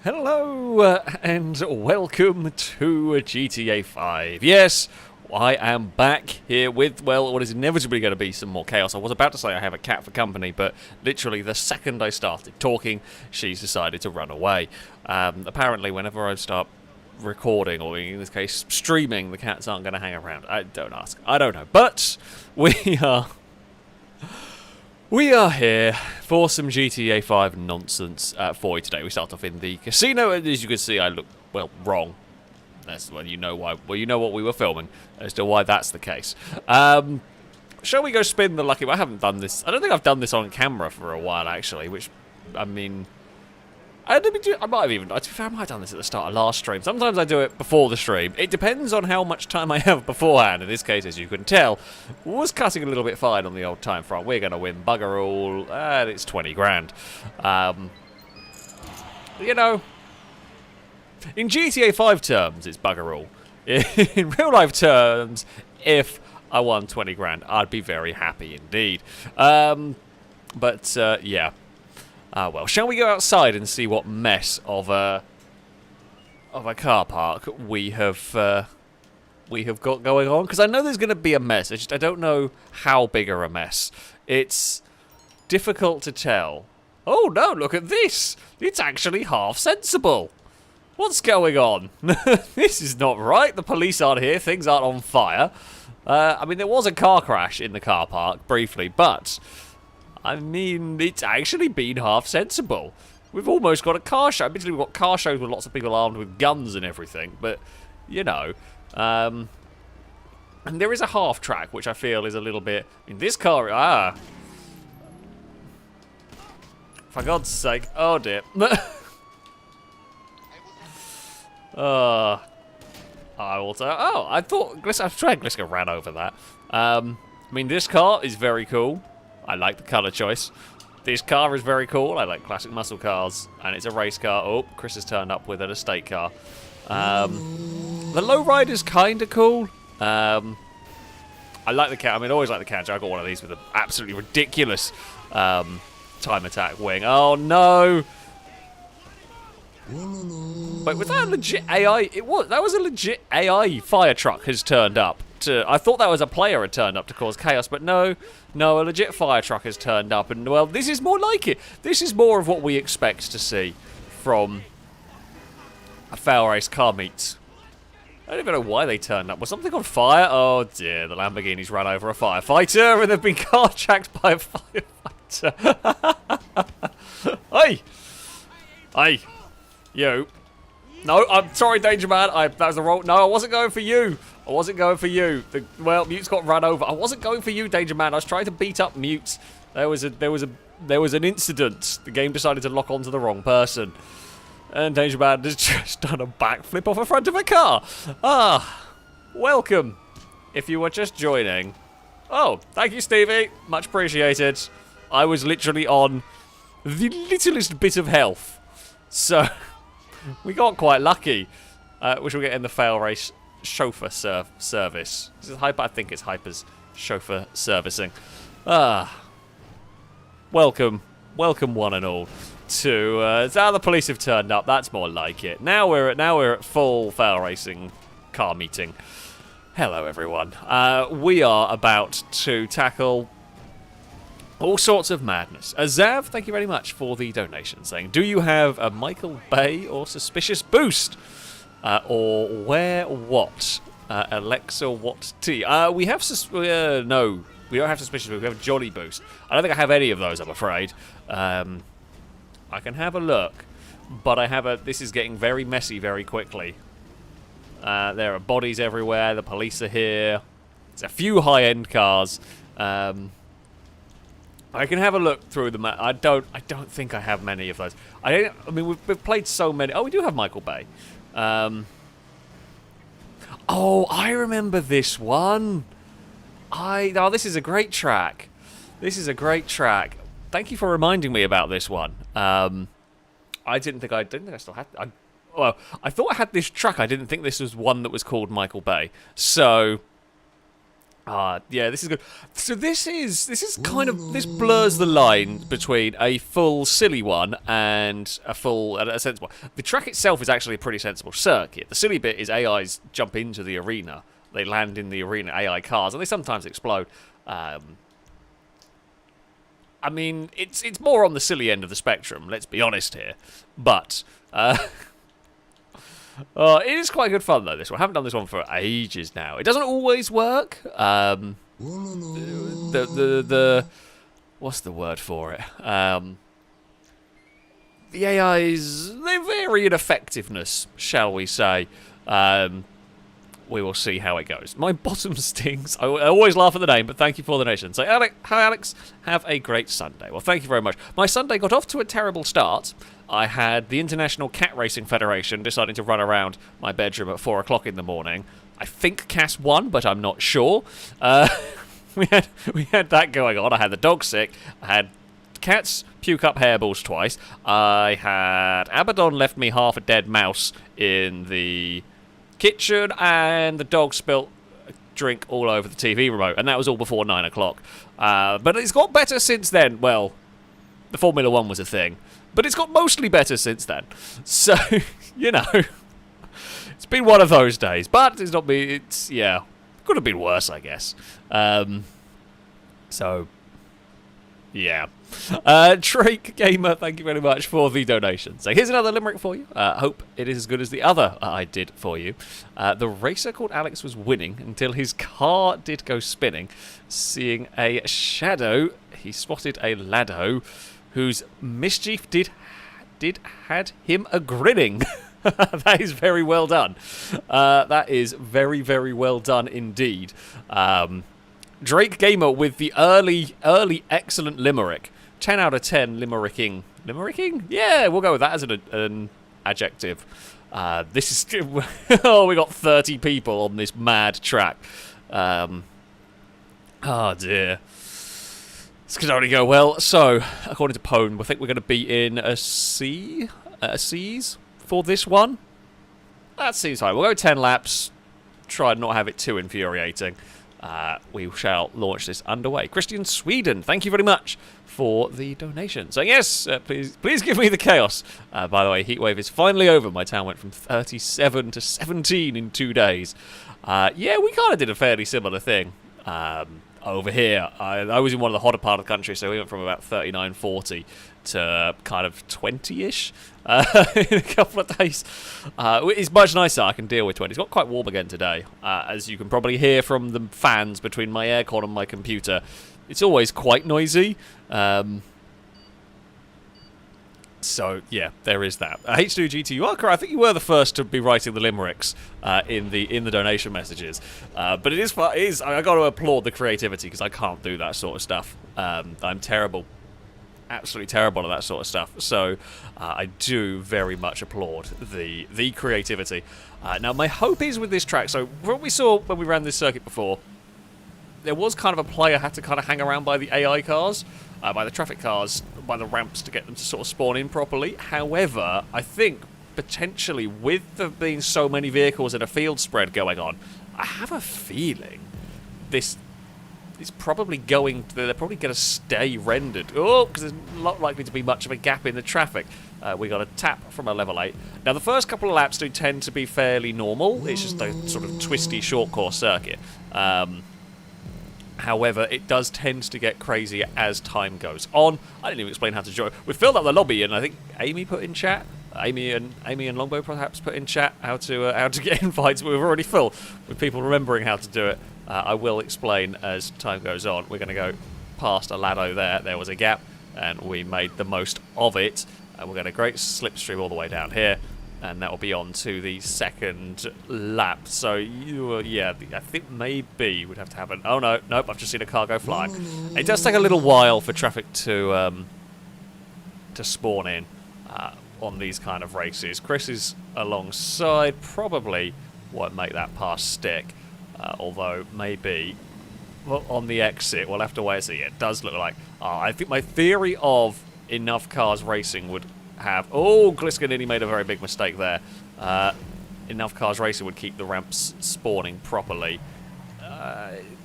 Hello and welcome to GTA 5. Yes, I am back here with, well, what is inevitably going to be some more chaos. I was about to say I have a cat for company, but literally the second I started talking, she's decided to run away. Apparently, whenever I start recording, or in this case, streaming, the cats aren't going to hang around. Don't ask. I don't know. But we are here for some GTA 5 nonsense for you today. We start off in the casino, and as you can see, I look, well, wrong. That's when you know why. Well, you know what we were filming as to why that's the case. Shall we go spin the lucky? I haven't done this. I don't think I've done this on camera for a while, actually. Which, I mean, I might have even. To be fair, I might have done this at the start of last stream. Sometimes I do it before the stream. It depends on how much time I have beforehand. In this case, as you can tell, was cutting a little bit fine on the old time front. We're going to win bugger all, and it's 20 grand. You know, in GTA 5 terms, it's bugger all. In real life terms, if I won 20 grand, I'd be very happy indeed. Yeah. Well, shall we go outside and see what mess of a car park we have got going on? Because I know there's going to be a mess. I don't know how big a mess. It's difficult to tell. Oh no! Look at this. It's actually half sensible. What's going on? This is not right. The police aren't here. Things aren't on fire. I mean, there was a car crash in the car park briefly, but I mean, it's actually been half sensible. We've almost got a car show. Admittedly, we've got car shows with lots of people armed with guns and everything, but, you know. And there is a half track, which I feel is a little bit. I mean, this car. For God's sake. Oh, dear. I will say. Oh, I thought. I'm trying Gliska ran over that. I mean, this car is very cool. I like the colour choice. This car is very cool. I like classic muscle cars. And it's a race car. Oh, Chris has turned up with an estate car. The lowrider's kind of cool. I like the cat. I mean, I always like the cat. I got one of these with an absolutely ridiculous time attack wing. Oh, no. Wait, was that a legit AI? It was. That was a legit AI fire truck has turned up. I thought that was a player had turned up to cause chaos, but no, a legit fire truck has turned up, and well, this is more like it. This is more of what we expect to see from a FailRace car meet. I don't even know why they turned up. Was something on fire? Oh dear, the Lamborghini's run over a firefighter, and they've been carjacked by a firefighter. Hey, you. No, I'm sorry, Danger Man. That was the wrong. No, I wasn't going for you. Well, Mute's got run over. I wasn't going for you, Danger Man. I was trying to beat up Mute. There was an incident. The game decided to lock onto the wrong person, and Danger Man has just done a backflip off the front of a car. Welcome. If you were just joining. Oh, thank you, Stevie. Much appreciated. I was literally on the littlest bit of health, so we got quite lucky, which we'll get in the FailRace chauffeur service. This is Hyper. I think it's Hyper's chauffeur servicing. Welcome one and all to. Now the police have turned up. That's more like it. Now we're at full fail racing car meeting. Hello everyone. We are about to tackle all sorts of madness. Zav, thank you very much for the donation, saying, do you have a Michael Bay or Suspicious Boost? Or where what? Alexa what T? We have no, we don't have Suspicious Boost. We have Jolly Boost. I don't think I have any of those, I'm afraid. I can have a look, but this is getting very messy very quickly. There are bodies everywhere. The police are here. There's a few high-end cars. I can have a look through them. I don't think I have many of those. I mean, we've played so many. Oh, we do have Michael Bay. Oh, I remember this one. This is a great track. Thank you for reminding me about this one. I didn't think I still had. I thought I had this track. I didn't think this was one that was called Michael Bay. So Yeah, this is good. So this blurs the line between a full silly one and a sensible one. The track itself is actually a pretty sensible circuit. The silly bit is AIs jump into the arena. They land in the arena, AI cars, and they sometimes explode. I mean, it's more on the silly end of the spectrum, let's be honest here. But it is quite good fun, though, this one. I haven't done this one for ages now. It doesn't always work. What's the word for it? The AIs, they vary in effectiveness, shall we say. We will see how it goes. My bottom stings. I always laugh at the name, but thank you for the donation. So, hi, Alex. Have a great Sunday. Well, thank you very much. My Sunday got off to a terrible start. I had the International Cat Racing Federation deciding to run around my bedroom at 4 o'clock in the morning. I think Cass won, but I'm not sure. We had that going on. I had the dog sick. I had cats puke up hairballs twice. I had Abaddon left me half a dead mouse in the kitchen, and the dog spilt drink all over the TV remote, and that was all before 9 o'clock. But it's got better since then. Well, the Formula 1 was a thing, but it's got mostly better since then. So, you know, it's been one of those days, but it's not been, could have been worse, I guess. So, yeah. Drake Gamer, thank you very much for the donation. So here's another limerick for you. Hope it is as good as the other I did for you. The racer called Alex was winning until his car did go spinning. Seeing a shadow, he spotted a laddo whose mischief did had him a grinning. That is very well done. That is very, very well done indeed. Drake Gamer with the early excellent limerick. 10 out of 10 limericking. Limericking? Yeah, we'll go with that as an adjective. This is... oh, we got 30 people on this mad track. Oh, dear. This could only go well. So, according to Pone, I think we're going to be in a C's for this one. That seems fine. We'll go 10 laps. Try and not have it too infuriating. We shall launch this underway. Christian Sweden, thank you very much for the donation. So yes, please give me the chaos. By the way, Heatwave is finally over. My town went from 37 to 17 in 2 days. Yeah, we kind of did a fairly similar thing over here. I was in one of the hotter part of the country, so we went from about 39, 40 to kind of 20-ish in a couple of days. It's much nicer. I can deal with 20. It's got quite warm again today. As you can probably hear from the fans between my aircon and my computer, it's always quite noisy. So, yeah, there is that. H2GT, you are correct. I think you were the first to be writing the limericks in the donation messages. But it is I got to applaud the creativity because I can't do that sort of stuff. I'm terrible. Absolutely terrible at that sort of stuff. So I do very much applaud the creativity. Now, my hope is with this track, so what we saw when we ran this circuit before, there was kind of a player had to kind of hang around by the AI cars, by the traffic cars, by the ramps to get them to sort of spawn in properly. However, I think potentially with there being so many vehicles and a field spread going on, I have a feeling this is probably they're probably going to stay rendered. Oh, because there's not likely to be much of a gap in the traffic. We got a tap from a level 8. Now, the first couple of laps do tend to be fairly normal. It's just a sort of twisty short course circuit. However, it does tend to get crazier as time goes on. I didn't even explain how to join. We filled up the lobby, and I think Amy put in chat. Amy and Longbow perhaps put in chat how to get invites. But we're already full with people remembering how to do it. I will explain as time goes on. We're going to go past a laddo there. There was a gap, and we made the most of it. We're going to great slipstream all the way down here, and that will be on to the second lap. So, yeah, I think maybe we'd have to have an... Oh, no, nope, I've just seen a car go flying. It does take a little while for traffic to spawn in on these kind of races. Chris is alongside, probably won't make that pass stick, although maybe on the exit, we'll have to wait and see. It does look like... I think my theory of enough cars racing would have... Oh, Gliska nearly made a very big mistake there. Enough cars racing would keep the ramps spawning properly.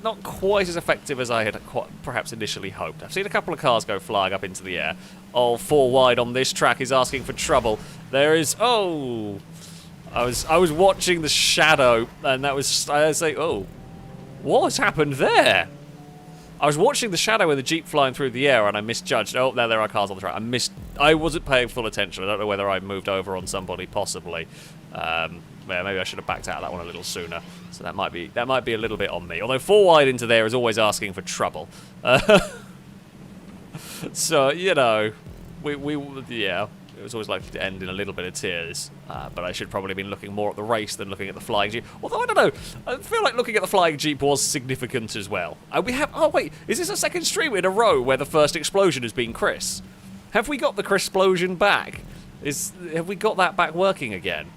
not quite as effective as I had perhaps initially hoped. I've seen a couple of cars go flying up into the air. Oh, 4 wide on this track is asking for trouble. There is... Oh! I was watching the shadow, and that was... I was like, oh, what's happened there? I was watching the shadow of the Jeep flying through the air, and I misjudged. Oh, there are cars on the track. I wasn't paying full attention. I don't know whether I moved over on somebody, possibly. Yeah, maybe I should have backed out of that one a little sooner. So that might be a little bit on me. Although 4 wide into there is always asking for trouble. So, you know, yeah, it was always likely to end in a little bit of tears. But I should probably have been looking more at the race than looking at the flying Jeep. Although, I don't know, I feel like looking at the flying Jeep was significant as well. Oh wait, is this a second stream in a row where the first explosion has been Chris? Have we got the Chris-splosion back? Have we got that back working again?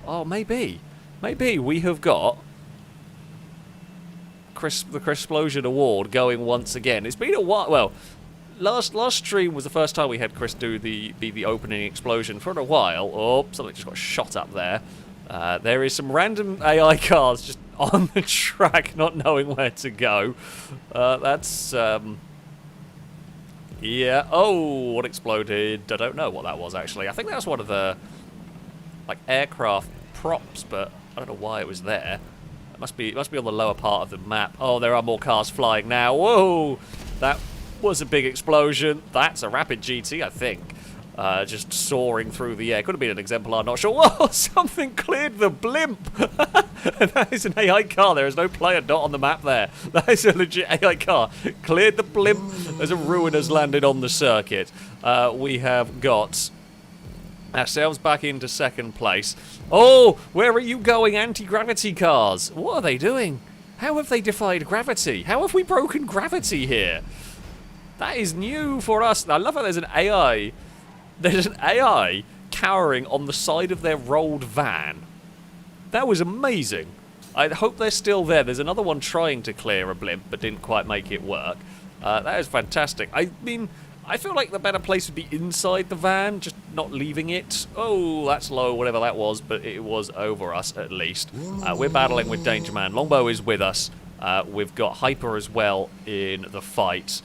Oh, maybe. Maybe we have got the Chris-splosion award going once again. It's been a while. Well, last stream was the first time we had Chris do the opening explosion for a while. Oh, something just got shot up there. There is some random AI cars just on the track, not knowing where to go. That's... yeah. Oh, what exploded? I don't know what that was, actually. I think that was one of the... like, aircraft props, but I don't know why it was there. It must be on the lower part of the map. Oh, there are more cars flying now. Whoa! That was a big explosion. That's a Rapid GT, I think. Just soaring through the air. Could have been an exemplar, not sure. Whoa! Something cleared the blimp! That is an AI car. There is no player dot on the map there. That is a legit AI car. Cleared the blimp as a ruin has landed on the circuit. We have got ourselves back into second place. Oh, where are you going, anti-gravity cars? What are they doing? How have they defied gravity? How have we broken gravity here? That is new for us. I love how there's an AI. There's an AI cowering on the side of their rolled van. That was amazing. I hope they're still there. There's another one trying to clear a blimp, but didn't quite make it work. That is fantastic. I mean, I feel like the better place would be inside the van, just not leaving it. Oh, that's low, whatever that was, but it was over us at least. We're battling with Danger Man. Longbow is with us. We've got Hyper as well in the fight.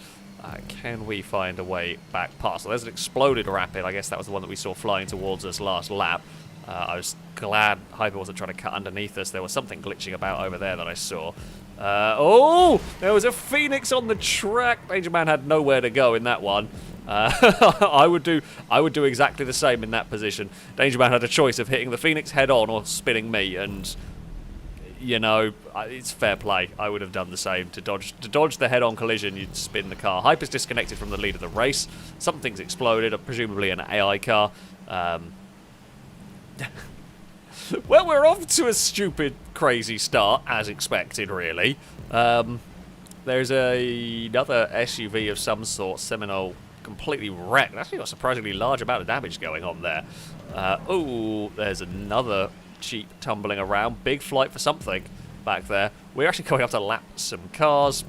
Can we find a way back past? So there's an exploded Rapid. I guess that was the one that we saw flying towards us last lap. I was glad Hyper wasn't trying to cut underneath us. There was something glitching about over there that I saw. Oh, there was a Phoenix on the track. Danger Man had nowhere to go in that one. I would do exactly the same in that position. Danger Man had a choice of hitting the Phoenix head on or spinning me, and you know, it's fair play. I would have done the same. To dodge the head-on collision, you'd spin the car. Hyper's disconnected from the lead of the race. Something's exploded, presumably an AI car. Well, we're off to a stupid, crazy start, as expected, really. There's another SUV of some sort, Seminole, completely wrecked. Actually got a surprisingly large amount of damage going on there. Oh, there's another Jeep tumbling around. Big flight for something back there. We're actually going up to lap some cars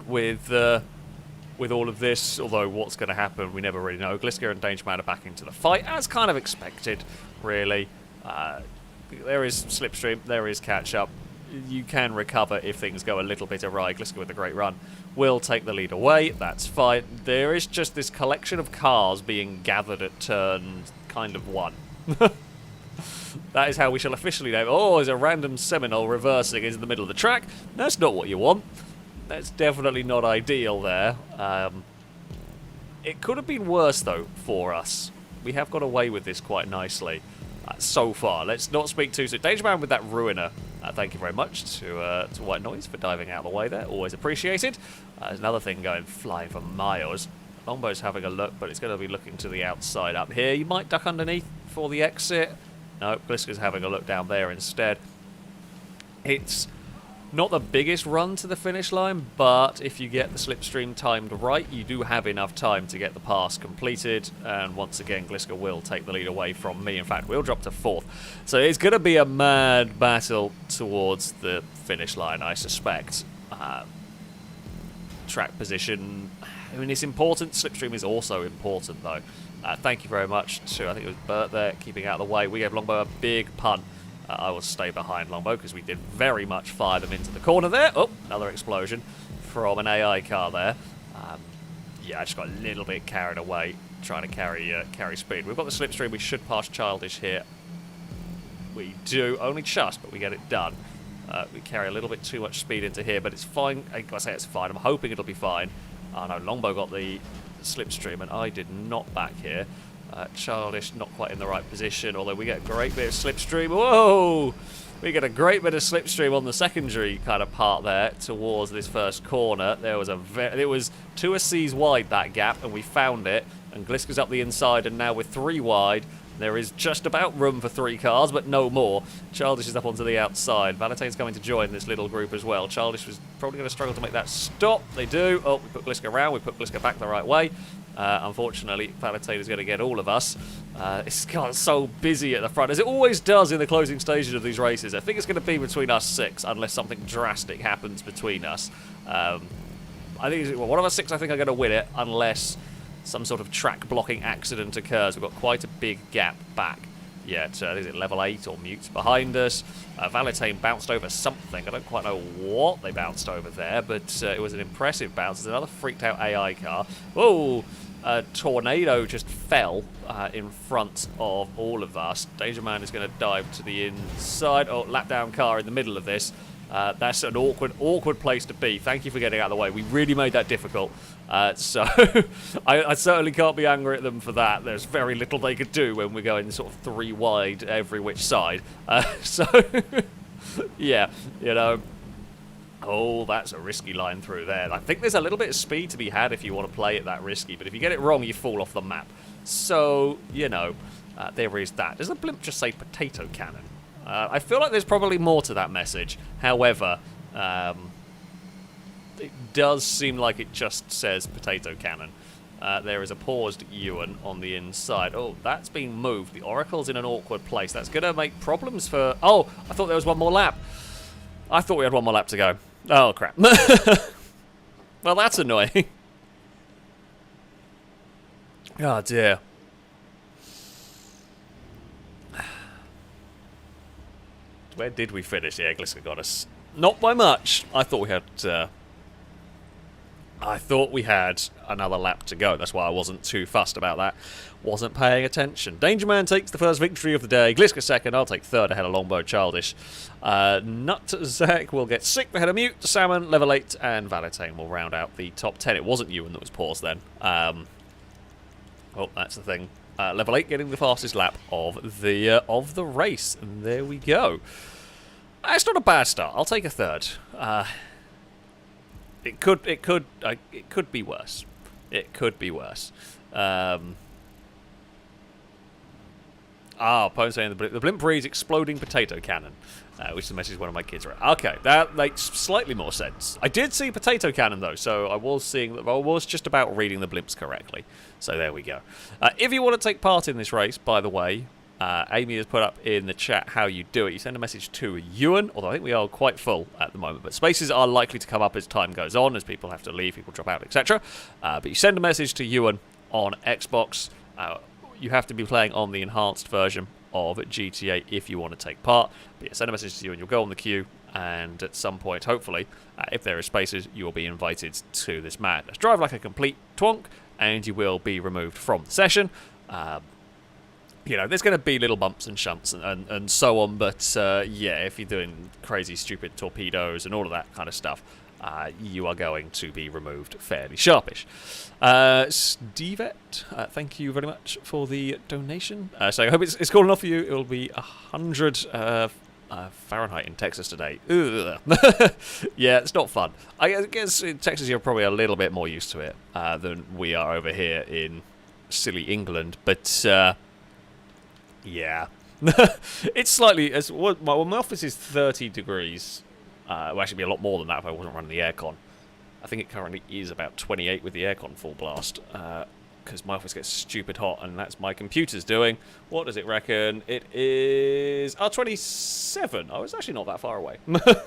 with all of this, although what's going to happen, we never really know. Gliska and Danger Man are back into the fight, as kind of expected, really. There is slipstream, there is catch-up. You can recover if things go a little bit awry. Gliska with a great run will take the lead away. That's fine. There is just this collection of cars being gathered at turn kind of one. That is how we shall officially name. Oh, there's a random Seminole reversing into the middle of the track. That's not what you want. That's definitely not ideal there. It could have been worse, though, for us. We have got away with this quite nicely so far. Let's not speak too soon. Danger Man with that Ruiner. Thank you very much to White Noise for diving out of the way there. Always appreciated. There's another thing going flying for miles. Longbow's having a look, but it's going to be looking to the outside up here. You might duck underneath for the exit. No, Gliska's having a look down there instead. It's not the biggest run to the finish line, but if you get the slipstream timed right, you do have enough time to get the pass completed. And once again, Gliska will take the lead away from me. In fact, we'll drop to 4th. So it's going to be a mad battle towards the finish line, I suspect. Track position, I mean, it's important. Slipstream is also important, though. Thank you very much to, I think it was Bert there, keeping out of the way. We gave Longbow a big punt I will stay behind Longbow because we did very much fire them into the corner there. Oh, another explosion from an AI car there. Yeah, I just got a little bit carried away trying to carry speed. We've got the slipstream. We should pass Childish here. We do, only just, but we get it done. We carry a little bit too much speed into here, but it's fine. I say it's fine. I'm hoping it'll be fine. Oh no, Longbow got the slipstream, and I did not back here. Childish not quite in the right position, although we get a great bit of slipstream. Whoa! We get a great bit of slipstream on the secondary kind of part there towards this first corner. There was it was 2 C's wide, that gap, and we found it. And Gliska's up the inside, and now we're 3 wide. There is just about room for 3 cars, but no more. Childish is up onto the outside. Valetain's coming to join this little group as well. Childish was probably going to struggle to make that stop. They do. Oh, we put Gliska around. We put Gliska back the right way. Unfortunately, Valetain is going to get all of us. It's got so busy at the front, as it always does in the closing stages of these races. I think it's going to be between us 6, unless something drastic happens between us. I think one of us 6, I think, are going to win it, unless some sort of track blocking accident occurs. We've got quite a big gap back yet. Is it level 8 or mutes behind us? Valetain bounced over something. I don't quite know what they bounced over there, but it was an impressive bounce. There's another freaked out AI car. Whoa! A tornado just fell in front of all of us. Danger Man is going to dive to the inside. Oh, lap down car in the middle of this. That's an awkward place to be. Thank you for getting out of the way. We really made that difficult. So I certainly can't be angry at them for that. There's very little they could do when we're going sort of 3 wide every which side. So, yeah, you know. Oh, that's a risky line through there. I think there's a little bit of speed to be had if you want to play it that risky. But if you get it wrong, you fall off the map. So, you know, there is that. Does the blimp just say potato cannon? I feel like there's probably more to that message. However, it does seem like it just says potato cannon. There is a paused Ewan on the inside. Oh, that's been moved. The Oracle's in an awkward place. That's going to make problems for... Oh, I thought there was one more lap. I thought we had one more lap to go. Oh, crap. Well, that's annoying. Oh, dear. Where did we finish? Yeah, Gliska got us. Not by much. I thought we had another lap to go. That's why I wasn't too fussed about that. Wasn't paying attention. Danger Man takes the first victory of the day. Gliska second. I'll take third ahead of Longbow Childish. Nutzak will get sixth ahead of Mute. Salmon, level 8, and Valetain will round out the top 10. It wasn't Ewan that was paused then. Oh, that's the thing. Level 8 getting the fastest lap of the race. And there we go. It's not a bad start. I'll take a third. It could be worse. It could be worse. Poe saying the blimp breeds exploding potato cannon, which is the message one of my kids read. Okay, that makes slightly more sense. I did see potato cannon though, so I was just about reading the blimps correctly. So there we go. If you want to take part in this race, by the way, Amy has put up in the chat how you do it. You send a message to Ewan, although I think we are quite full at the moment, but spaces are likely to come up as time goes on, as people have to leave, people drop out, etc. But you send a message to Ewan on Xbox. You have to be playing on the enhanced version of GTA if you want to take part. But yeah, send a message to Ewan, you'll go on the queue, and at some point, hopefully, if there are spaces, you will be invited to this madness. Drive like a complete twonk, and you will be removed from the session. You know, there's going to be little bumps and shunts and so on, but yeah, if you're doing crazy, stupid torpedoes and all of that kind of stuff, you are going to be removed fairly sharpish. Stevet, thank you very much for the donation. So I hope it's cool enough for you. It will be 100 Fahrenheit in Texas today. Ugh. Yeah, it's not fun. I guess in Texas you're probably a little bit more used to it than we are over here in silly England, but... yeah. It's slightly... my office is 30 degrees. It would actually be a lot more than that if I wasn't running the aircon. I think it currently is about 28 with the aircon full blast. Because my office gets stupid hot, and that's my computer's doing. What does it reckon? It is... 27. Oh, it's actually not that far away. But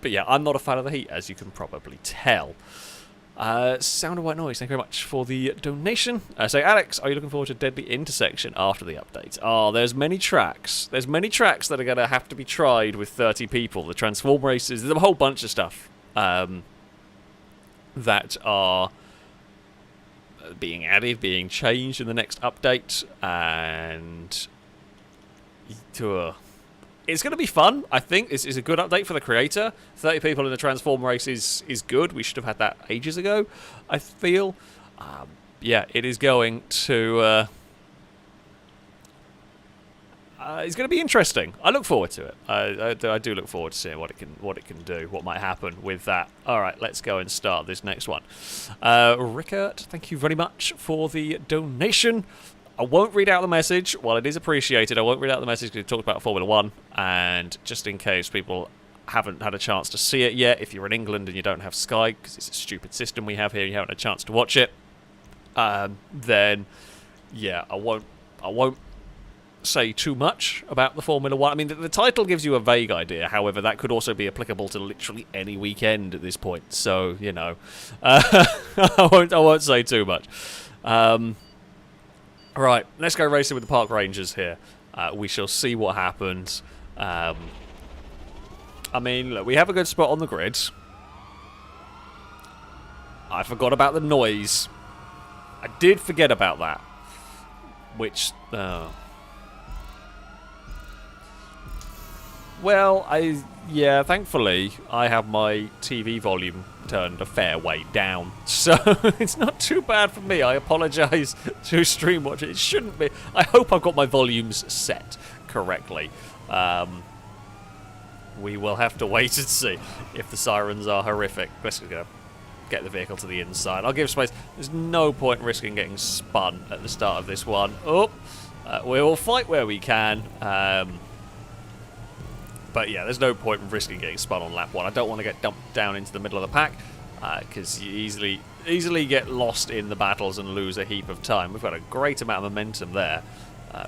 yeah, I'm not a fan of the heat, as you can probably tell. Sound of White Noise, thank you very much for the donation. So, Alex, are you looking forward to Deadly Intersection after the update? Oh, there's many tracks. There's many tracks that are going to have to be tried with 30 people. The Transform races, there's a whole bunch of stuff that are being added, being changed in the next update, and it's going to be fun. I think this is a good update for the creator. 30 people in the Transform race is good. We should have had that ages ago, I feel. Yeah, it is going to it's going to be interesting. I look forward to it. I do look forward to seeing what it can do, what might happen with that. All right, let's go and start this next one. Rickert, thank you very much for the donation. I won't read out the message. While it is appreciated, I won't read out the message because we talked about Formula 1, and just in case people haven't had a chance to see it yet, if you're in England and you don't have Sky, because it's a stupid system we have here, you haven't had a chance to watch it, then, yeah, I won't say too much about the Formula 1. I mean, the title gives you a vague idea. However, that could also be applicable to literally any weekend at this point. So, you know, I won't say too much. Right, let's go racing with the Park Rangers here. We shall see what happens. I mean, look, we have a good spot on the grid. I forgot about the noise. I did forget about that. Which, well, yeah, thankfully, I have my TV volume turned a fair way down. So, it's not too bad for me. I apologise to stream watchers. It shouldn't be. I hope I've got my volumes set correctly. We will have to wait and see if the sirens are horrific. Let's go get the vehicle to the inside. I'll give space. There's no point in risking getting spun at the start of this one. Oh, we will fight where we can. But yeah, there's no point in risking getting spun on lap 1. I don't want to get dumped down into the middle of the pack, because you easily get lost in the battles and lose a heap of time. We've got a great amount of momentum there.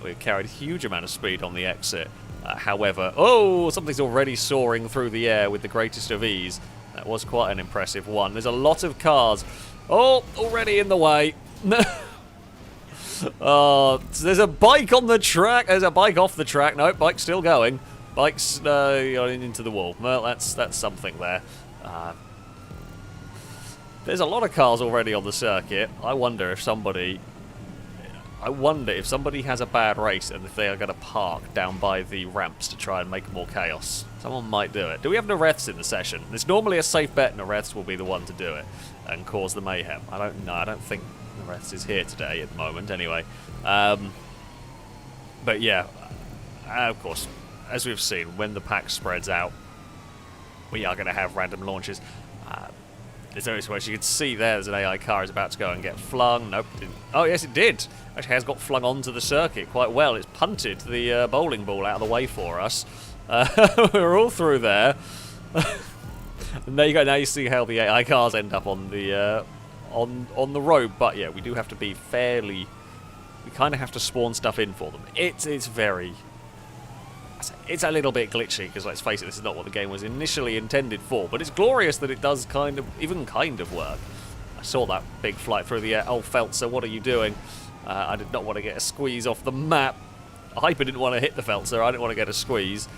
We've carried a huge amount of speed on the exit. However, oh, something's already soaring through the air with the greatest of ease. That was quite an impressive one. There's a lot of cars. Oh, already in the way. Oh, there's a bike on the track. There's a bike off the track. No, bike's still going. Bike's into the wall. Well, that's something there. There's a lot of cars already on the circuit. I wonder if somebody has a bad race and if they are going to park down by the ramps to try and make more chaos. Someone might do it. Do we have Nareths in the session? It's normally a safe bet Nareths will be the one to do it and cause the mayhem. I don't know. I don't think Nareths is here today at the moment anyway. But yeah, of course, as we've seen, when the pack spreads out, we are going to have random launches. There's various ways. You can see there's an AI car is about to go and get flung. Nope. Didn't. Oh, yes, it did. Actually, has got flung onto the circuit quite well. It's punted the bowling ball out of the way for us. We're all through there. And there you go. Now you see how the AI cars end up on the on the road. But yeah, we do have to be fairly. We kind of have to spawn stuff in for them. It's very. It's a little bit glitchy because, let's face it, this is not what the game was initially intended for. But it's glorious that it does even kind of work. I saw that big flight through the air. Oh, Feltzer, what are you doing? I did not want to get a squeeze off the map. Hyper didn't want to hit the Feltzer. I didn't want to get a squeeze.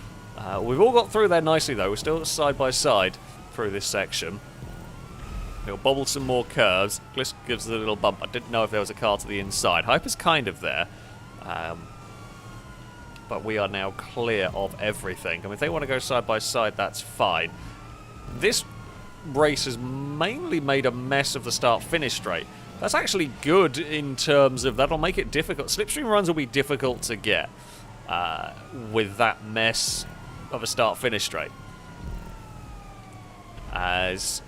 We've all got through there nicely, though. We're still side by side through this section. We'll bobble some more curves. Gliss gives us a little bump. I didn't know if there was a car to the inside. Hyper's kind of there. But we are now clear of everything. I mean, if they want to go side by side, that's fine. This race has mainly made a mess of the start-finish straight. That's actually good in terms of that'll make it difficult. Slipstream runs will be difficult to get with that mess of a start-finish straight. As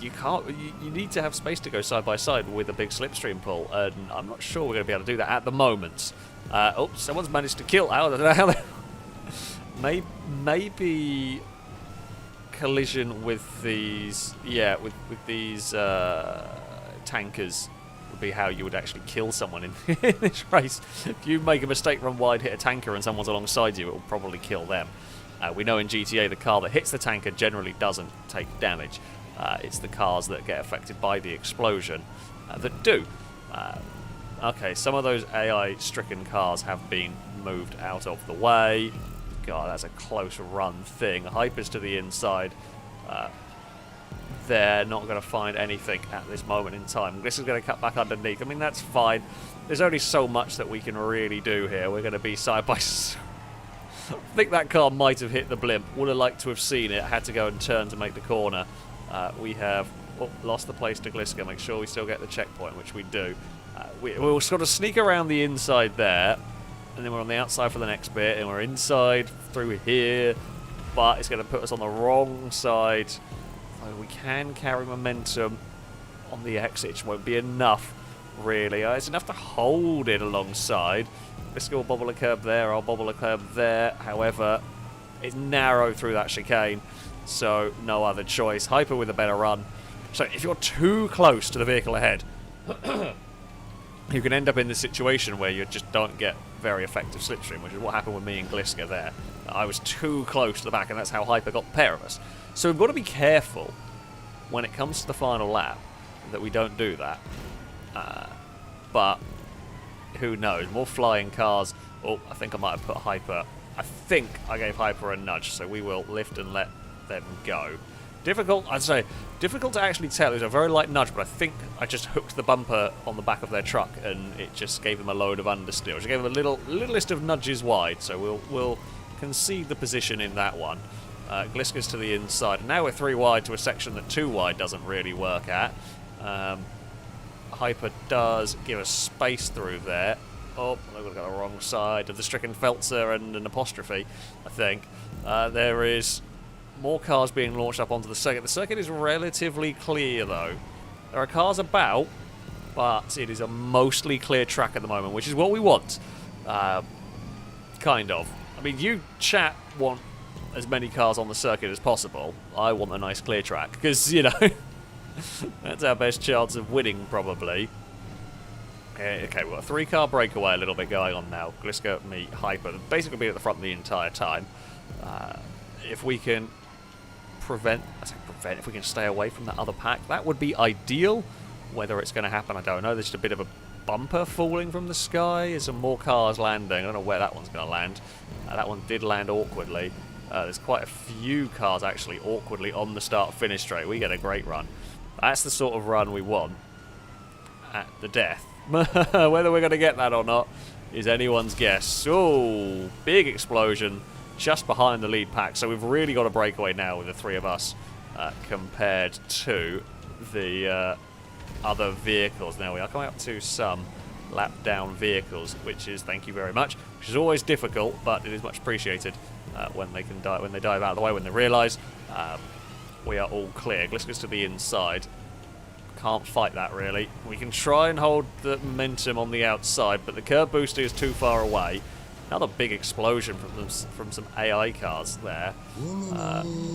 you can't, you need to have space to go side by side with a big slipstream pull, and I'm not sure we're going to be able to do that at the moment. Oh, someone's managed to kill. I don't know how they... Maybe collision with these... Yeah, with these tankers would be how you would actually kill someone in this race. If you make a mistake, run wide, hit a tanker, and someone's alongside you, it will probably kill them. We know in GTA the car that hits the tanker generally doesn't take damage. It's the cars that get affected by the explosion that do. Okay, some of those AI-stricken cars have been moved out of the way. God, that's a close run thing. Hypers to the inside. They're not going to find anything at this moment in time. This is going to cut back underneath. I mean, that's fine. There's only so much that we can really do here. We're going to be side by side. I think that car might have hit the blimp. Would have liked to have seen it. Had to go and turn to make the corner. We have lost the place to Gliska. Make sure we still get the checkpoint, which we do. We'll sort of sneak around the inside there. And then we're on the outside for the next bit. And we're inside through here. But it's going to put us on the wrong side. We can carry momentum on the exit. It won't be enough, really. It's enough to hold it alongside. Let's go bobble a curb there. I'll bobble a curb there. However, it's narrow through that chicane, so no other choice. Hyper with a better run. So if you're too close to the vehicle ahead, you can end up in this situation where you just don't get very effective slipstream, which is what happened with me and Gliska there. I was too close to the back, and that's how Hyper got the pair of us. So we've got to be careful when it comes to the final lap that we don't do that. But who knows? More flying cars. Oh, I think I might have put Hyper. I think I gave Hyper a nudge, so we will lift and let them go. Difficult, I'd say, difficult to actually tell. It was a very light nudge, but I think I just hooked the bumper on the back of their truck, and it just gave them a load of understeer. Which gave them a little list of nudges wide, so we'll concede the position in that one. Gliska's to the inside. Now we're 3 wide to a section that 2 wide doesn't really work at. Hyper does give us space through there. Oh, we've got the wrong side of the stricken Feltzer and an apostrophe, I think. There is more cars being launched up onto the circuit. The circuit is relatively clear, though. There are cars about, but it is a mostly clear track at the moment, which is what we want. Kind of. I mean, you chat want as many cars on the circuit as possible. I want a nice clear track, because, you know, that's our best chance of winning, probably. Okay, we've got a 3-car breakaway a little bit going on now. Gliska, me, Hyper. Basically be at the front the entire time. If we can if we can stay away from that other pack, that would be ideal. Whether it's going to happen, I don't know. There's just a bit of a bumper falling from the sky. There's some more cars landing. I don't know where that one's going to land. That one did land awkwardly. There's quite a few cars actually awkwardly on the start-finish straight. We get a great run. That's the sort of run we want at the death. Whether we're going to get that or not is anyone's guess. Oh, big explosion just behind the lead pack. So we've really got a breakaway now with the 3 of us compared to the other vehicles. Now we are coming up to some lap down vehicles, which is, thank you very much, which is always difficult, but it is much appreciated when they can dive out of the way, when they realise we are all clear. Gliska's to the inside. Can't fight that, really. We can try and hold the momentum on the outside, but the curb booster is too far away. Another big explosion from some AI cars there.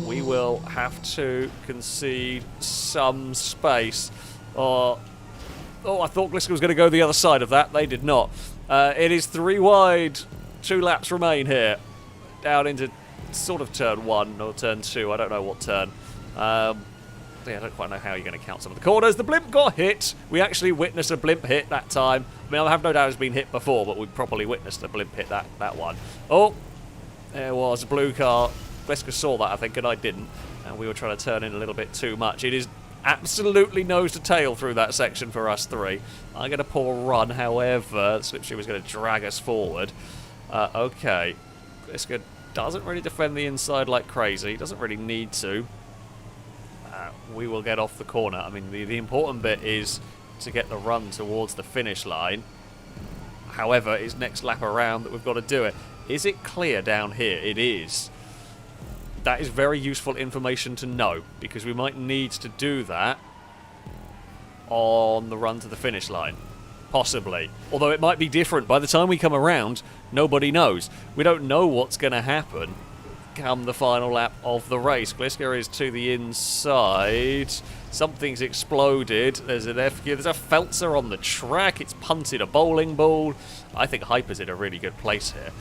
We will have to concede some space. Oh, I thought Gliska was going to go the other side of that. They did not. It is 3 wide. 2 laps remain here. Down into sort of turn 1 or turn 2. I don't know what turn. Yeah, I don't quite know how you're going to count some of the corners. The blimp got hit. We actually witnessed a blimp hit that time. I mean, I have no doubt it's been hit before, but we properly witnessed a blimp hit that one. Oh, there was a blue car. Gliska saw that, I think, and I didn't. And we were trying to turn in a little bit too much. It is absolutely nose to tail through that section for us 3. I get a poor run, however. Slipstream was going to drag us forward. Okay. Gliska doesn't really defend the inside like crazy. Doesn't really need to. We will get off the corner. I mean, the important bit is to get the run towards the finish line. However, it's next lap around that we've got to do it. Is it clear down here? It is. That is very useful information to know, because we might need to do that on the run to the finish line. Possibly. Although it might be different. By the time we come around, nobody knows. We don't know what's going to happen come the final lap of the race. Gliska is to the inside. Something's exploded. There's an FQ. There's a Feltzer on the track. It's punted a bowling ball. I think Hyper's in a really good place here.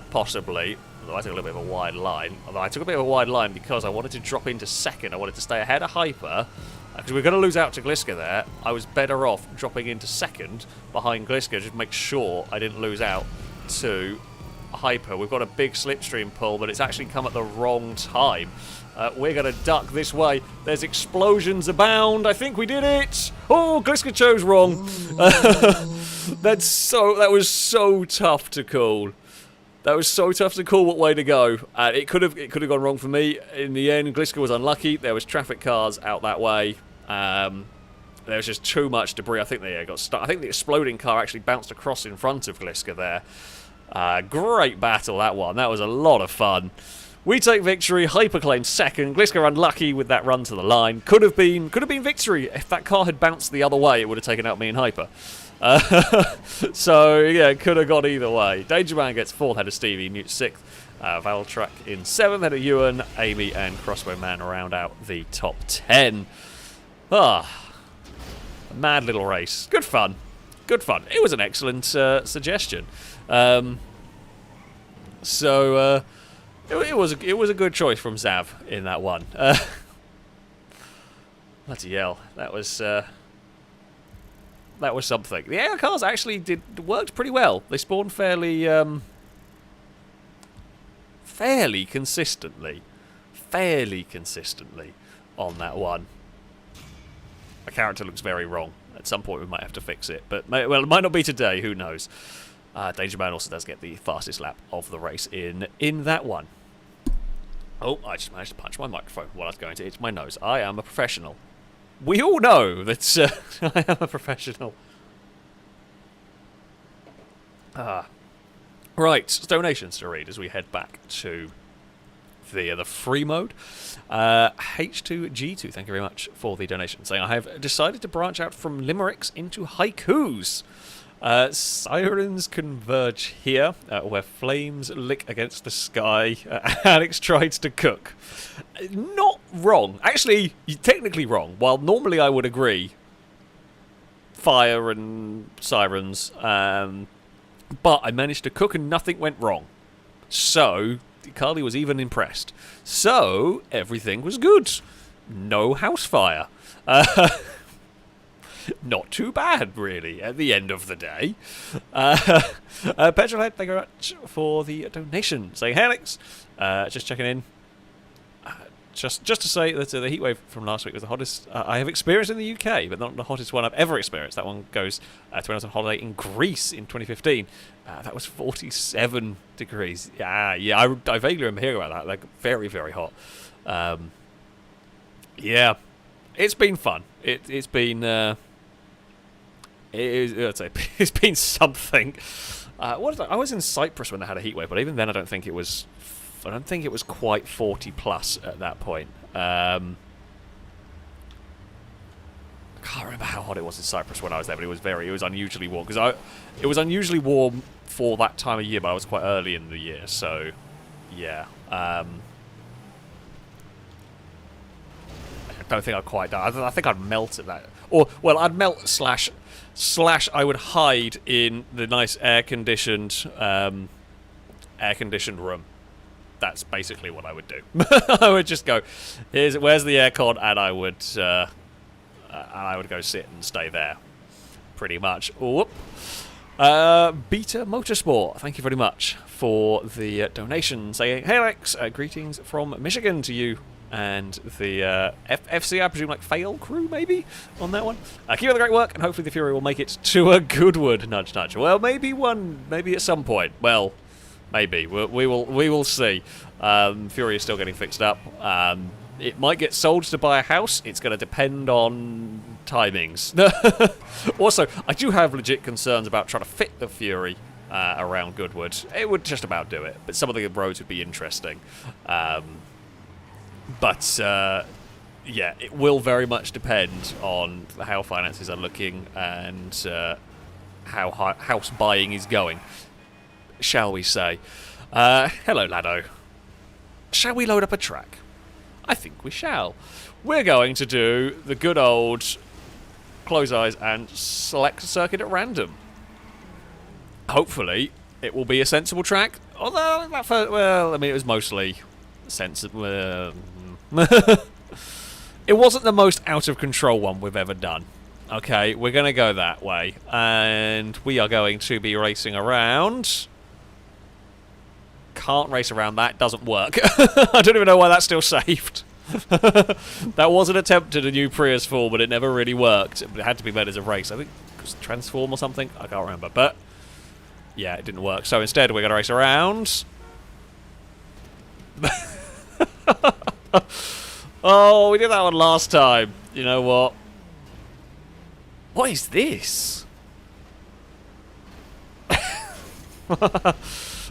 Possibly. Although I took a little bit of a wide line. Although I took a bit of a wide line because I wanted to drop into second. I wanted to stay ahead of Hyper. Because we were going to lose out to Gliska there. I was better off dropping into second behind Gliska, just to make sure I didn't lose out to Hyper. We've got a big slipstream pull, but it's actually come at the wrong time. We're going to duck this way. There's explosions abound. I think we did it. Oh, Gliska chose wrong. That was so tough to call. That was so tough to call what way to go. It could have gone wrong for me. In the end, Gliska was unlucky. There was traffic cars out that way. There was just too much debris. I think they got stuck. I think the exploding car actually bounced across in front of Gliska there. Great battle, that one. That was a lot of fun. We take victory. Hyper claims second. Gliska unlucky with that run to the line. Could have been victory. If that car had bounced the other way, it would have taken out me and Hyper. So, yeah, could have gone either way. Danger Man gets 4th, head of Stevie. Newt 6th. Valtrak in 7th, head of Ewan. Amy and Crossbow Man round out the top 10. A mad little race. Good fun. Good fun. It was an excellent suggestion. It was a good choice from Zav in that one. Bloody hell. That was something. The air cars actually worked pretty well. They spawned fairly consistently on that one. My character looks very wrong. At some point we might have to fix it, but it might not be today. Who knows? Danger Man also does get the fastest lap of the race in that one. Oh, I just managed to punch my microphone while I was going to itch my nose. I am a professional. We all know that I am a professional. Right, donations to read as we head back to the free mode. H2G2, thank you very much for the donation, saying, I have decided to branch out from limericks into haikus. Sirens converge here, where flames lick against the sky. Alex tries to cook. Not wrong. Actually, you're technically wrong. While normally I would agree, fire and sirens, but I managed to cook and nothing went wrong. So, Carly was even impressed. So, everything was good. No house fire. Not too bad, really, at the end of the day. Petrolhead, thank you very much for the donation. Saying, hey Alex, just checking in. Just to say that the heatwave from last week was the hottest I have experienced in the UK, but not the hottest one I've ever experienced. That one goes to when I was on holiday in Greece in 2015. That was 47 degrees. I vaguely remember hearing about that. Like, very, very hot. Yeah, it's been fun. It's been... It's been something. I was in Cyprus when they had a heatwave, but even then, I don't think it was quite 40 plus at that point. I can't remember how hot it was in Cyprus when I was there, but it was unusually warm it was unusually warm for that time of year, but I was quite early in the year, so yeah. I don't think I'd quite die. I think I'd melt at that. Or, well, I'd melt slash I would hide in the nice air-conditioned room. That's basically what I would do. I would just go, where's the aircon, and I would go sit and stay there, pretty much. Whoop. Beta Motorsport, thank you very much for the donation, saying, hey Alex, greetings from Michigan to you and the FC, I presume, like Fail crew, maybe, on that one. Keep up the great work, and hopefully the Fury will make it to a Goodwood. Nudge, nudge. Well, maybe at some point. Well, maybe. We will see. Fury is still getting fixed up. It might get sold to buy a house. It's going to depend on timings. Also, I do have legit concerns about trying to fit the Fury around Goodwood. It would just about do it, but some of the roads would be interesting. But yeah, it will very much depend on how finances are looking and how house buying is going, shall we say. Hello, Lado. Shall we load up a track? I think we shall. We're going to do the good old close eyes and select a circuit at random. Hopefully, it will be a sensible track. Although, that first, well, I mean, it was mostly sensible. It wasn't the most out of control one we've ever done. Okay, we're going to go that way. And we are going to be racing around. Can't race around that. Doesn't work. I don't even know why that's still saved. That was an attempt at a new Prius 4, but it never really worked. It had to be made as a race. I think it was Transform or something. I can't remember. But, yeah, it didn't work. So instead, we're going to race around. Oh, we did that one last time. You know what? What is this?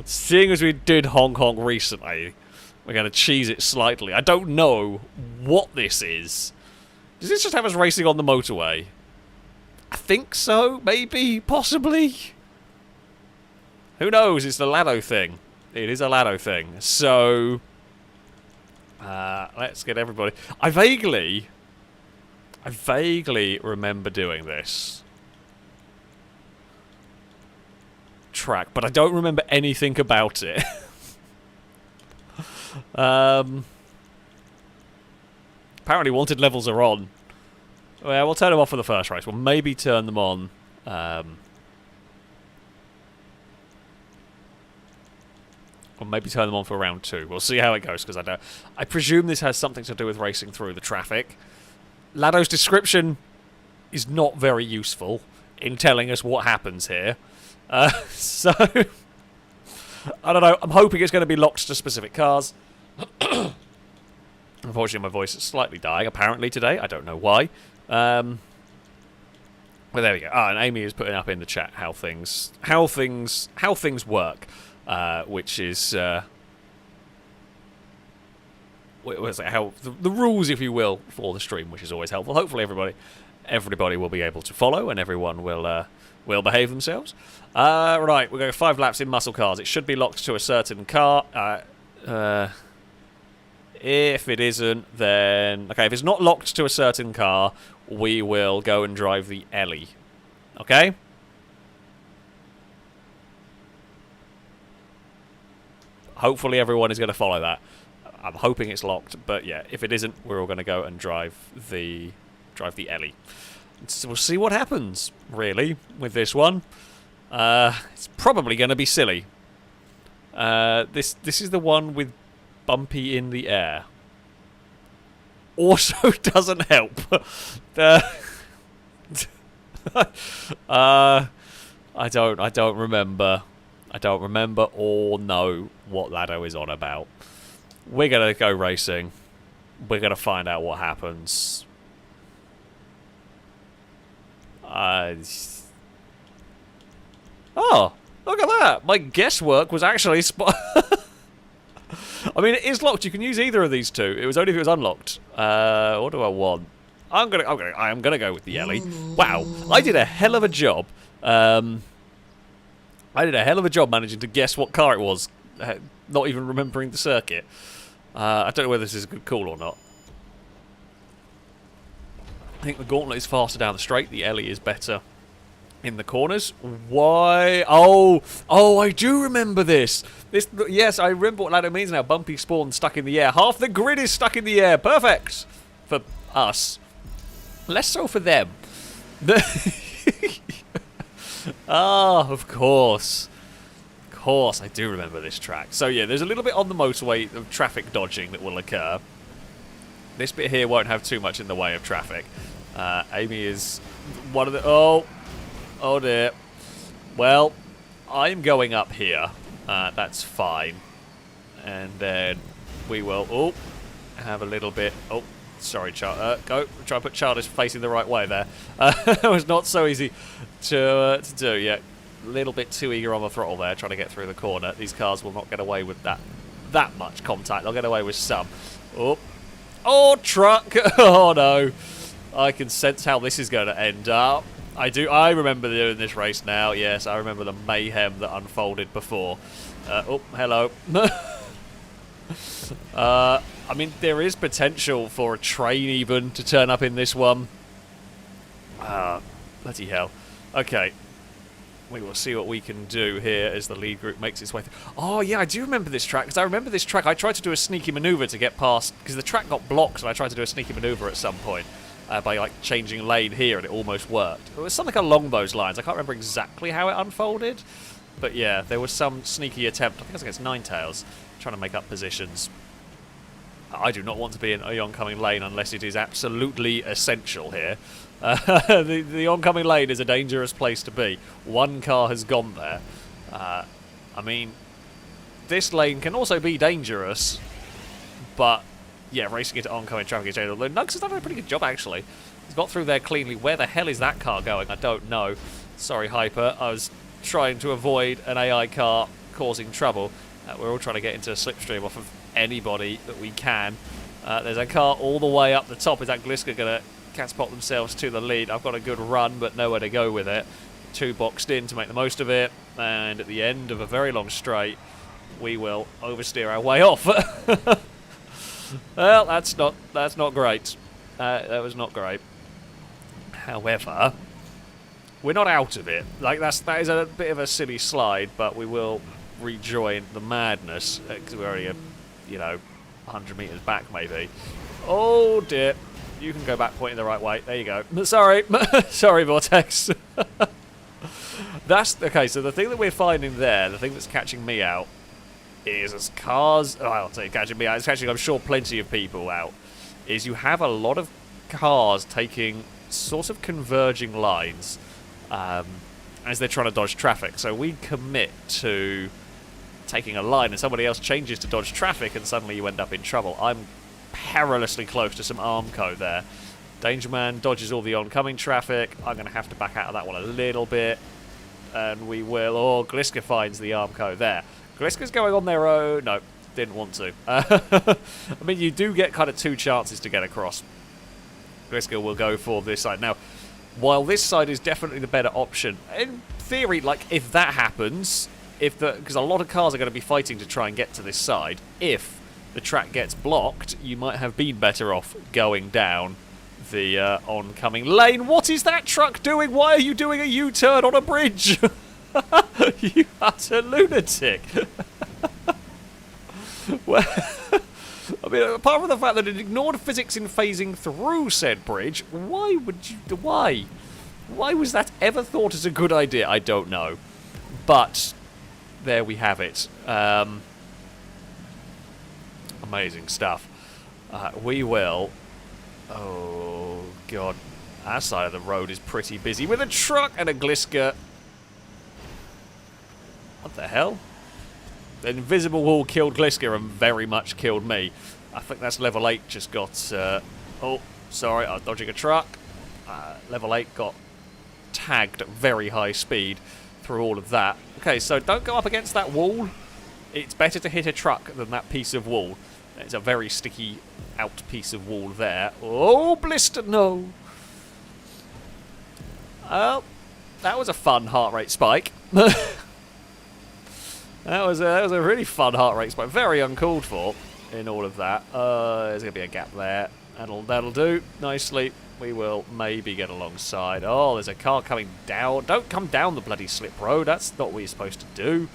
Seeing as we did Hong Kong recently, we're going to cheese it slightly. I don't know what this is. Does this just have us racing on the motorway? I think so, maybe, possibly. Who knows? It's the Lado thing. It is a Lado thing. So, let's get everybody. I vaguely remember doing this track, but I don't remember anything about it. Apparently wanted levels are on. Well, we'll turn them off for the first race. We'll maybe turn them on. Or maybe turn them on for round 2. We'll see how it goes, because I presume this has something to do with racing through the traffic. Lado's description is not very useful in telling us what happens here. So, I don't know. I'm hoping it's going to be locked to specific cars. Unfortunately, my voice is slightly dying, apparently, today. I don't know why. Well, there we go. And Amy is putting up in the chat how things work, which is how the rules, if you will, for the stream, which is always helpful. Hopefully, everybody will be able to follow, and everyone will behave themselves. Right, we're going 5 laps in muscle cars. It should be locked to a certain car. If it isn't, then... Okay, if it's not locked to a certain car, we will go and drive the Ellie. Okay? Hopefully everyone is going to follow that. I'm hoping it's locked, but yeah, if it isn't, we're all going to go and drive the Ellie. So we'll see what happens, really, with this one. It's probably going to be silly. This is the one with bumpy in the air. Also doesn't help. I don't remember. I don't remember or know what Lado is on about. We're going to go racing. We're going to find out what happens. Oh, look at that. My guesswork was actually spot. I mean, it is locked. You can use either of these two. It was only if it was unlocked. What do I want? I am gonna go with the Ellie. Wow, I did a hell of a job. I did a hell of a job managing to guess what car it was, not even remembering the circuit. I don't know whether this is a good call or not. I think the Gauntlet is faster down the straight. The Ellie is better in the corners. Why? Oh, I do remember this. Yes, I remember what Lado means now. Bumpy spawn stuck in the air. Half the grid is stuck in the air. Perfect for us. Less so for them. Ah, of course. Of course, I do remember this track. So yeah, there's a little bit on the motorway of traffic dodging that will occur. This bit here won't have too much in the way of traffic. Amy is one of the... Oh dear. Well, I'm going up here. That's fine. And then we will... have a little bit... Oh, sorry, Charles. Go. Try and put Charles facing the right way there. It was not so easy to do. Yeah, a little bit too eager on the throttle there, trying to get through the corner. These cars will not get away with that much contact. They'll get away with some. Oh, truck! Oh no! I can sense how this is going to end up. I remember doing this race now. Yes, I remember the mayhem that unfolded before. Hello. I mean, there is potential for a train even to turn up in this one. Bloody hell. Okay. We will see what we can do here as the lead group makes its way through. Oh, yeah, I do remember this track, because I remember this track. I tried to do a sneaky manoeuvre to get past, because the track got blocked, and I tried to do a sneaky manoeuvre at some point by, like, changing lane here, and it almost worked. It was something along those lines. I can't remember exactly how it unfolded, but yeah, there was some sneaky attempt. I think it was against Ninetales, trying to make up positions. I do not want to be in the oncoming lane unless it is absolutely essential here. The oncoming lane is a dangerous place to be. One car has gone there. I mean, this lane can also be dangerous, but yeah, racing into oncoming traffic is dangerous. Nugs has done a pretty good job, actually. He's got through there cleanly. Where the hell is that car going? I don't know. Sorry, Hyper. I was trying to avoid an AI car causing trouble. We're all trying to get into a slipstream off of anybody that we can. There's a car all the way up the top. Is that Gliska going to catapult themselves to the lead? I've got a good run, but nowhere to go with it. 2 boxed in to make the most of it, and at the end of a very long straight, we will oversteer our way off. Well, that's not great. That was not great. However, we're not out of it. Like that is a bit of a silly slide, but we will rejoin the madness because we're already, 100 meters back maybe. Oh dear. You can go back pointing the right way. There you go. Sorry. Sorry, Vortex. That's okay, so the thing that we're finding there, the thing that's catching me out, is as cars... Oh, I'll say catching me out. It's catching, I'm sure, plenty of people out. Is you have a lot of cars taking sort of converging lines as they're trying to dodge traffic. So we commit to taking a line and somebody else changes to dodge traffic and suddenly you end up in trouble. I'm perilously close to some Armco there. Dangerman dodges all the oncoming traffic. I'm going to have to back out of that one a little bit. And we will... Oh, Gliska finds the Armco there. Gliska's going on their own. No, didn't want to. I mean, you do get kind of 2 chances to get across. Gliska will go for this side. Now, while this side is definitely the better option, in theory, like, if that happens, because a lot of cars are going to be fighting to try and get to this side, if the track gets blocked, you might have been better off going down the oncoming lane. What is that truck doing? Why are you doing a U-turn on a bridge? You utter lunatic. Well, I mean, apart from the fact that it ignored physics in phasing through said bridge, why would you... Why? Why was that ever thought as a good idea? I don't know. But there we have it. Amazing stuff. We will... Oh, God. Our side of the road is pretty busy with a truck and a Gliska. What the hell? The invisible wall killed Gliska and very much killed me. I think that's level 8 just got... oh, sorry, I was dodging a truck. Level 8 got tagged at very high speed through all of that. Okay, so don't go up against that wall. It's better to hit a truck than that piece of wall. It's a very sticky out piece of wall there. Oh, blister, no. Well, that was a fun heart rate spike. That was a really fun heart rate spike. Very uncalled for in all of that. There's going to be a gap there. That'll do nicely. We will maybe get alongside. Oh, there's a car coming down. Don't come down the bloody slip road. That's not what you're supposed to do.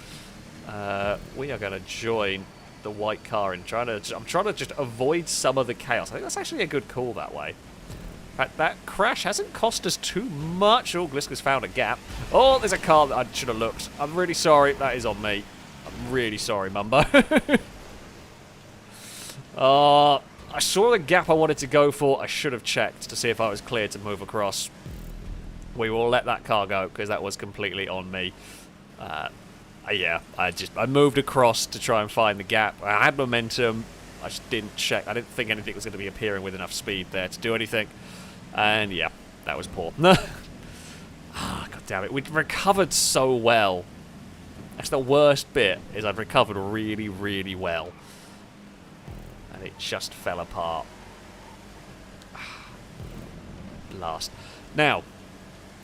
We are going to join the white car and I'm trying to just avoid some of the chaos. I think that's actually a good call that way. In fact, that crash hasn't cost us too much. Oh, Gliska's found a gap. Oh, there's a car that I should have looked. I'm really sorry. That is on me. I'm really sorry, Mumbo. I saw the gap I wanted to go for. I should have checked to see if I was clear to move across. We will let that car go because that was completely on me. Yeah, I moved across to try and find the gap. I had momentum. I just didn't check. I didn't think anything was going to be appearing with enough speed there to do anything. And yeah, that was poor. God damn it. We'd recovered so well. That's the worst bit, is I've recovered really, really well. And it just fell apart. Blast. Now,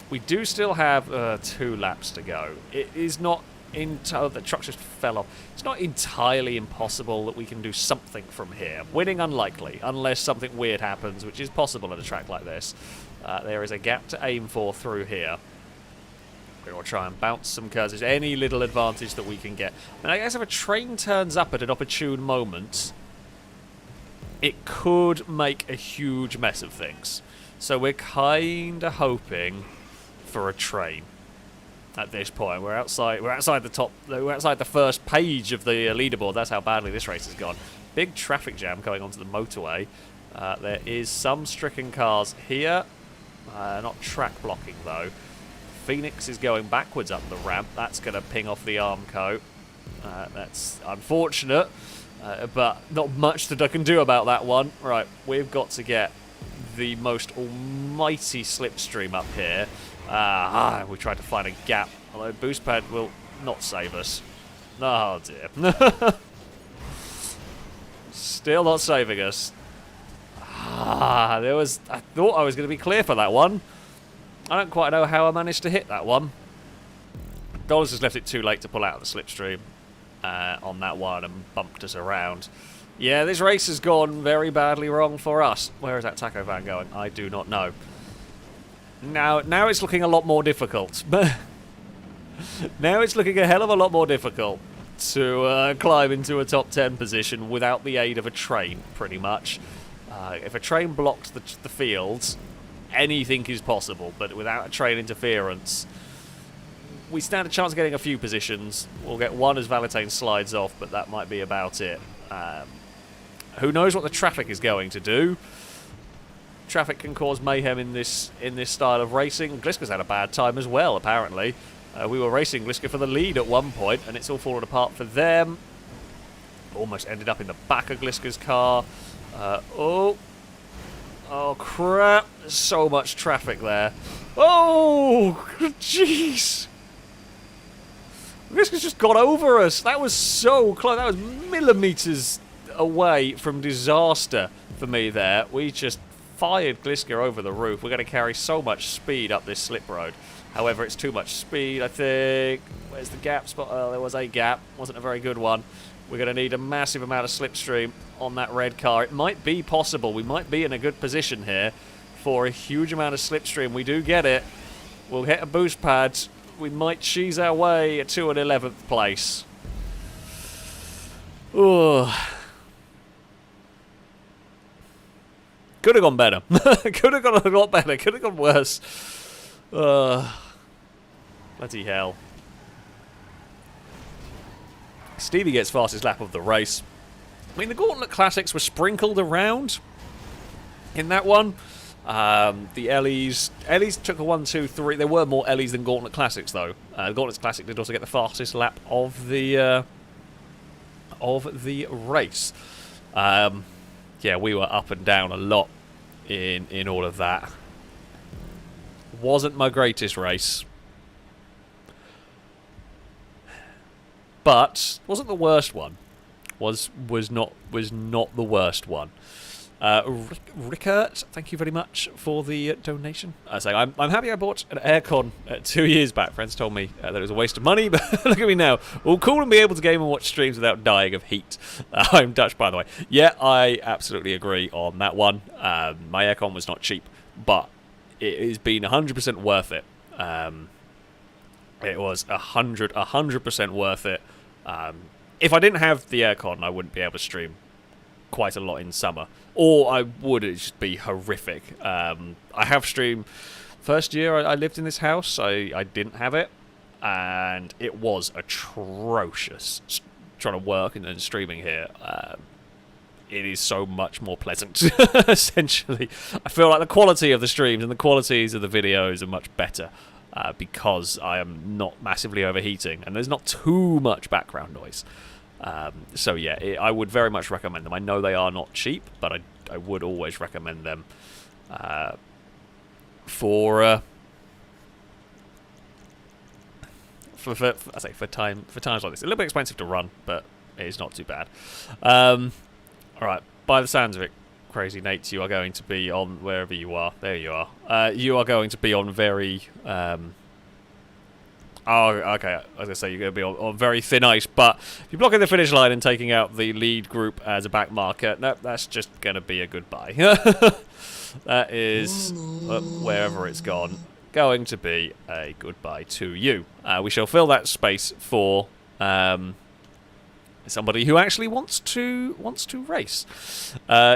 we do still have 2 laps to go. It is not... the truck just fell off. It's not entirely impossible that we can do something from here. Winning unlikely, unless something weird happens, which is possible at a track like this. There is a gap to aim for through here. We're going to try and bounce some curses. Any little advantage that we can get. And I guess if a train turns up at an opportune moment, it could make a huge mess of things. So we're kind of hoping for a train at this point. We're outside the top. We're outside the first page of the leaderboard. That's how badly this race has gone. Big traffic jam going onto the motorway. There is some stricken cars here. Not track blocking though. Phoenix is going backwards up the ramp. That's going to ping off the Armco. That's unfortunate, but not much that I can do about that one. Right, we've got to get the most almighty slipstream up here. We tried to find a gap, although boost pad will not save us. Oh dear. Still not saving us. I thought I was going to be clear for that one. I don't quite know how I managed to hit that one. Dollars has left it too late to pull out of the slipstream on that one and bumped us around. Yeah, this race has gone very badly wrong for us. Where is that taco van going? I do not know. Now it's looking a lot more difficult. Now it's looking a hell of a lot more difficult to climb into a top 10 position without the aid of a train, pretty much. If a train blocked the fields, anything is possible, but without a train interference, we stand a chance of getting a few positions. We'll get one as Valentine slides off, but that might be about it. Who knows what the traffic is going to do? Traffic can cause mayhem in this style of racing. Gliska's had a bad time as well, apparently. We were racing Gliska for the lead at one point, and it's all fallen apart for them. Almost ended up in the back of Gliska's car. Oh, crap. There's so much traffic there. Oh, jeez. Gliska's just got over us. That was so close. That was millimetres away from disaster for me there. We just fired Gliska over the roof. We're going to carry so much speed up this slip road. However, it's too much speed, I think. Where's the gap spot? Oh, there was a gap. Wasn't a very good one. We're going to need a massive amount of slipstream on that red car. It might be possible. We might be in a good position here for a huge amount of slipstream. We do get it. We'll hit a boost pad. We might cheese our way to an 11th place. Ooh. Could have gone better. Could have gone a lot better. Could have gone worse. Bloody hell. Stevie gets fastest lap of the race. I mean, the Gauntlet Classics were sprinkled around in that one. The Ellies took a 1, 2, 3. There were more Ellies than Gauntlet Classics, though. The Gauntlet Classic did also get the fastest lap of the race. Yeah, we were up and down a lot in all of that. Wasn't my greatest race, but wasn't the worst one. Was not the worst one. Rickert, thank you very much for the donation. I'm happy I bought an aircon 2 years back. Friends told me that it was a waste of money, but look at me now. All cool and be able to game and watch streams without dying of heat. I'm Dutch, by the way. Yeah, I absolutely agree on that one. My aircon was not cheap, but it has been 100% worth it. It was 100% worth it. If I didn't have the aircon, I wouldn't be able to stream quite a lot in summer, or I would just be horrific. I have streamed. First year I lived in this house, I didn't have it, and it was atrocious trying to work and then streaming here. It is so much more pleasant, essentially. I feel like the quality of the streams and the qualities of the videos are much better because I am not massively overheating and there's not too much background noise. So yeah, I would very much recommend them. I know they are not cheap, but I would always recommend them for times like this. A little bit expensive to run, but it is not too bad. All right, by the sounds of it, Crazy Nate, you are going to be on wherever you are. There you are. You are going to be on very. Oh, okay. I was going to say you're going to be on very thin ice, but if you're blocking the finish line and taking out the lead group as a back marker, no, that's just going to be a goodbye. That is wherever it's gone. going to be a goodbye to you. We shall fill that space for somebody who actually wants to race.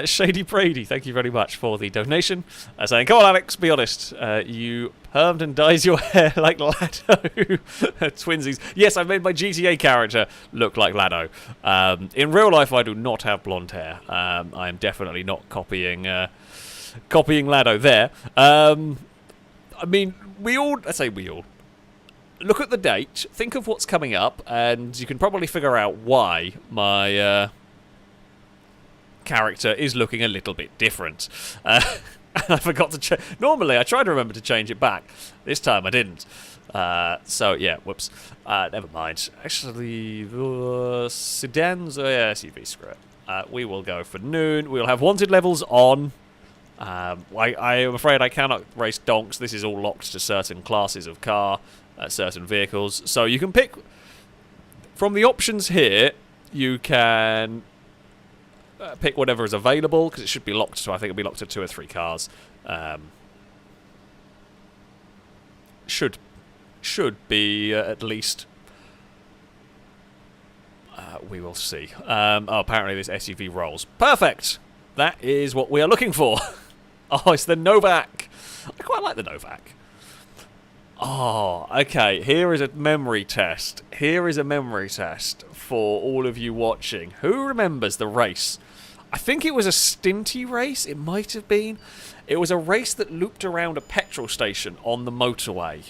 Shady Brady, thank you very much for the donation. Saying, come on, Alex, be honest. You permed and dyes your hair like Lado. Twinsies. Yes, I've made my GTA character look like Lado. In real life, I do not have blonde hair. I am definitely not copying Lado there. I mean, we all. Look at the date, think of what's coming up, and you can probably figure out why my character is looking a little bit different. I forgot to change. Normally, I try to remember to change it back. This time, I didn't. So, yeah, whoops. Never mind. Actually, sedans, SUV, screw it. We will go for noon. We'll have wanted levels on. I am afraid I cannot race donks. This is all locked to certain classes of car, certain vehicles. So you can pick from the options here. You can pick whatever is available because it should be locked. So I think it'll be locked to 2 or 3 cars. Should be at least. We will see. Apparently this SUV rolls. Perfect. That is what we are looking for. Oh, it's the Novak. I quite like the Novak. Oh, okay. Here is a memory test. Here is a memory test for all of you watching. Who remembers the race? I think it was a stinty race. It might have been. It was a race that looped around a petrol station on the motorway.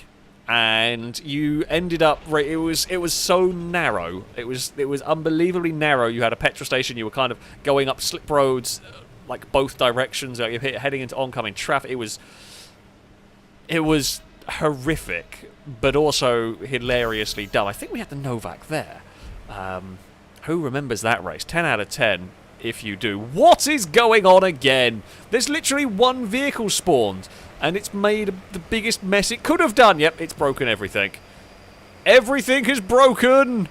And you ended up. It was so narrow. It was unbelievably narrow. You had a petrol station. You were kind of going up slip roads, like both directions. You're heading into oncoming traffic. It was horrific, but also hilariously dumb. I think we had the Novak there. Who remembers that race? 10 out of 10. If you do, what is going on again? There's literally one vehicle spawned. And it's made the biggest mess it could have done. Yep, it's broken everything. Everything is broken!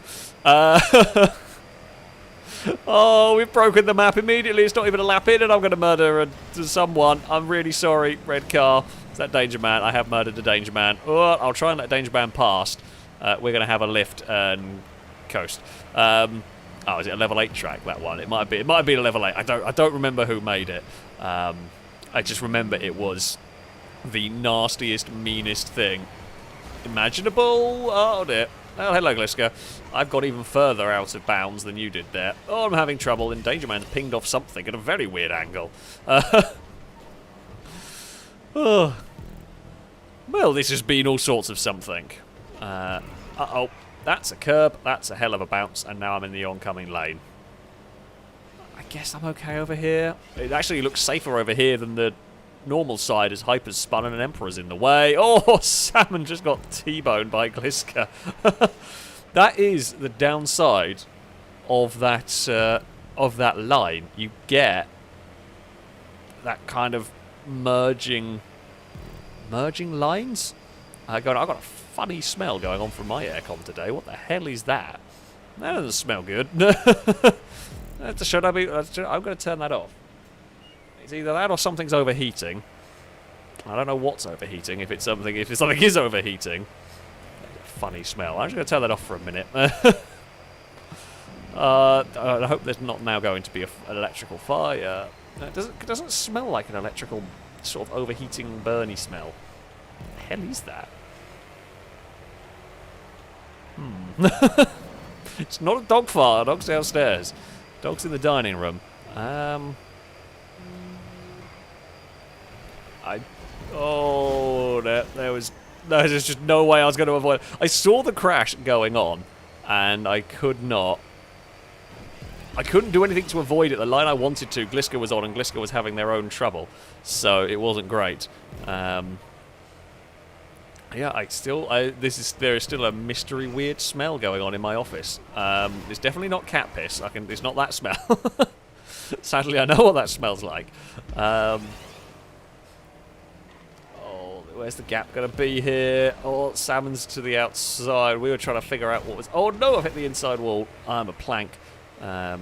Oh, we've broken the map immediately. It's not even a lap in and I'm going to murder someone. I'm really sorry, red car. Is that Danger Man? I have murdered the Danger Man. Oh, I'll try and let Danger Man past. We're going to have a lift and coast. Oh, is it a level 8 track, that one? It might be a level 8. I don't remember who made it. I just remember it was the nastiest, meanest thing imaginable. Oh dear. Oh, hello, Gliska. I've got even further out of bounds than you did there. Oh, I'm having trouble, and Danger Man's pinged off something at a very weird angle. Oh. Well, this has been all sorts of something. Uh-oh. That's a curb, that's a hell of a bounce, and now I'm in the oncoming lane. I guess I'm okay over here. It actually looks safer over here than the normal side as Hyper's spun and an Emperor's in the way. Oh, Salmon just got T-boned by Gliska. That is the downside of that line. You get that kind of merging lines. I've got a funny smell going on from my aircon today. What the hell is that? That doesn't smell good. Should I be? I'm going to turn that off. It's either that or something's overheating. I don't know what's overheating. If something is overheating, funny smell. I'm just going to turn that off for a minute. I hope there's not now going to be an electrical fire. It doesn't smell like an electrical sort of overheating, burny smell. What the hell is that? It's not a dog fart. A dog's downstairs. Dog's in the dining room. There's just no way I was going to avoid it. I saw the crash going on, and I couldn't do anything to avoid it. The line I wanted to, Gliska was on, and Gliska was having their own trouble, so it wasn't great. Yeah, there is still a mystery weird smell going on in my office. It's definitely not cat piss. It's not that smell. Sadly, I know what that smells like. Where's the gap going to be here? Oh, Salmon's to the outside. We were trying to figure out what was... Oh, no, I've hit the inside wall. I'm a plank. The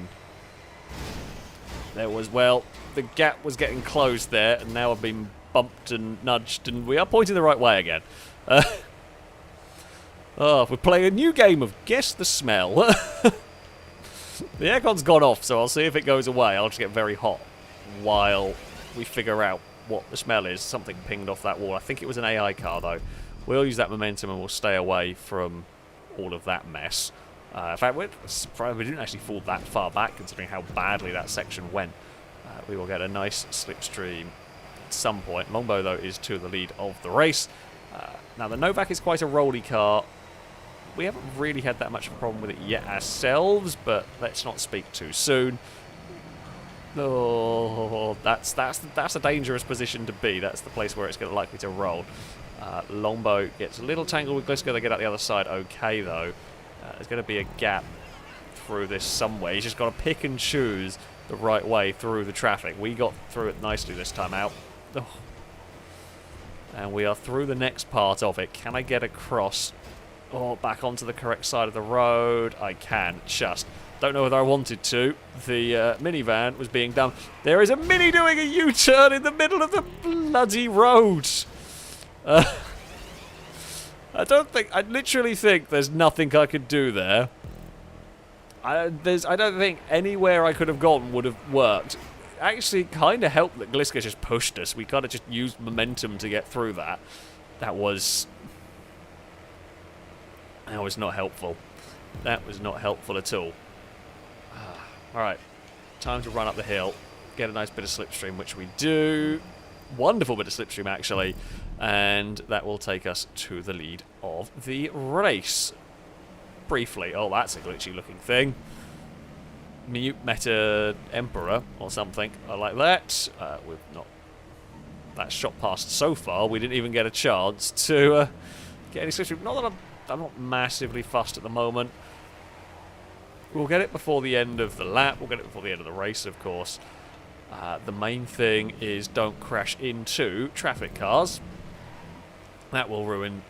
gap was getting closed there, and now I've been bumped and nudged, and we are pointing the right way again. Oh, we're playing a new game of Guess the Smell. The aircon's gone off, so I'll see if it goes away. I'll just get very hot while we figure out what the smell is. Something pinged off that wall. I think it was an AI car, though. We'll use that momentum and we'll stay away from all of that mess. In fact, we didn't actually fall that far back, considering how badly that section went. We will get a nice slipstream at some point. Longbow, though, is to the lead of the race. Now, the Novak is quite a rolly car. We haven't really had that much of a problem with it yet ourselves, but let's not speak too soon. Oh, that's a dangerous position to be. That's the place where it's likely to roll. Longbow gets a little tangled with Gliska. They get out the other side okay, though. There's going to be a gap through this somewhere. He's just got to pick and choose the right way through the traffic. We got through it nicely this time out. Oh. And we are through the next part of it. Can I get across? Oh, back onto the correct side of the road. I can, just. Don't know whether I wanted to. The minivan was being done. There is a Mini doing a U-turn in the middle of the bloody road. I literally think there's nothing I could do there. I don't think anywhere I could have gone would have worked. Actually, kind of helped that Gliska just pushed us. We kind of just used momentum to get through that. That was not helpful. That was not helpful at all. Alright, time to run up the hill. Get a nice bit of slipstream, which we do. Wonderful bit of slipstream, actually. And that will take us to the lead of the race. Briefly. Oh, that's a glitchy looking thing. Mute Meta Emperor or something. I like that. We've not... That shot past so far. We didn't even get a chance to get any slipstream. Not that I'm not massively fussed at the moment. We'll get it before the end of the lap. We'll get it before the end of the race, of course. The main thing is don't crash into traffic cars. That will ruin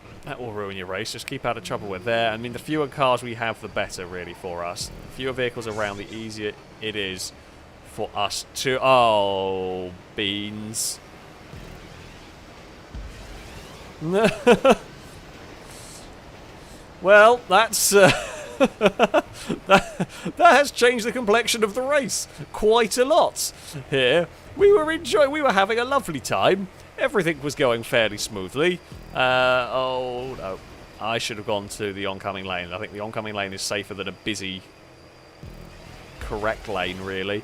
your race. Just keep out of trouble with there. I mean, the fewer cars we have, the better, really, for us. The fewer vehicles around, the easier it is for us to... Oh, beans. Well, that's... that has changed the complexion of the race quite a lot here. We were having a lovely time. Everything was going fairly smoothly. Oh no, I should have gone to the oncoming lane. I think the oncoming lane is safer than a busy correct lane, really.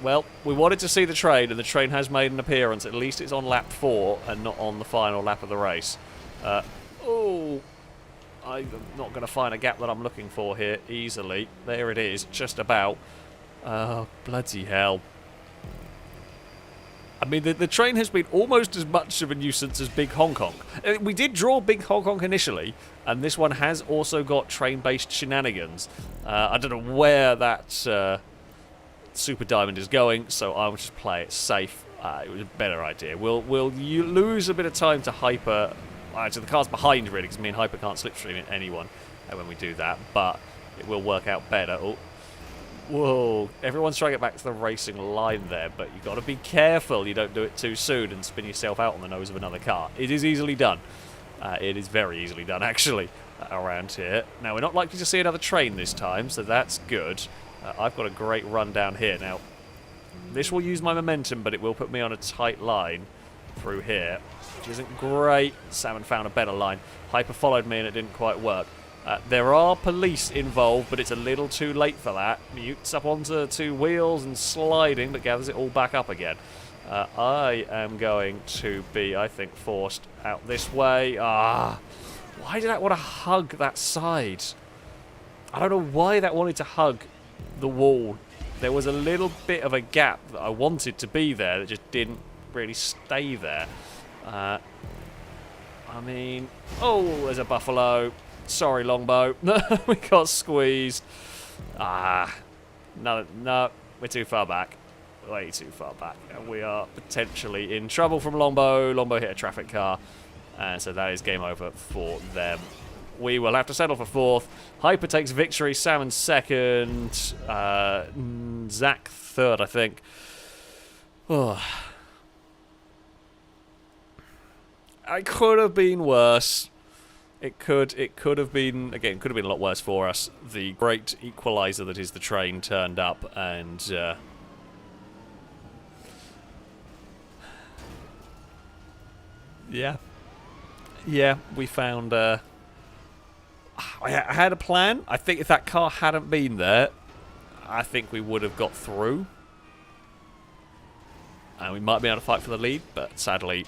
Well, we wanted to see the train, and the train has made an appearance. At least it's on lap 4 and not on the final lap of the race. Oh, I'm not going to find a gap that I'm looking for here easily. There it is, just about. Oh, bloody hell. I mean, the train has been almost as much of a nuisance as Big Hong Kong. We did draw Big Hong Kong initially, and this one has also got train-based shenanigans. I don't know where that Super Diamond is going, so I'll just play it safe. It was a better idea. We'll lose a bit of time to Hyper... So the car's behind, really, because me and Hyper can't slipstream anyone when we do that, but it will work out better. Oh. Whoa, everyone's trying to get back to the racing line there, but you've got to be careful you don't do it too soon and spin yourself out on the nose of another car. It is easily done. It is very easily done, actually, around here. Now, we're not likely to see another train this time, so that's good. I've got a great run down here. Now, this will use my momentum, but it will put me on a tight line through here, which isn't great. Salmon found a better line. Hyper followed me, and it didn't quite work. There are police involved, but it's a little too late for that. Mutes up onto 2 wheels and sliding, but gathers it all back up again. I am going to be, I think, forced out this way. Why did I want to hug that side? I don't know why that wanted to hug the wall. There was a little bit of a gap that I wanted to be there that just didn't really stay there. I mean... Oh, there's a buffalo. Sorry, Longbow. We got squeezed. No, we're too far back. Way too far back. And we are potentially in trouble from Longbow. Longbow hit a traffic car. And so that is game over for them. We will have to settle for 4th. Hyper takes victory. Salmon 2nd. Zach 3rd, I think. Oh. It could have been worse. It could have been, again, could have been a lot worse for us. The great equaliser that is the train turned up, and yeah, we found. I had a plan. I think if that car hadn't been there, I think we would have got through, and we might be able to fight for the lead. But sadly,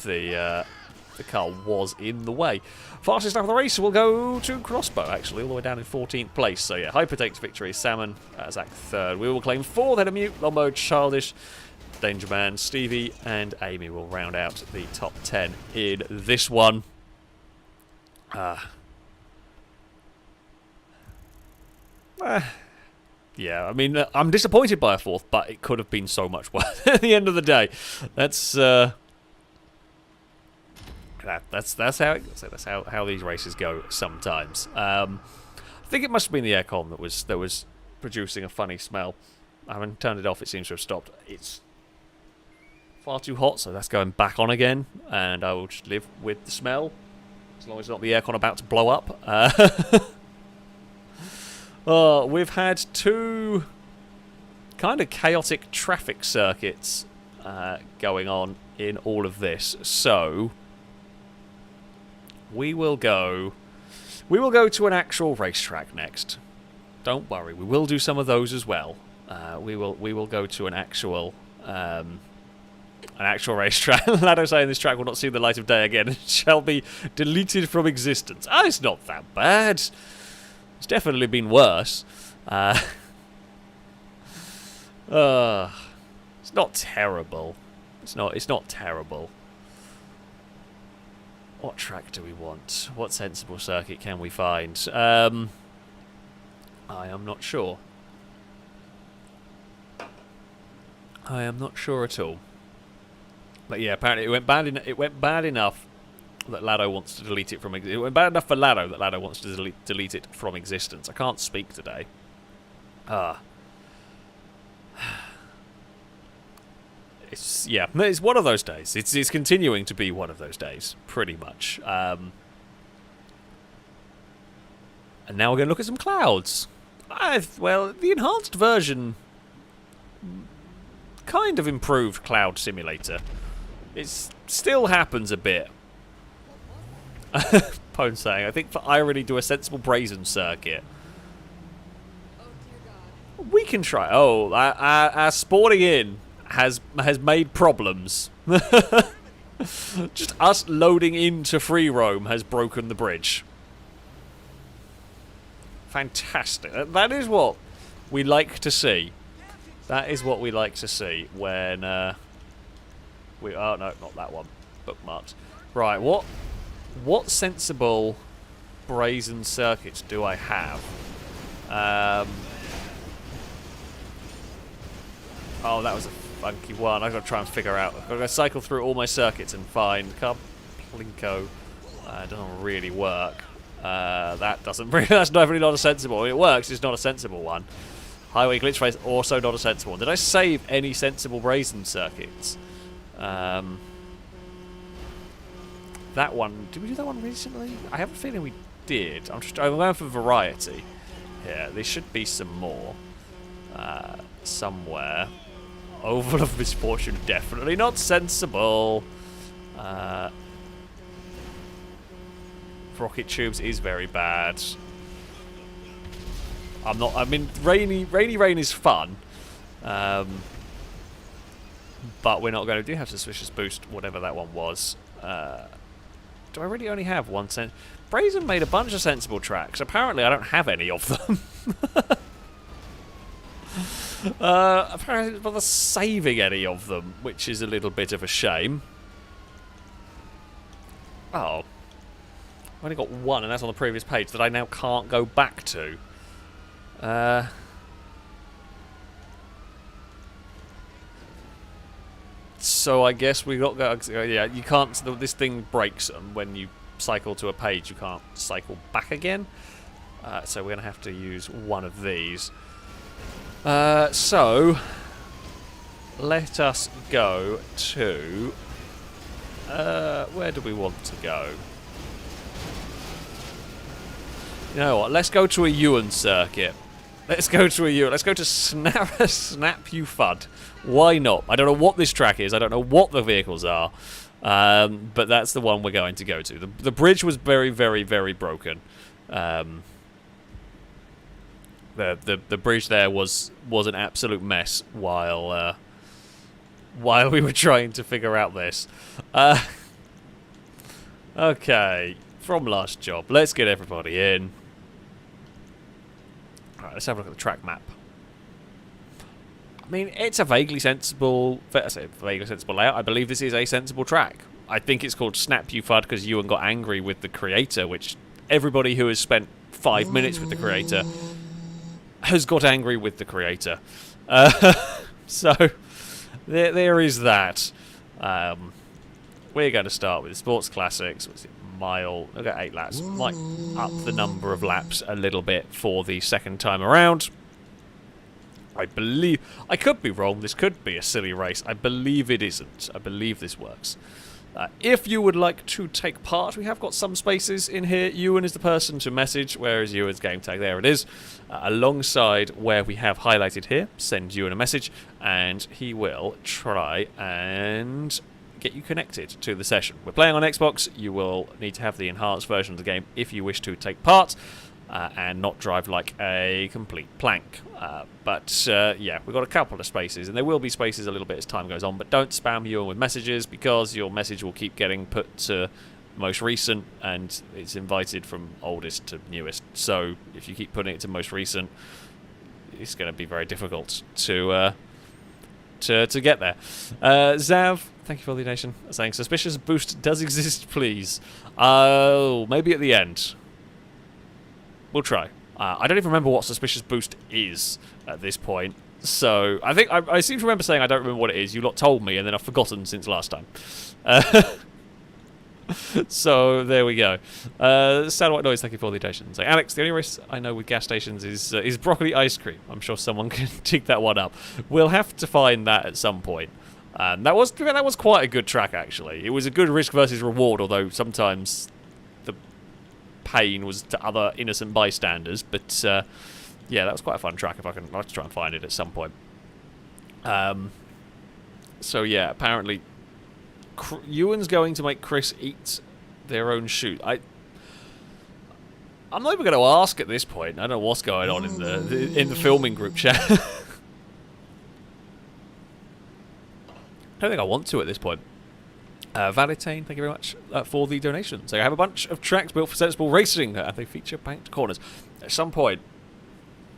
the car was in the way. Fastest lap of the race will go to Crossbow, actually, all the way down in 14th place. So yeah, Hyper takes victory, Salmon, Zach third. We will claim fourth, then a Mute, Lombo, Childish, Danger Man, Stevie, and Amy will round out the top 10 in this one. Yeah, I mean, I'm disappointed by a fourth, but it could have been so much worse at the end of the day. That's how these races go sometimes. I think it must have been the aircon that was producing a funny smell. I haven't turned it off. It seems to have stopped. It's far too hot, so that's going back on again, and I will just live with the smell as long as it's not the aircon about to blow up. We've had two kind of chaotic traffic circuits going on in all of this, so we will go to an actual racetrack next. Don't worry, we will do some of those as well. We will go to an actual racetrack. Lado saying this track will not see the light of day again and shall be deleted from existence. It's not that bad. It's definitely been worse. It's not terrible. It's not terrible. What track do we want? What sensible circuit can we find? I am not sure. I am not sure at all. But yeah, apparently it went bad enough that Lado wants to delete it from. It went bad enough for Lado that Lado wants to delete it from existence. I can't speak today. It's one of those days. It's continuing to be one of those days, pretty much. And now we're going to look at some clouds. Well, the enhanced version kind of improved Cloud Simulator. It still happens a bit. Pone saying, I think for irony, do a sensible brazen circuit. We can try. Oh, our sporting in has made problems. Just us loading into free roam has broken the bridge. Fantastic. That is what we like to see. That is what we like to see when oh no, not that one. Bookmarked. Right, what sensible brazen circuits do I have? Oh, that was a funky one. I've got to try and figure out. I've got to cycle through all my circuits and find Plinko. Doesn't really work. That doesn't really. That's definitely not a sensible. It works. It's not a sensible one. Highway glitch race also not a sensible one. Did I save any sensible brazen circuits? That one. Did we do that one recently? I have a feeling we did. I'm going for variety. Yeah, there should be some more somewhere. Oval of Misfortune, definitely not sensible. Rocket Tubes is very bad. I mean, Rainy Rain is fun. But we're not going to do have Suspicious Boost, whatever that one was. Do I really only have one Brazen made a bunch of sensible tracks. Apparently I don't have any of them. Apparently it's not saving any of them, which is a little bit of a shame. Oh. I've only got one, and that's on the previous page that I now can't go back to. So I guess we got... yeah, you can't... This thing breaks them when you cycle to a page. You can't cycle back again. So we're going to have to use one of these. So... Let us go to... Where do we want to go? You know what? Let's go to a Ewan circuit. Let's go to a Ewan. Let's go to Snap You Fud. Why not? I don't know what this track is. I don't know what the vehicles are. But that's the one we're going to go to. The bridge was very, very, very broken. The bridge there was an absolute mess while we were trying to figure out this. Okay, from last job, let's get everybody in. Alright, let's have a look at the track map. I mean, it's a vaguely sensible layout. I believe this is a sensible track. I think it's called Snap You Fud because Ewan got angry with the creator, which everybody who has spent 5 minutes with the creator has got angry with the creator. So, there is that. We're going to start with Sports Classics. What's it? Mile. We've got 8 laps. Might up the number of laps a little bit for the second time around. I believe... I could be wrong. This could be a silly race. I believe it isn't. I believe this works. If you would like to take part, we have got some spaces in here. Ewan is the person to message. Where is Ewan's game tag? There it is. Alongside where we have highlighted here, send Ewan a message, and he will try and get you connected to the session. We're playing on Xbox. You will need to have the enhanced version of the game if you wish to take part. And not drive like a complete plank. Yeah, we've got a couple of spaces, and there will be spaces a little bit as time goes on, but don't spam Ewan with messages, because your message will keep getting put to most recent, and it's invited from oldest to newest. So if you keep putting it to most recent, it's going to be very difficult to get there. Zav, thank you for the donation, saying suspicious boost does exist, please. Oh, maybe at the end. We'll try. I don't even remember what Suspicious Boost is at this point. So, I think I seem to remember saying I don't remember what it is. You lot told me, and then I've forgotten since last time. So, there we go. Sad White Noise, thank you for the donation. So, Alex, the only race I know with gas stations is broccoli ice cream. I'm sure someone can dig that one up. We'll have to find that at some point. That was quite a good track, actually. It was a good risk versus reward, although sometimes pain was to other innocent bystanders, but yeah, that was quite a fun track. I'd like to try and find it at some point. So yeah, apparently Ewan's going to make Chris eat their own shoot. I'm not even going to ask at this point. I don't know what's going on in the filming group chat. I don't think I want to at this point. Valitane, thank you very much for the donation. So I have a bunch of tracks built for sensible racing, and they feature banked corners. At some point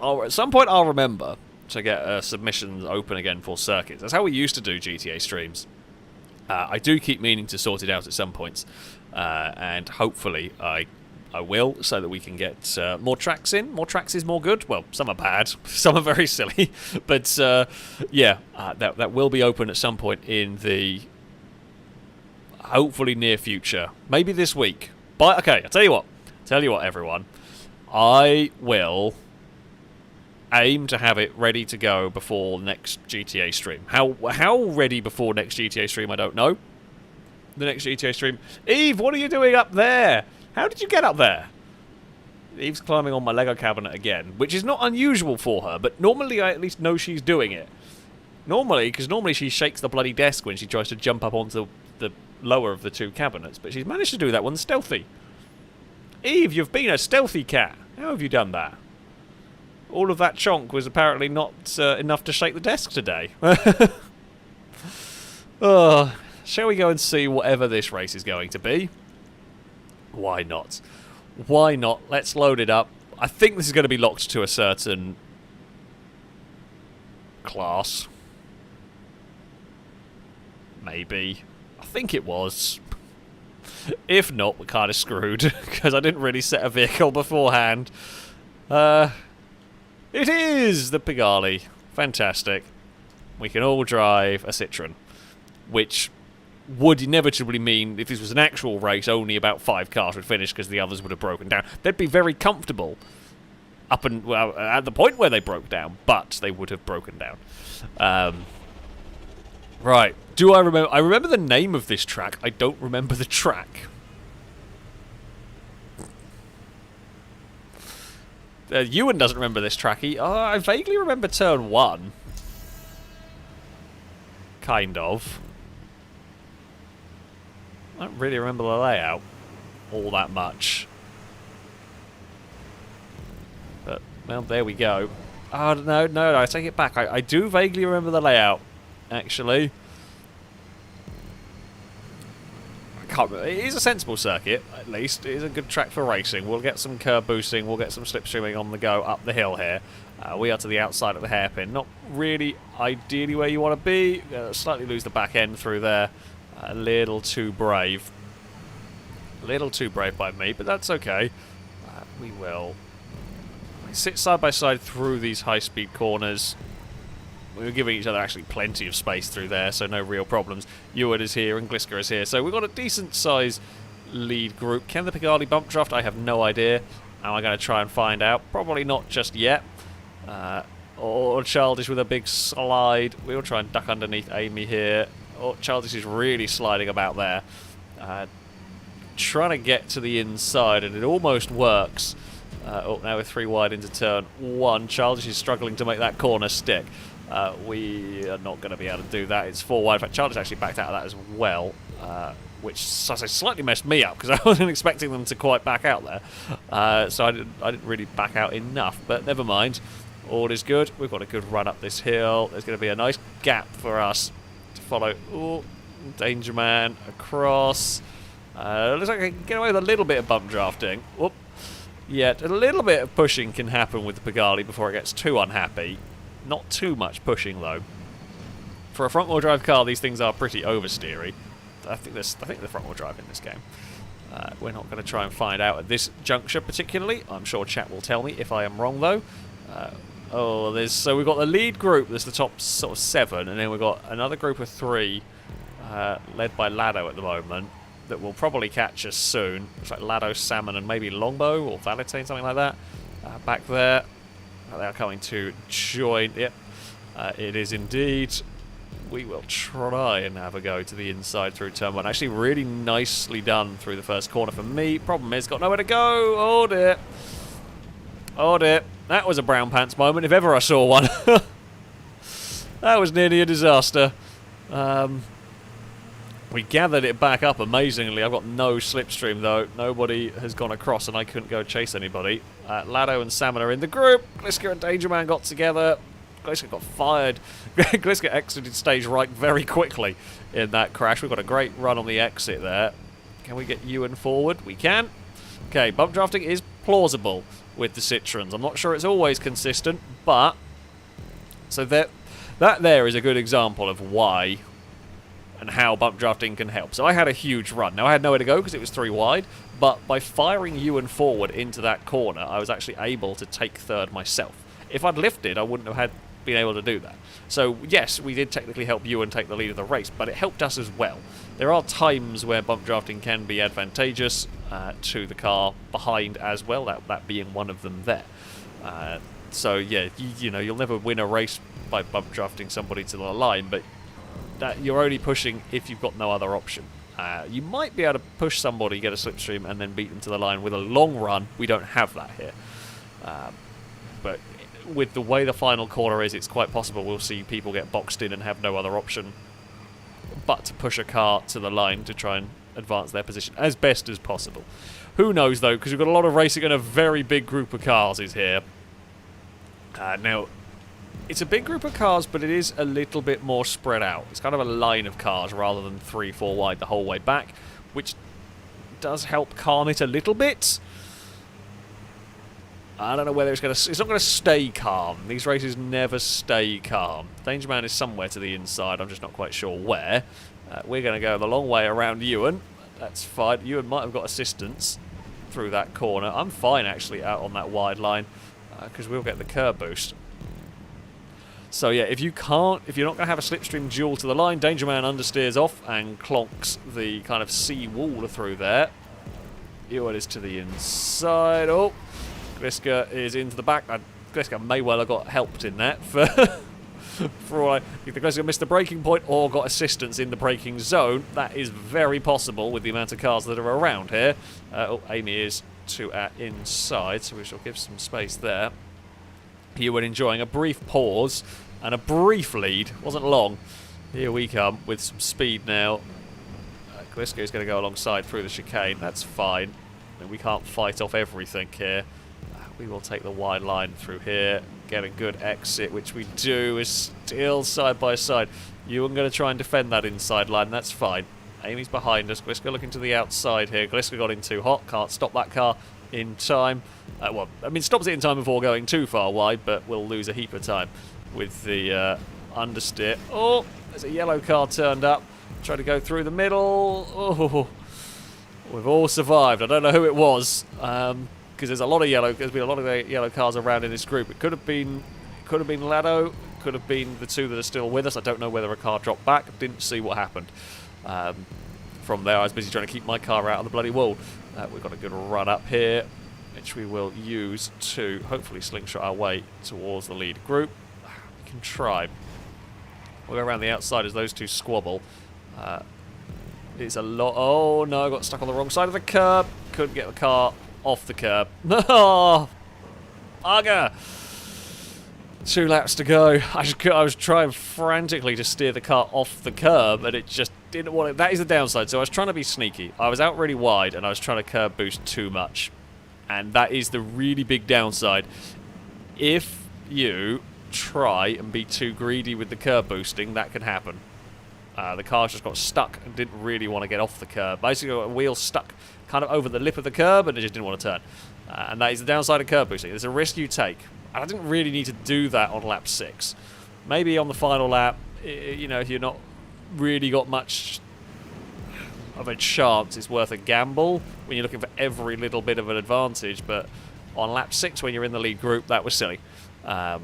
I'll remember to get submissions open again for circuits. That's how we used to do GTA streams. I do keep meaning to sort it out at some points, and hopefully I will, so that we can get more tracks in. More tracks is more good. Well, some are bad, some are very silly, but yeah, that will be open at some point in the hopefully near future. Maybe this week. But okay, I'll tell you what, everyone. I will aim to have it ready to go before next GTA stream. How ready before next GTA stream, I don't know. The next GTA stream. Eve, what are you doing up there? How did you get up there? Eve's climbing on my Lego cabinet again, which is not unusual for her, but normally I at least know she's doing it. Because normally she shakes the bloody desk when she tries to jump up onto the lower of the two cabinets, but she's managed to do that one stealthy. Eve, you've been a stealthy cat. How have you done that? All of that chonk was apparently not enough to shake the desk today. Oh, shall we go and see whatever this race is going to be? Why not? Why not? Let's load it up. I think this is going to be locked to a certain class. Maybe. I think it was. If not, we're kind of screwed, because I didn't really set a vehicle beforehand. It is the Pigali. Fantastic. We can all drive a Citroen, which would inevitably mean, if this was an actual race, only about 5 cars would finish because the others would have broken down. They'd be very comfortable up and well, at the point where they broke down, but they would have broken down. Right. Do I remember? I remember the name of this track. I don't remember the track. Ewan doesn't remember this track. I vaguely remember turn 1. Kind of. I don't really remember the layout all that much. But, well, there we go. Oh, no, I take it back. I do vaguely remember the layout, actually. I can't remember. It is a sensible circuit, at least. It is a good track for racing. We'll get some curb boosting. We'll get some slipstreaming on the go up the hill here. We are to the outside of the hairpin. Not really ideally where you want to be. Slightly lose the back end through there. A little too brave. A little too brave by me, but that's okay. We will sit side by side through these high-speed corners. We were giving each other actually plenty of space through there, so no real problems. Ewan is here and Gliska is here, so we've got a decent-sized lead group. Can the Pagani bump draft? I have no idea. Am I going to try and find out? Probably not just yet. Or Childish with a big slide. We'll try and duck underneath Amy here. Oh, Childish is really sliding about there. Trying to get to the inside, and it almost works. Now we're 3 wide into turn 1. Childish is struggling to make that corner stick. We are not going to be able to do that. It's 4 wide. In fact, Childish actually backed out of that as well, which slightly messed me up because I wasn't expecting them to quite back out there. So I didn't really back out enough, but never mind. All is good. We've got a good run up this hill. There's going to be a nice gap for us to follow. Oh, Danger Man across. Looks like I can get away with a little bit of bump drafting. Whoop. Yet a little bit of pushing can happen with the Pagani before it gets too unhappy. Not too much pushing though. For a front-wheel drive car, these things are pretty oversteery. I think the front-wheel drive in this game. We're not going to try and find out at this juncture particularly. I'm sure chat will tell me if I am wrong though. So we've got the lead group. There's the top sort of 7, and then we've got another group of 3, led by Lado at the moment, that will probably catch us soon. Looks like Lado, Salmon, and maybe Longbow or Valentine, something like that. Back there. They are coming to join. Yep, it is indeed. We will try and have a go to the inside through turn 1. Actually, really nicely done through the first corner for me. Problem is, got nowhere to go. Oh dear. Oh dear. That was a brown pants moment, if ever I saw one. That was nearly a disaster. We gathered it back up amazingly. I've got no slipstream though. Nobody has gone across and I couldn't go chase anybody. Lado and Salmon are in the group. Gliska and Danger Man got together. Gliska got fired. Gliska exited stage right very quickly in that crash. We've got a great run on the exit there. Can we get Ewan forward? We can. Okay, bump drafting is plausible with the Citroens. I'm not sure it's always consistent, but... So that there is a good example of why and how bump drafting can help. So I had a huge run. Now I had nowhere to go because it was 3 wide, but by firing Ewan forward into that corner, I was actually able to take 3rd myself. If I'd lifted, I wouldn't have been able to do that. So yes, we did technically help Ewan take the lead of the race, but it helped us as well. There are times where bump drafting can be advantageous to the car behind as well, that being one of them there. So yeah, you know, you'll never win a race by bump drafting somebody to the line, but that you're only pushing if you've got no other option. You might be able to push somebody, get a slipstream, and then beat them to the line with a long run. We don't have that here. But with the way the final corner is, it's quite possible we'll see people get boxed in and have no other option but to push a car to the line to try and advance their position as best as possible. Who knows, though, because we've got a lot of racing and a very big group of cars is here. Now, it's a big group of cars, but it is a little bit more spread out. It's kind of a line of cars rather than 3, 4 wide the whole way back, which does help calm it a little bit. I don't know whether it's not going to stay calm. These races never stay calm. Danger Man is somewhere to the inside. I'm just not quite sure where. We're going to go the long way around Ewan. That's fine. Ewan might have got assistance through that corner. I'm fine, actually, out on that wide line because we'll get the curb boost. So yeah, if you're not going to have a slipstream duel to the line, Danger Man understeers off and clonks the kind of sea wall through there. Ewan is to the inside. Oh, Gliska is into the back. Gliska may well have got helped in that for For all I think the Gliska missed the braking point or got assistance in the braking zone. That is very possible with the amount of cars that are around here. Oh, Amy is to our inside, so we shall give some space there. You were enjoying a brief pause and a brief lead. Wasn't long. Here we come with some speed now. Gliska is going to go alongside through the chicane. That's fine. And we can't fight off everything here. We will take the wide line through here. Get a good exit, which we do. Is still side by side. You are going to try and defend that inside line. That's fine. Amy's behind us. Gliska looking to the outside here. Gliska got in too hot. Can't stop that car in time. Well, I mean, stops it in time before going too far wide, but we'll lose a heap of time with the understeer. Oh, there's a yellow car turned up. Try to go through the middle. Oh, we've all survived. I don't know who it was, because there's been a lot of yellow cars around in this group. It could have been Lado. Could have been the two that are still with us. I don't know whether a car dropped back. Didn't see what happened. From there, I was busy trying to keep my car out of the bloody wall. We've got a good run up here, which we will use to hopefully slingshot our way towards the lead group. We can try. We'll go around the outside as those two squabble. It's a lot. Oh no, I got stuck on the wrong side of the curb. Couldn't get the car off the curb. No, bugger. 2 laps to go. I was trying frantically to steer the car off the curb, and it just didn't want it. That is the downside. So I was trying to be sneaky. I was out really wide, and I was trying to curb boost too much. And that is the really big downside. If you try and be too greedy with the curb boosting, that can happen. The car just got stuck and didn't really want to get off the curb. Basically, a wheel stuck kind of over the lip of the curb, and it just didn't want to turn. And that is the downside of curb boosting. There's a risk you take. And I didn't really need to do that on lap 6. Maybe on the final lap, you know, if you're not really got much of a chance, it's worth a gamble when you're looking for every little bit of an advantage. But on lap 6, when you're in the lead group, that was silly. Yeah.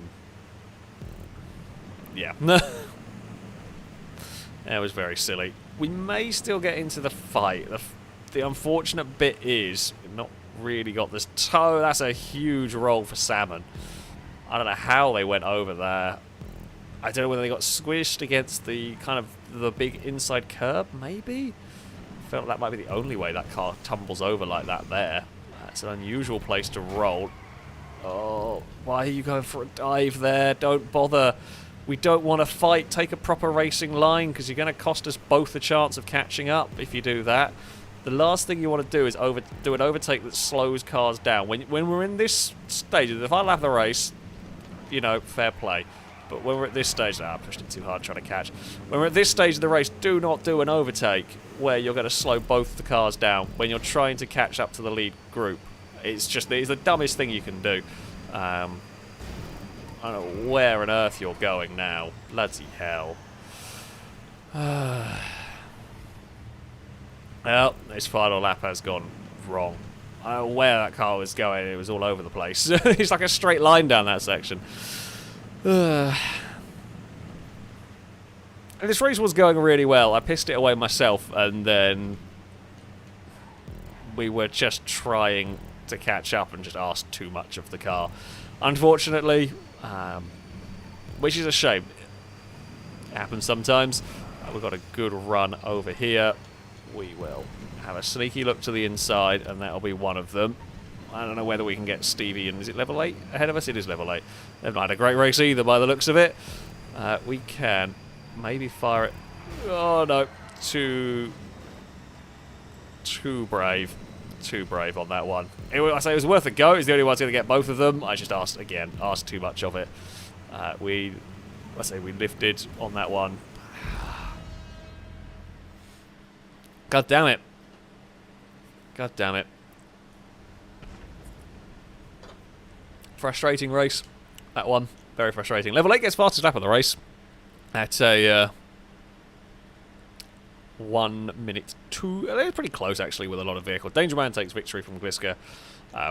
That was very silly. We may still get into the fight. The unfortunate bit is we've not really got this toe. That's a huge roll for Salmon. I don't know how they went over there. I don't know whether they got squished against the kind of the big inside curb, maybe? I felt that might be the only way that car tumbles over like that there. That's an unusual place to roll. Oh, why are you going for a dive there? Don't bother. We don't want to fight. Take a proper racing line, because you're going to cost us both a chance of catching up if you do that. The last thing you want to do is do an overtake that slows cars down. When we're in this stage, if I lap the race, you know, fair play. But when we're at this stage, I pushed it too hard trying to catch. When we're at this stage of the race, do not do an overtake where you're going to slow both the cars down when you're trying to catch up to the lead group. It's the dumbest thing you can do. I don't know where on earth you're going now. Bloody hell. Well, this final lap has gone wrong. I don't know where that car was going. It was all over the place. It's like a straight line down that section. And this race was going really well. I pissed it away myself, and then we were just trying to catch up and just asked too much of the car. Unfortunately, which is a shame. It happens sometimes. We've got a good run over here. We will have a sneaky look to the inside, and that'll be one of them. I don't know whether we can get Stevie, and is it level 8 ahead of us? It is level 8. They've not had a great race either by the looks of it. We can maybe fire it. Oh no, too brave. Too brave on that one. I say it was worth a go. It's the only one's going to get both of them. I just asked too much of it. We lifted on that one. God damn it. God damn it. Frustrating race. That one. Very frustrating. Level 8 gets fastest lap of the race. At a 1 minute 2. They're pretty close actually with a lot of vehicle. Danger Man takes victory from Gliska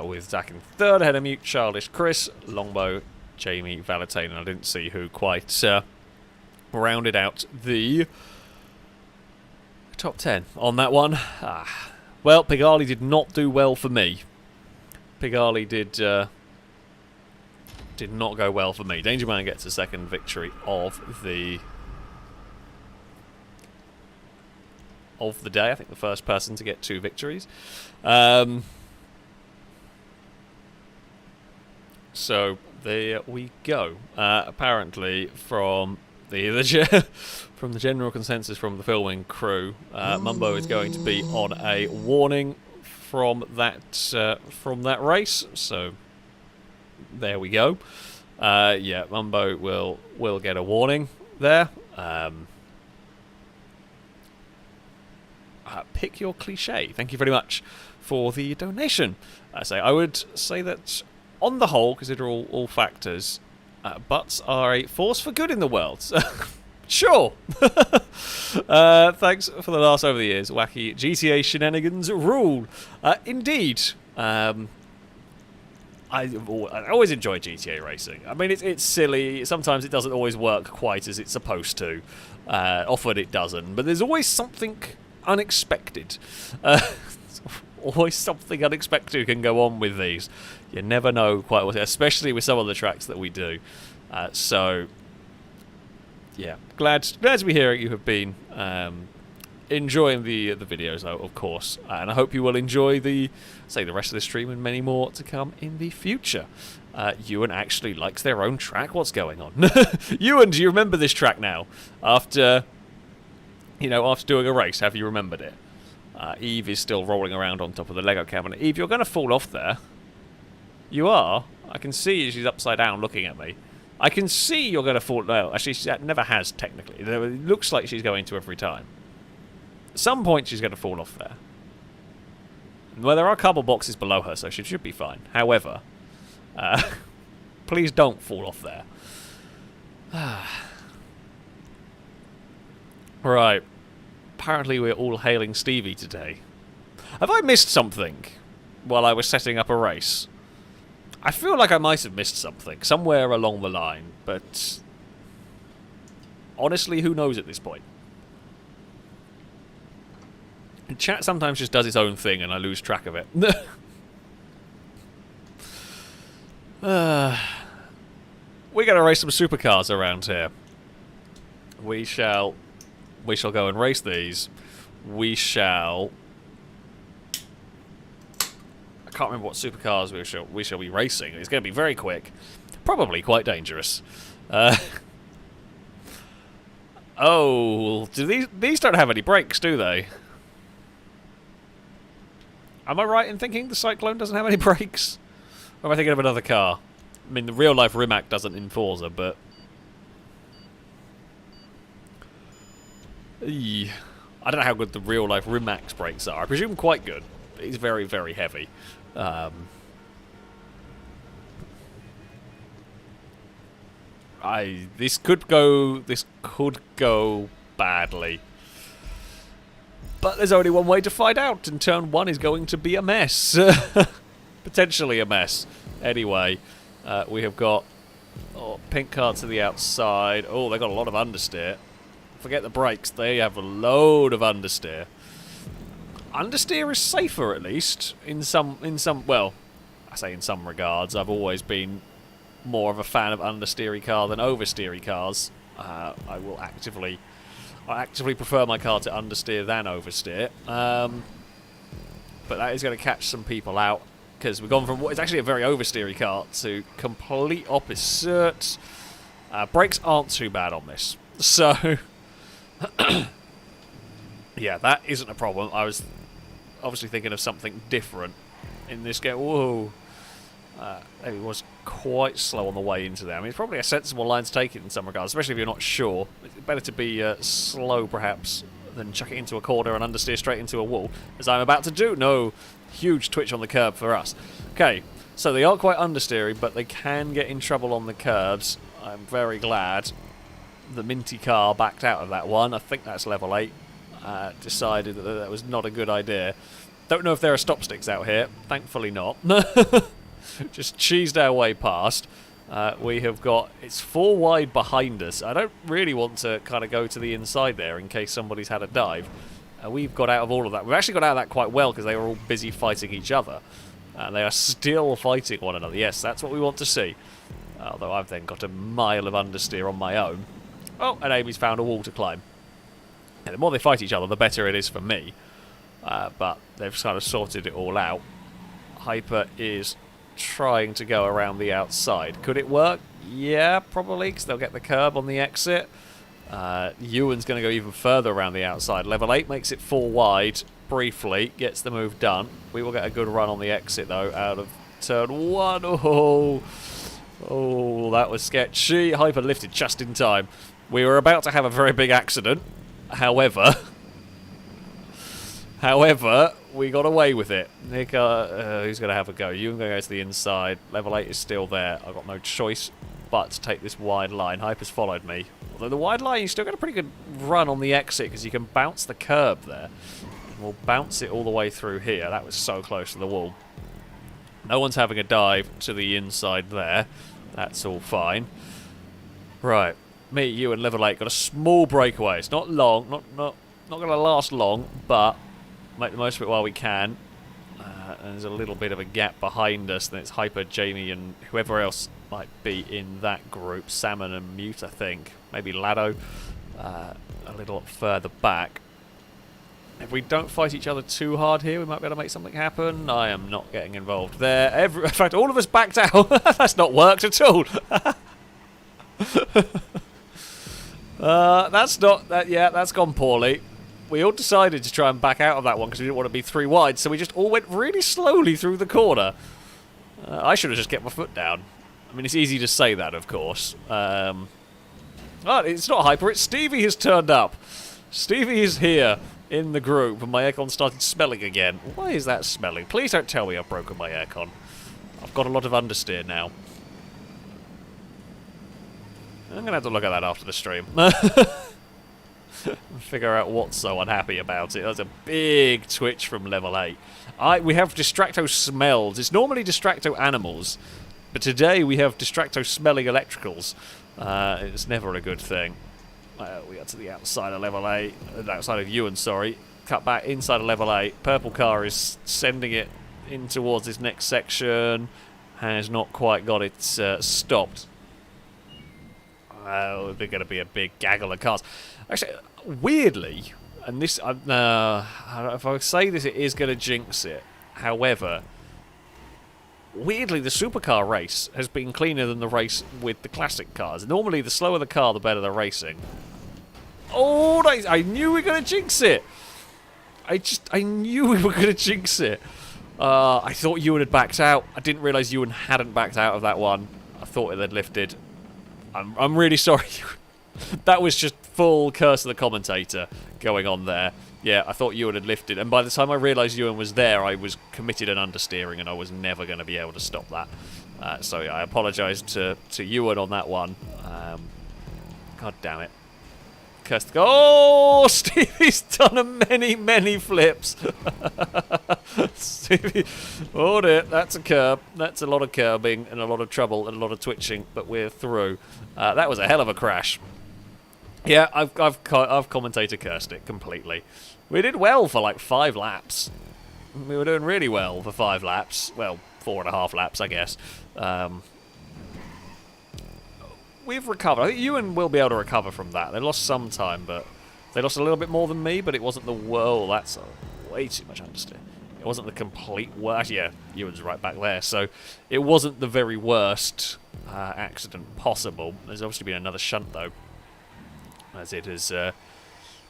with Zach in third. Ahead of Mute, Childish, Chris, Longbow, Jamie, Valentine, and I didn't see who quite rounded out the top 10 on that one. Well, Pigali did not do well for me. Pigali did did not go well for me. Danger Man gets a second victory of the day. I think the first person to get 2 victories. So there we go. Apparently, from from the general consensus from the filming crew, Mumbo is going to be on a warning from that race. So there we go. Yeah, Mumbo will get a warning there. Pick your cliche. Thank you very much for the donation. I would say that on the whole, consider all factors, butts are a force for good in the world. Sure. Thanks for the laughs over the years. Wacky GTA shenanigans rule. Indeed. I always enjoy GTA racing. I mean, it's silly. Sometimes it doesn't always work quite as it's supposed to. Often it doesn't. But there's always something unexpected. Always something unexpected can go on with these. You never know quite what, especially with some of the tracks that we do. So, yeah, glad to be hearing you have been enjoying the videos, though, of course, and I hope you will enjoy the rest of the stream and many more to come in the future. Ewan actually likes their own track. What's going on? Ewan, do you remember this track now? After doing a race, have you remembered it? Eve is still rolling around on top of the Lego cabinet. Eve, you're going to fall off there. You are? I can see she's upside down looking at me. I can see you're going to fall. No, actually, she never has, technically. It looks like she's going to every time. At some point, she's going to fall off there. Well, there are cardboard boxes below her, so she should be fine. However, please don't fall off there. Right. Apparently we're all hailing Stevie today. Have I missed something while I was setting up a race? I feel like I might have missed something somewhere along the line, but honestly, who knows at this point? And chat sometimes just does its own thing and I lose track of it. We're going to race some supercars around here. We shall go and race these. I can't remember what supercars we shall be racing. It's going to be very quick. Probably quite dangerous. Oh, do these don't have any brakes, do they? Am I right in thinking the Cyclone doesn't have any brakes? Or am I thinking of another car? I mean, the real-life Rimac doesn't in Forza, but... I don't know how good the real-life Rimac's brakes are. I presume quite good. It's very, very heavy. This could go badly. But there's only one way to find out, and turn 1 is going to be a mess. Potentially a mess. Anyway, we have got pink car to the outside. Oh, they've got a lot of understeer. Forget the brakes, they have a load of understeer. Understeer is safer, at least, in some well, I say in some regards. I've always been more of a fan of understeery car than oversteery cars. I actively prefer my car to understeer than oversteer. But that is going to catch some people out, because we've gone from what is actually a very oversteery car to complete opposite. Brakes aren't too bad on this, so yeah, that isn't a problem. I was obviously thinking of something different in this game. Whoa. It was quite slow on the way into there. I mean, it's probably a sensible line to take it in some regards, especially if you're not sure. It's better to be slow, perhaps, than chuck it into a corner and understeer straight into a wall, as I'm about to do. No, huge twitch on the curb for us. Okay, so they are quite understeery, but they can get in trouble on the curbs. I'm very glad the minty car backed out of that one. I think that's level 8. Decided that was not a good idea. Don't know if there are stop sticks out here. Thankfully not. Just cheesed our way past. We have got... It's 4 wide behind us. I don't really want to kind of go to the inside there in case somebody's had a dive. We've got out of all of that. We've actually got out of that quite well because they were all busy fighting each other. They are still fighting one another. Yes, that's what we want to see. Although I've then got a mile of understeer on my own. Oh, and Amy's found a wall to climb. And the more they fight each other, the better it is for me. But they've kind of sorted it all out. Hyper is trying to go around the outside. Could it work? Yeah, probably, because they'll get the curb on the exit. Ewan's going to go even further around the outside. Level 8 makes it 4 wide briefly, gets the move done. We will get a good run on the exit, though, out of turn 1. Oh, that was sketchy. Hyper lifted just in time. We were about to have a very big accident. However, we got away with it. Nick, who's going to have a go? Ewan going to go to the inside. Level 8 is still there. I've got no choice but to take this wide line. Hyper's followed me. Although the wide line, you still got a pretty good run on the exit because you can bounce the curb there. And we'll bounce it all the way through here. That was so close to the wall. No one's having a dive to the inside there. That's all fine. Right. Me, you, and level 8 got a small breakaway. It's not long, not going to last long, but make the most of it while we can. And there's a little bit of a gap behind us. Then it's Hyper, Jamie, and whoever else might be in that group. Salmon and Mute, I think. Maybe Lado. A little further back. If we don't fight each other too hard here, we might be able to make something happen. I am not getting involved there. In fact, all of us backed out. That's not worked at all. That's not that. Yeah, that's gone poorly. We all decided to try and back out of that one because we didn't want to be 3 wide, so we just all went really slowly through the corner. I should have just kept my foot down. I mean, it's easy to say that, of course. Oh, it's not Hyper, it's Stevie has turned up. Stevie is here in the group, and my aircon started smelling again. Why is that smelling? Please don't tell me I've broken my aircon. I've got a lot of understeer now. I'm going to have to look at that after the stream. Figure out what's so unhappy about it. That's a big twitch from level 8. We have Distracto smells. It's normally Distracto animals, but today we have Distracto smelling electricals. It's never a good thing. We got to the outside of level 8. Outside of Ewan, sorry. Cut back inside of level 8. Purple car is sending it in towards this next section. Has not quite got it stopped. They're going to be a big gaggle of cars. Actually, weirdly, and this, if I say this, it is going to jinx it. However, weirdly, the supercar race has been cleaner than the race with the classic cars. Normally, the slower the car, the better the racing. Oh, I knew we were going to jinx it. I knew we were going to jinx it. I thought Ewan had backed out. I didn't realise Ewan hadn't backed out of that one. I thought it had lifted. I'm really sorry. That was just full curse of the commentator going on there. Yeah, I thought Ewan had lifted, and by the time I realised Ewan was there, I was committed and understeering, and I was never going to be able to stop that. So yeah, I apologise to Ewan on that one. God damn it. Curse. Oh, Stevie's done a many flips. Stevie, oh dear, that's a curb. That's a lot of curbing and a lot of trouble and a lot of twitching, but we're through. That was a hell of a crash. Yeah, I've commentator cursed it completely. We did well for like 5 laps. We were doing really well for 5 laps. Well, 4.5 laps, I guess. We've recovered. I think Ewan will be able to recover from that. They lost some time, but they lost a little bit more than me, but it wasn't the world. That's way too much understeer. It wasn't the complete worst. Yeah, Ewan's right back there. So it wasn't the very worst accident possible. There's obviously been another shunt, though, as it has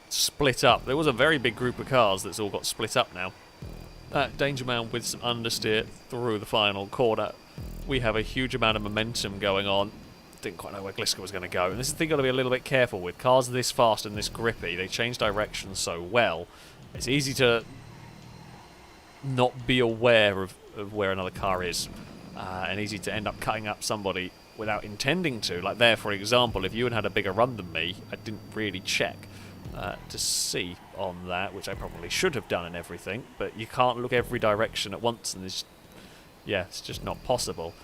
split up. There was a very big group of cars that's all got split up now. Danger Man with some understeer through the final corner. We have a huge amount of momentum going on. Didn't quite know where Gliska was going to go. And this is the thing you've got to be a little bit careful with. Cars this fast and this grippy, they change direction so well. It's easy to not be aware of where another car is. And easy to end up cutting up somebody without intending to. Like there, for example, if Ewan had a bigger run than me, I didn't really check to see on that, which I probably should have done and everything. But you can't look every direction at once, and it's just not possible.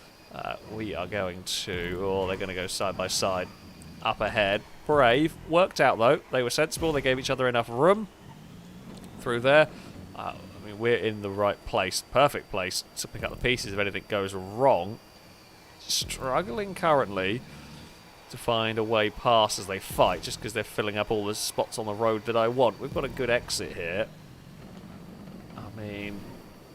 We are going to... Oh, they're going to go side by side. Up ahead. Brave. Worked out, though. They were sensible. They gave each other enough room through there. I mean, we're in the right place. Perfect place to pick up the pieces if anything goes wrong. struggling currently to find a way past as they fight, just because they're filling up all the spots on the road that I want. We've got a good exit here. I mean,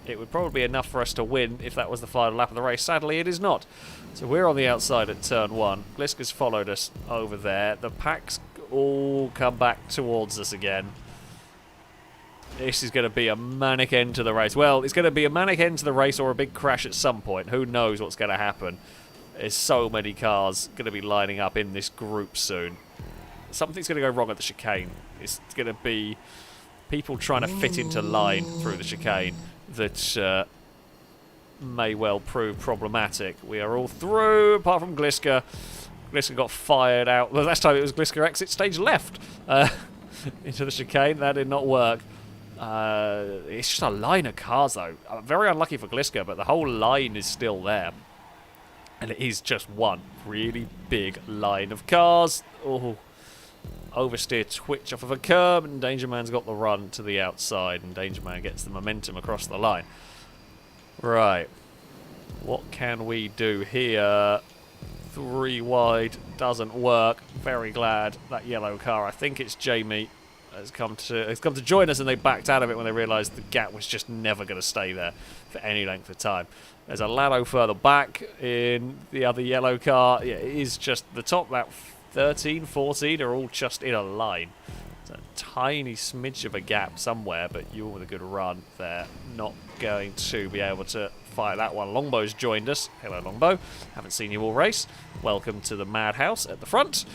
it would probably be enough for us to win if that was the final lap of the race. Sadly, it is not. So we're on the outside at turn 1. Gliska's followed us over there. The packs all come back towards us again. This is going to be a manic end to the race. Well, it's going to be a manic end to the race or a big crash at some point. Who knows what's going to happen. There's so many cars going to be lining up in this group soon. Something's going to go wrong at the chicane. It's going to be people trying to fit into line through the chicane that may well prove problematic. We are all through, apart from Gliska. Gliska got fired out. The last time it was Gliska exit stage left into the chicane. That did not work. It's just a line of cars, though. Very unlucky for Gliska, but the whole line is still there. And it is just one really big line of cars. Oh, oversteer twitch off of a curb, and Danger Man's got the run to the outside, and Danger Man gets the momentum across the line. Right. What can we do here? 3 wide doesn't work. Very glad that yellow car, I think it's Jamie, has come to join us, and they backed out of it when they realised the gap was just never going to stay there for any length of time. There's a Lado further back in the other yellow car. Yeah, it is just the top, about 13, 14 are all just in a line. It's a tiny smidge of a gap somewhere, but you with a good run there. Not going to be able to fight that one. Longbow's joined us. Hello, Longbow. Haven't seen you all race. Welcome to the madhouse at the front.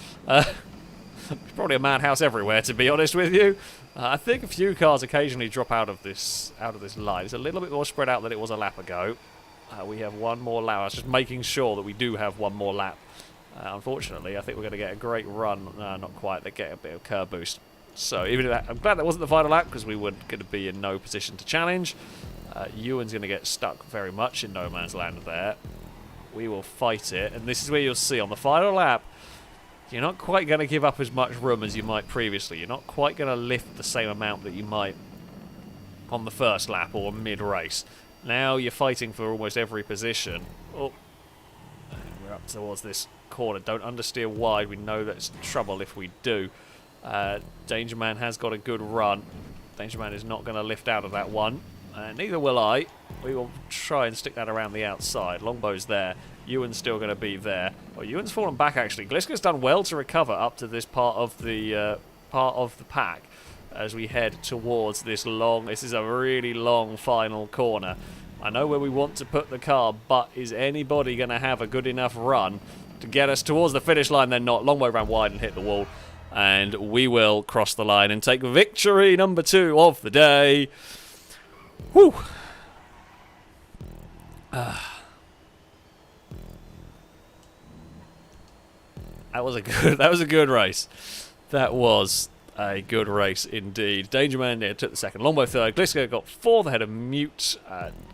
Probably a madhouse everywhere, to be honest with you. I think a few cars occasionally drop out of this line. It's a little bit more spread out than it was a lap ago. We have one more lap. I was just making sure that we do have one more lap. Unfortunately, I think we're going to get a great run. Not quite. They get a bit of curb boost. So even if that, I'm glad that wasn't the final lap, because we weren't going to be in no position to challenge. Ewan's going to get stuck very much in no man's land there. We will fight it, and this is where you'll see on the final lap, you're not quite going to give up as much room as you might previously. You're not quite going to lift the same amount that you might on the first lap or mid-race. Now you're fighting for almost every position. Oh, and we're up towards this corner. Don't understeer wide. We know that's trouble if we do. Danger Man has got a good run. Danger Man is not going to lift out of that one. Neither will I. We will try and stick that around the outside. Longbow's there. Ewan's still going to be there. Well, Ewan's fallen back, actually. Gliska's done well to recover up to this part of the pack as we head towards this long... This is a really long final corner. I know where we want to put the car, but is anybody going to have a good enough run to get us towards the finish line? They're not. Longbow ran wide and hit the wall. And we will cross the line and take victory number 2 of the day. Whew. That was a good race. That was a good race indeed. Danger Man took the second. Longbow third. Gliska got 4th ahead of Mute.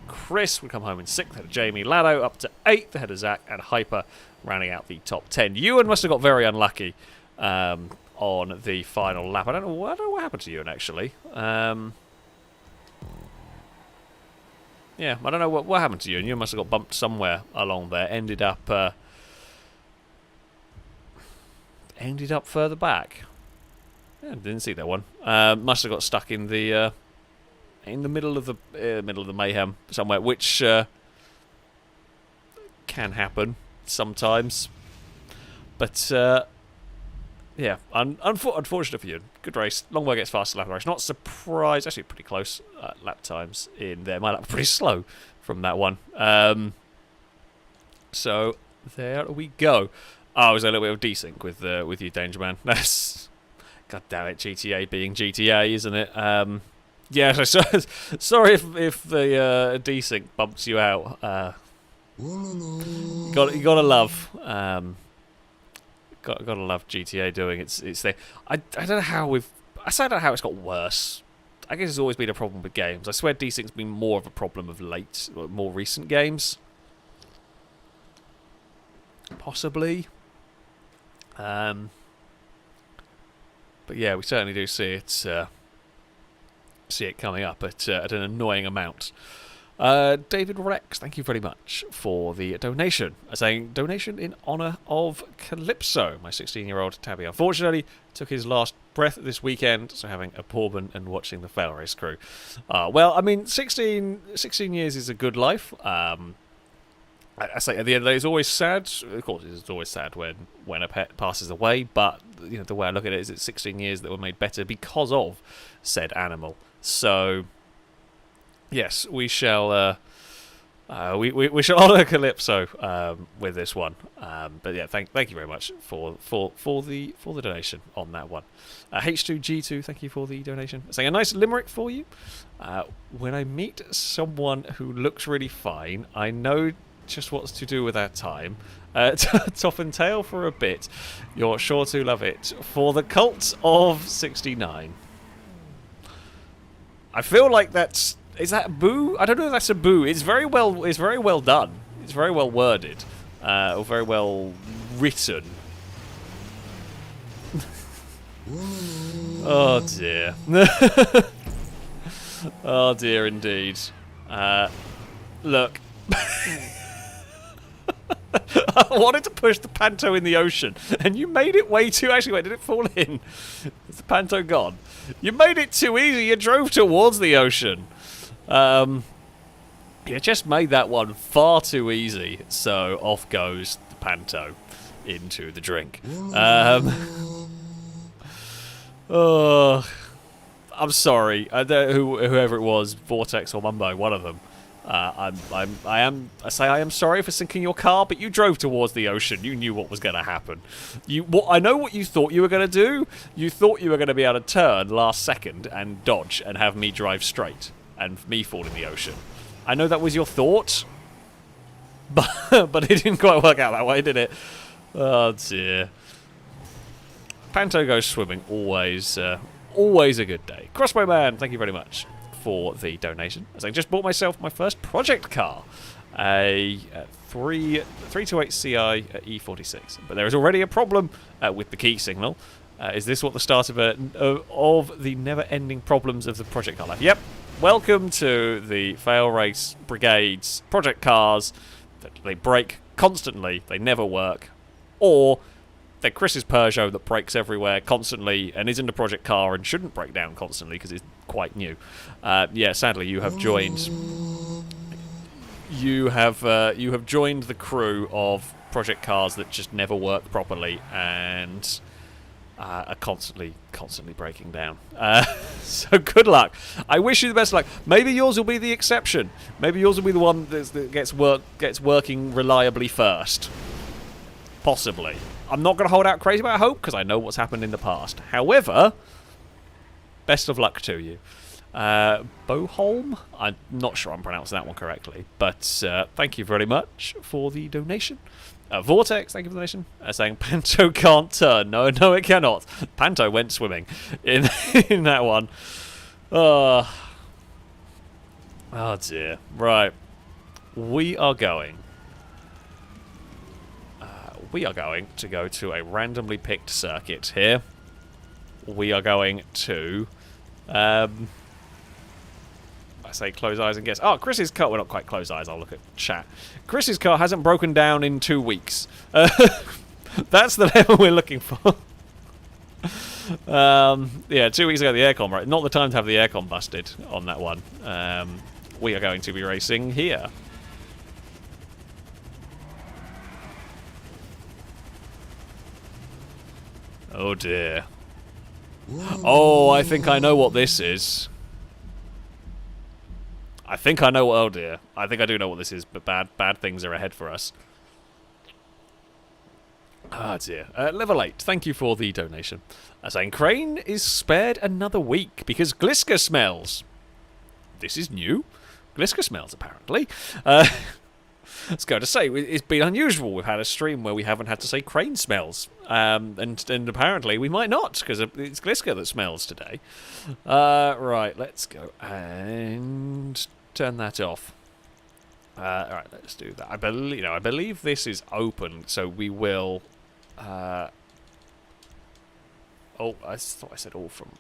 Chris would come home in 6th ahead of Jamie. Lado up to 8th ahead of Zach, and Hyper rounding out the top 10. Ewan must have got very unlucky on the final lap. I don't know what happened to Ewan, actually. Yeah, I don't know what happened to you, and you must have got bumped somewhere along there. Ended up further back. Yeah, didn't see that one. Must have got stuck in the middle of the mayhem somewhere, which can happen sometimes. But yeah, unfortunate for you. Good race. Longbow gets faster lap of the race. Not surprised. Actually, pretty close lap times in there. My lap was pretty slow from that one. So there we go. Oh, it was a little bit of desync with you, Danger Man. That's, God damn it, GTA being GTA, isn't it? Yeah. So sorry if the desync bumps you out. You gotta love. Gotta love GTA doing its thing. I don't know how I don't know how it's got worse. I guess it's always been a problem with games. I swear desync's been more of a problem of late, more recent games. Possibly. But yeah, we certainly do see it coming up at an annoying amount. David Rex, thank you very much for the donation. Saying, donation in honour of Calypso, my 16-year-old tabby. Unfortunately, took his last breath this weekend, so having a bourbon and watching the FailRace crew. Well, I mean, 16 years is a good life. I say at the end of the day, it's always sad. Of course, it's always sad when a pet passes away. But you know, the way I look at it is, it's 16 years that were made better because of said animal. So, yes, we shall we shall honour Calypso with this one. But yeah, thank you very much for the donation on that one. H2G2, thank you for the donation. Saying a nice limerick for you. When I meet someone who looks really fine, I know just what's to do with our time. Top and tail for a bit. You're sure to love it. For the cult of 69. I feel like is that a boo? I don't know if that's a boo. It's very well done. It's very well worded. Or very well written. Oh dear. Oh dear indeed. Look. I wanted to push the panto in the ocean, and you made it way too... Actually, wait, did it fall in? Is the panto gone? You made it too easy. You drove towards the ocean. You just made that one far too easy, so off goes the panto into the drink. Oh, I'm sorry. Whoever it was, Vortex or Mumbo, one of them. I am sorry for sinking your car, but you drove towards the ocean. You knew what was going to happen. I know what you thought you were going to do. You thought you were going to be able to turn last second and dodge and have me drive straight and me fall in the ocean. I know that was your thought, but it didn't quite work out that way, did it? Oh dear. Panto goes swimming. Always a good day. Crossbow Man, thank you very much for the donation. As I just bought myself my first project car, a 328 Ci E46. But there is already a problem with the key signal. Is this what the start of the never-ending problems of the project car life? Yep. Welcome to the FailRace Brigade's project cars. They break constantly. They never work. Or they're Chris's Peugeot that breaks everywhere constantly and isn't a project car and shouldn't break down constantly because it's quite new. Yeah, sadly, you have joined. You have joined the crew of project cars that just never work properly and are constantly breaking down. So good luck. I wish you the best of luck. Maybe yours will be the exception. Maybe yours will be the one that gets working reliably first. Possibly. I'm not going to hold out crazy about hope because I know what's happened in the past. However, best of luck to you. Boholm? I'm not sure I'm pronouncing that one correctly, but thank you very much for the donation. Vortex, thank you for the donation. Saying Panto can't turn. No, it cannot. Panto went swimming in that one. Oh dear. Right. We are going to go to a randomly picked circuit here. We are going to... I say close eyes and guess. Oh, Chris's car... Well, not quite close eyes. I'll look at chat. Chris's car hasn't broken down in 2 weeks. That's the level we're looking for. Yeah, 2 weeks ago the aircon... Right, not the time to have the aircon busted on that one. We are going to be racing here. Oh dear. Oh, I think I know what this is. I think I know what... Oh dear. I think I do know what this is, but bad things are ahead for us. Ah dear. Level 8, thank you for the donation. Saying Crane is spared another week because Gliska smells. This is new. Gliska smells, apparently. Let's go to say, it's been unusual. We've had a stream where we haven't had to say Crane smells. And apparently we might not, because it's Gliska that smells today. Right, let's go and turn that off. Alright, let's do that. I believe this is open, so we will... Oh, I thought I said all from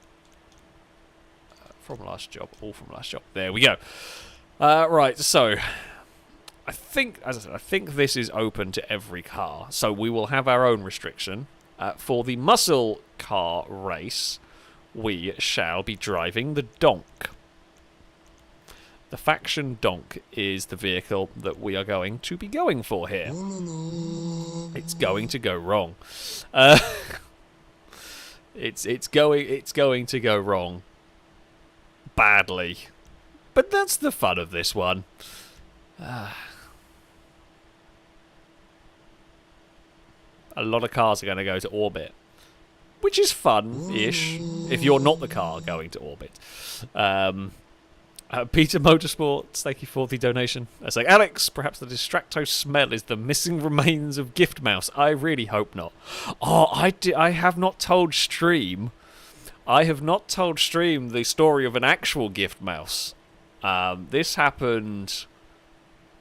last job. All from last job. There we go. Right, so I think, as I said, I think this is open to every car. So we will have our own restriction. For the muscle car race, we shall be driving the donk. The faction donk is the vehicle that we are going to be going for here. It's going to go wrong. It's going to go wrong badly. But that's the fun of this one. A lot of cars are going to go to orbit, which is fun-ish if you're not the car going to orbit. Peter Motorsports, thank you for the donation. I say, Alex, perhaps the Distracto smell is the missing remains of Gift Mouse. I really hope not. Oh, I have not told Stream. I have not told Stream the story of an actual Gift Mouse. This happened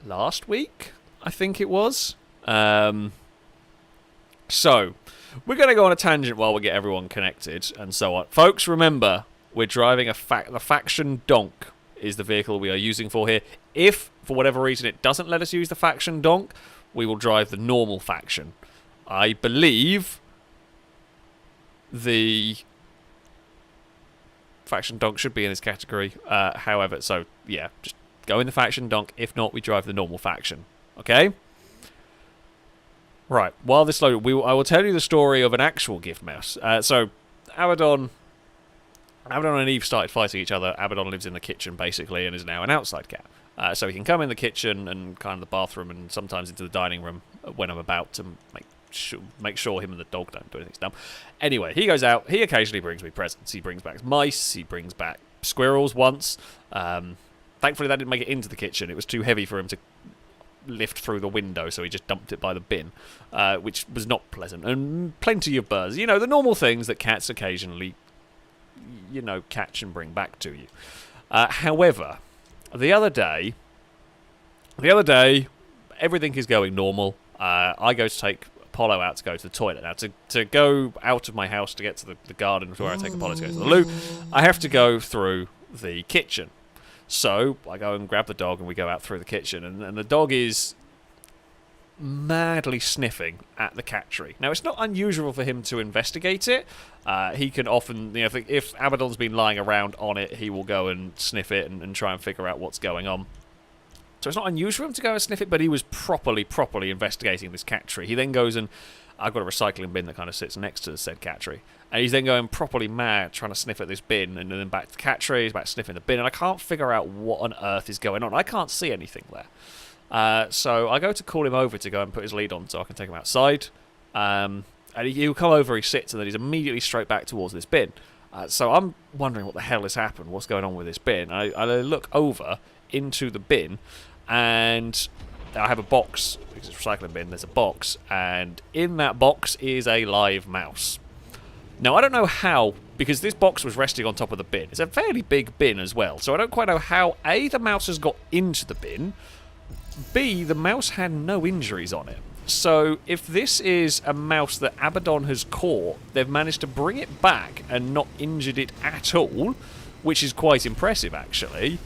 last week, I think it was. So, we're going to go on a tangent while we get everyone connected and so on. Folks, remember, we're driving the faction donk is the vehicle we are using for here. If, for whatever reason, it doesn't let us use the faction donk, we will drive the normal faction. I believe the faction donk should be in this category. However, so, yeah, just go in the faction donk. If not, we drive the normal faction. Okay? Right, while this loaded, I will tell you the story of an actual Gift Mouse. So, Abaddon and Eve started fighting each other. Abaddon lives in the kitchen, basically, and is now an outside cat. So he can come in the kitchen and kind of the bathroom and sometimes into the dining room when I'm about to make sure him and the dog don't do anything dumb. Anyway, he goes out. He occasionally brings me presents. He brings back mice. He brings back squirrels once. Thankfully, that didn't make it into the kitchen. It was too heavy for him to lift through the window, so he just dumped it by the bin, which was not pleasant. And plenty of birds. You know, the normal things that cats occasionally catch and bring back to you. However, the other day, everything is going normal. I go to take Apollo out to go to the toilet. Now, to go out of my house to get to the garden where I take Apollo to go to the loo, I have to go through the kitchen. So, I go and grab the dog and we go out through the kitchen, and the dog is madly sniffing at the cat tree. Now, it's not unusual for him to investigate it. He can often, if Abaddon's been lying around on it, he will go and sniff it and try and figure out what's going on. So it's not unusual for him to go and sniff it, but he was properly investigating this cat tree. He then goes and, I've got a recycling bin that kind of sits next to the said cat tree, and he's then going properly mad trying to sniff at this bin, and then back to the cat tree, he's back sniffing the bin, and I can't figure out what on earth is going on. I can't see anything there. So I go to call him over to go and put his lead on so I can take him outside. And he'll come over, he sits, and then he's immediately straight back towards this bin. So I'm wondering what the hell has happened, what's going on with this bin. I look over into the bin, and I have a box, because it's a recycling bin, there's a box, and in that box is a live mouse. Now, I don't know how, because this box was resting on top of the bin. It's a fairly big bin as well, so I don't quite know how, A, the mouse has got into the bin, B, the mouse had no injuries on it. So, if this is a mouse that Abaddon has caught, they've managed to bring it back and not injured it at all, which is quite impressive, actually.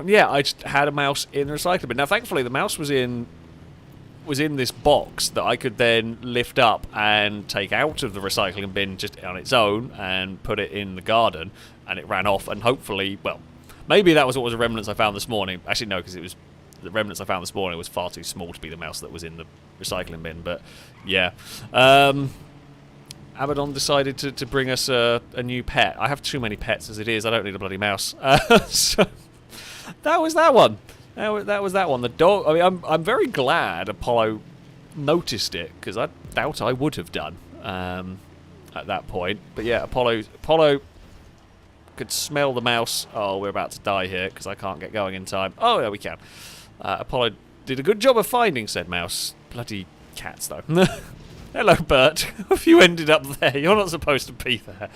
Yeah, I just had a mouse in the recycling bin. Now, thankfully, the mouse was in this box that I could then lift up and take out of the recycling bin just on its own and put it in the garden, and it ran off, and hopefully, well, maybe that was what was the remnants I found this morning. Actually, no, because it was the remnants I found this morning was far too small to be the mouse that was in the recycling bin, but yeah. Abaddon decided to bring us a new pet. I have too many pets as it is. I don't need a bloody mouse. So that was that one. That was that one. The dog. I mean, I'm very glad Apollo noticed it, because I doubt I would have done at that point. But yeah, Apollo could smell the mouse. Oh, we're about to die here because I can't get going in time. Oh, yeah, we can. Apollo did a good job of finding said mouse. Bloody cats, though. Hello, Bert. Have you ended up there? You're not supposed to be there.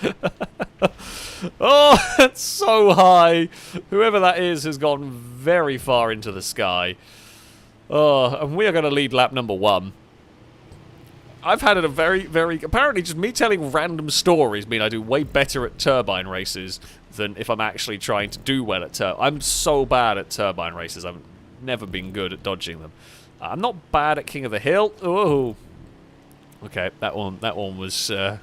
Oh, that's so high. Whoever that is has gone very far into the sky. Oh, and we are going to lead lap number 1. I've had apparently just me telling random stories mean I do way better at turbine races than if I'm actually trying to do well at I'm so bad at turbine races. I've never been good at dodging them. I'm not bad at King of the Hill. Oh, okay, that one was a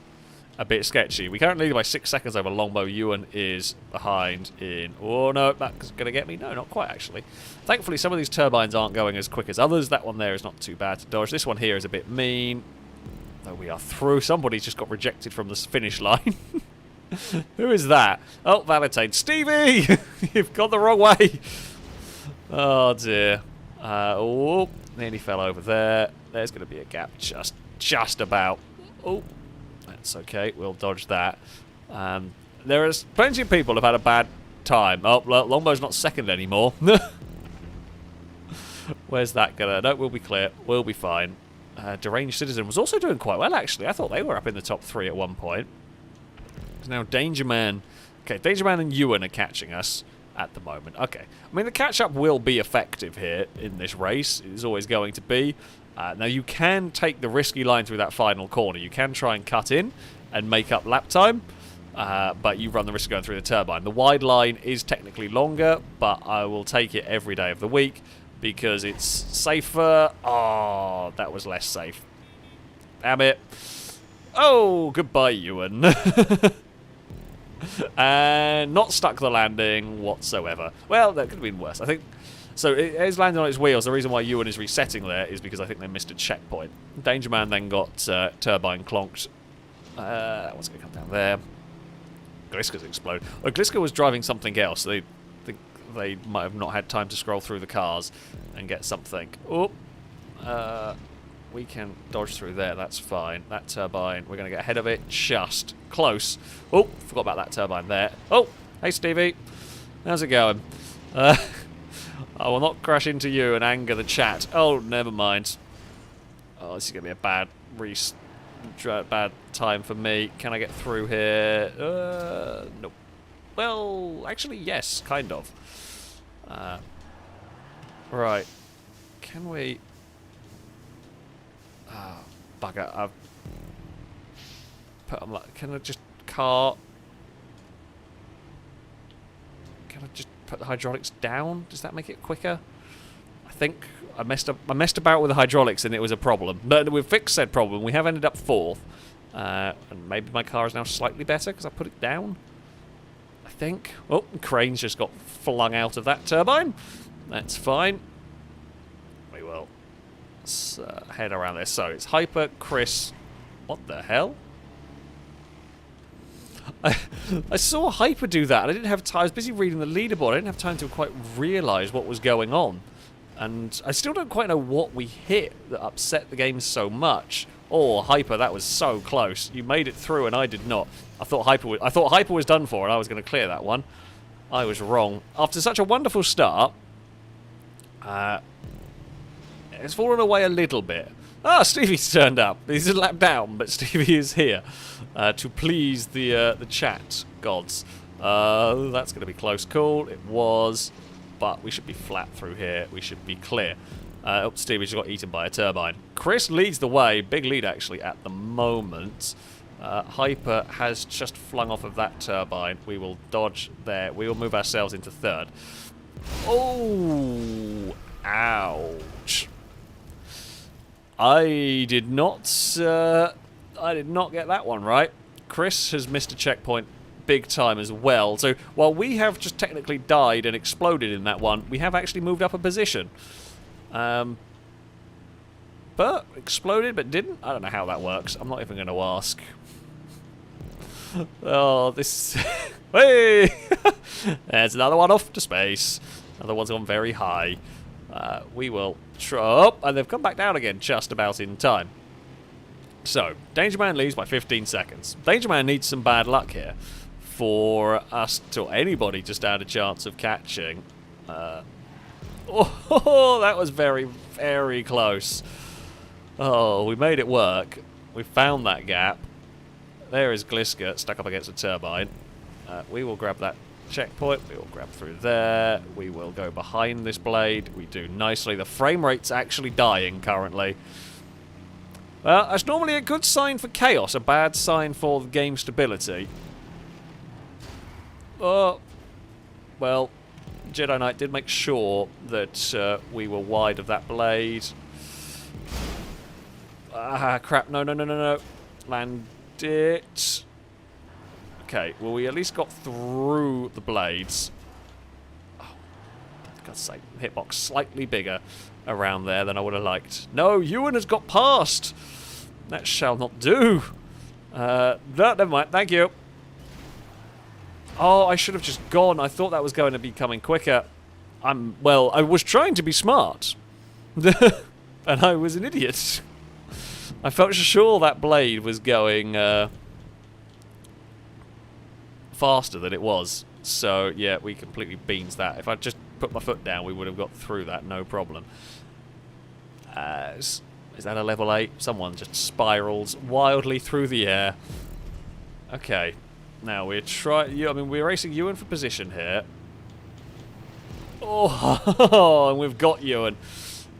bit sketchy. We currently lead by 6 seconds over Longbow. Ewan is behind in... Oh, no, that's going to get me. No, not quite, actually. Thankfully, some of these turbines aren't going as quick as others. That one there is not too bad to dodge. This one here is a bit mean. Oh, we are through. Somebody's just got rejected from the finish line. Who is that? Oh, Valentine. Stevie! You've gone the wrong way. Oh, dear. Oh, nearly fell over there. There's going to be a gap just about. Oh, that's okay. We'll dodge that. There is plenty of people who've had a bad time. Oh, Longbow's not second anymore. Where's that gonna... No, we'll be clear. We'll be fine. Deranged Citizen was also doing quite well, actually. I thought they were up in the top 3 at one point. Now, Danger Man... Okay, Danger Man and Ewan are catching us at the moment. Okay. I mean, the catch-up will be effective here in this race. It is always going to be. Now, you can take the risky line through that final corner. You can try and cut in and make up lap time, but you run the risk of going through the turbine. The wide line is technically longer, but I will take it every day of the week because it's safer. Oh, that was less safe. Damn it. Oh, goodbye, Ewan. And not stuck the landing whatsoever. Well, that could have been worse. I think... So it is landing on its wheels. The reason why Ewan is resetting there is because I think they missed a checkpoint. Danger Man then got turbine clonked. What's going to come down there? Gliska's exploded. Oh, Gliska was driving something else. They might have not had time to scroll through the cars and get something. Oh, we can dodge through there. That's fine. That turbine, we're going to get ahead of it. Just close. Oh, forgot about that turbine there. Oh, hey Stevie. How's it going? I will not crash into you and anger the chat. Oh, never mind. Oh, this is going to be a bad time for me. Can I get through here? Nope. Well, actually, yes, kind of. Right. Can we... Oh, bugger. I've put them like... Can I just cart... Can I just put the hydraulics down? Does that make it quicker? I think I messed about with the hydraulics and it was a problem. But we've fixed said problem. We have ended up 4th. And maybe my car is now slightly better because I put it down. I think. Oh, Crane's just got flung out of that turbine. That's fine. We will head around there. So it's Hyper, Chris. What the hell? I saw Hyper do that, and I didn't have time. I was busy reading the leaderboard. I didn't have time to quite realise what was going on. And I still don't quite know what we hit that upset the game so much. Oh, Hyper, that was so close. You made it through, and I did not. I thought Hyper was done for, and I was going to clear that one. I was wrong. After such a wonderful start, it's fallen away a little bit. Ah, Stevie's turned up. He's a lap down, but Stevie is here to please the chat gods. That's going to be close call. It was, but we should be flat through here. We should be clear. Oh, Stevie just got eaten by a turbine. Chris leads the way. Big lead, actually, at the moment. Hyper has just flung off of that turbine. We will dodge there. We will move ourselves into 3rd. Oh, ouch. I did not get that one right. Chris has missed a checkpoint big time as well. So while we have just technically died and exploded in that one, we have actually moved up a position. But exploded but didn't? I don't know how that works. I'm not even going to ask. Oh, this... Hey! There's another one off to space. Another one's gone very high. We will try... Oh, and they've come back down again just about in time. So, Danger Man leaves by 15 seconds. Danger Man needs some bad luck here for us to anybody to stand a chance of catching. Oh, that was very, very close. Oh, we made it work. We found that gap. There is Gliska stuck up against a turbine. We will grab that checkpoint. We will grab through there. We will go behind this blade. We do nicely. The frame rate's actually dying currently. Well, that's normally a good sign for chaos, a bad sign for the game stability. Oh, well, Jedi Knight did make sure that we were wide of that blade. Ah, crap. No, no, no, no, no. Land it. Okay, well, we at least got through the blades. Oh, for God's sake. Hitbox slightly bigger around there than I would have liked. No, Ewan has got past. That shall not do. No, never mind. Thank you. Oh, I should have just gone. I thought that was going to be coming quicker. Well, I was trying to be smart. And I was an idiot. I felt sure that blade was going faster than it was. So, yeah, we completely beans that. If I just put my foot down, we would have got through that, no problem. Is that a level 8? Someone just spirals wildly through the air. Okay. Now, we're racing Ewan for position here. Oh, and we've got Ewan.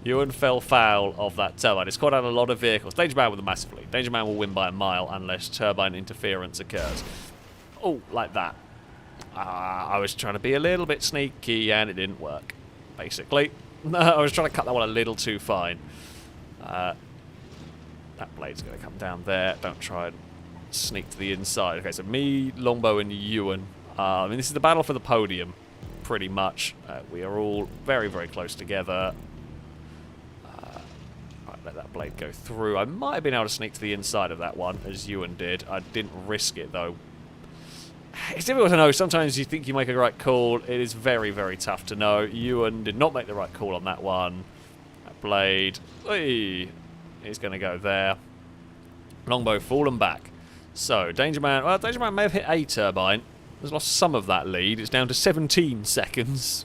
Ewan fell foul of that turbine. It's caught out a lot of vehicles. Danger Man with a massive lead. Danger Man will win by a mile unless turbine interference occurs. Oh, like that. I was trying to be a little bit sneaky and it didn't work, basically. I was trying to cut that one a little too fine. That blade's going to come down there. Don't try and sneak to the inside. Okay, so me, Longbow, and Ewan. I mean, this is the battle for the podium, pretty much. We are all very, very close together. Right, let that blade go through. I might have been able to sneak to the inside of that one, as Ewan did. I didn't risk it, though. It's difficult to know. Sometimes you think you make a right call. It is very, very tough to know. Ewan did not make the right call on that one. That blade, he's going to go there. Longbow fallen back. So, Danger Man, well, Danger Man may have hit a turbine. Has lost some of that lead. It's down to 17 seconds.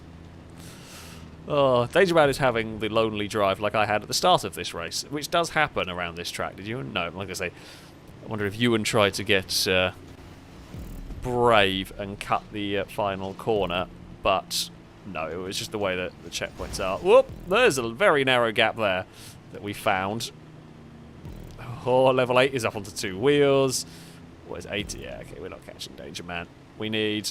Oh, Danger Man is having the lonely drive like I had at the start of this race, which does happen around this track. Did you? No, like I say, I wonder if Ewan tried to get brave and cut the final corner, but no, it was just the way that the checkpoints are. Whoop, there's a very narrow gap there that we found. Oh, level 8 is up onto 2 wheels. What is 80? Yeah, okay, we're not catching Danger Man. We need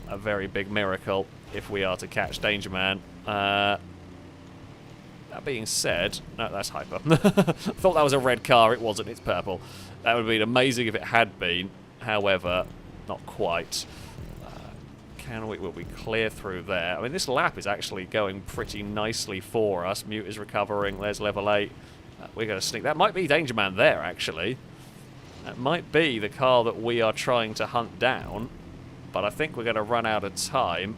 a very big miracle if we are to catch Danger Man. That being said, no, that's Hyper. I thought that was a red car. It wasn't. It's purple. That would have been amazing if it had been. However, not quite. Will we clear through there? I mean, this lap is actually going pretty nicely for us. Mute is recovering. There's level 8. We're going to sneak. That might be Danger Man there, actually. That might be the car that we are trying to hunt down. But I think we're going to run out of time.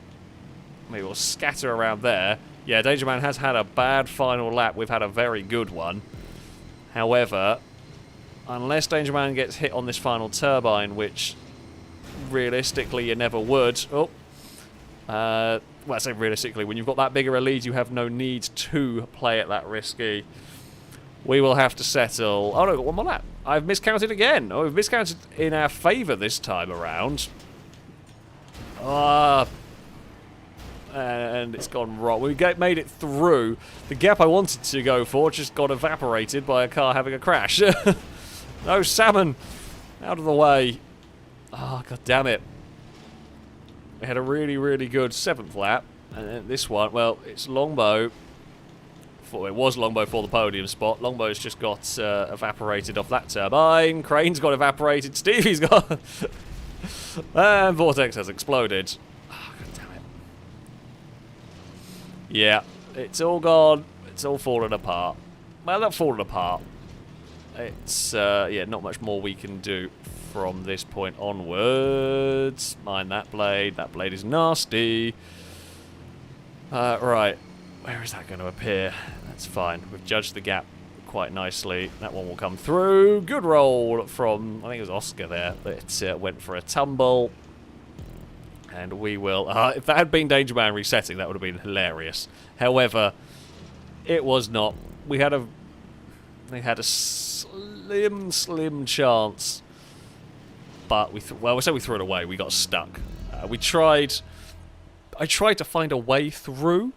Maybe we'll scatter around there. Yeah, Danger Man has had a bad final lap. We've had a very good one. However, unless Danger Man gets hit on this final turbine, which realistically you never would. Oh. Well, I say realistically, when you've got that bigger a lead, you have no need to play it that risky. We will have to settle. Oh no, got one more lap. I've miscounted again. Oh, we've miscounted in our favour this time around. And it's gone wrong. We made it through. The gap I wanted to go for just got evaporated by a car having a crash. No, salmon! Out of the way. Oh, god damn it. We had a really, really good 7th lap. And then this one, well, it's Longbow. It was Longbow for the podium spot. Longbow's just got evaporated off that turbine. Crane's got evaporated. Stevie's got... and Vortex has exploded. Oh, god damn it. Yeah, it's all gone. It's all fallen apart. Well, not fallen apart. It's, yeah, not much more we can do from this point onwards. Mind that blade. That blade is nasty. Right. Where is that going to appear? That's fine. We've judged the gap quite nicely. That one will come through. Good roll from, I think it was Oscar there, that went for a tumble. And we will... if that had been Danger Man resetting, that would have been hilarious. However, it was not. They had a slim chance. But we say we threw it away. We got stuck. I tried to find a way through.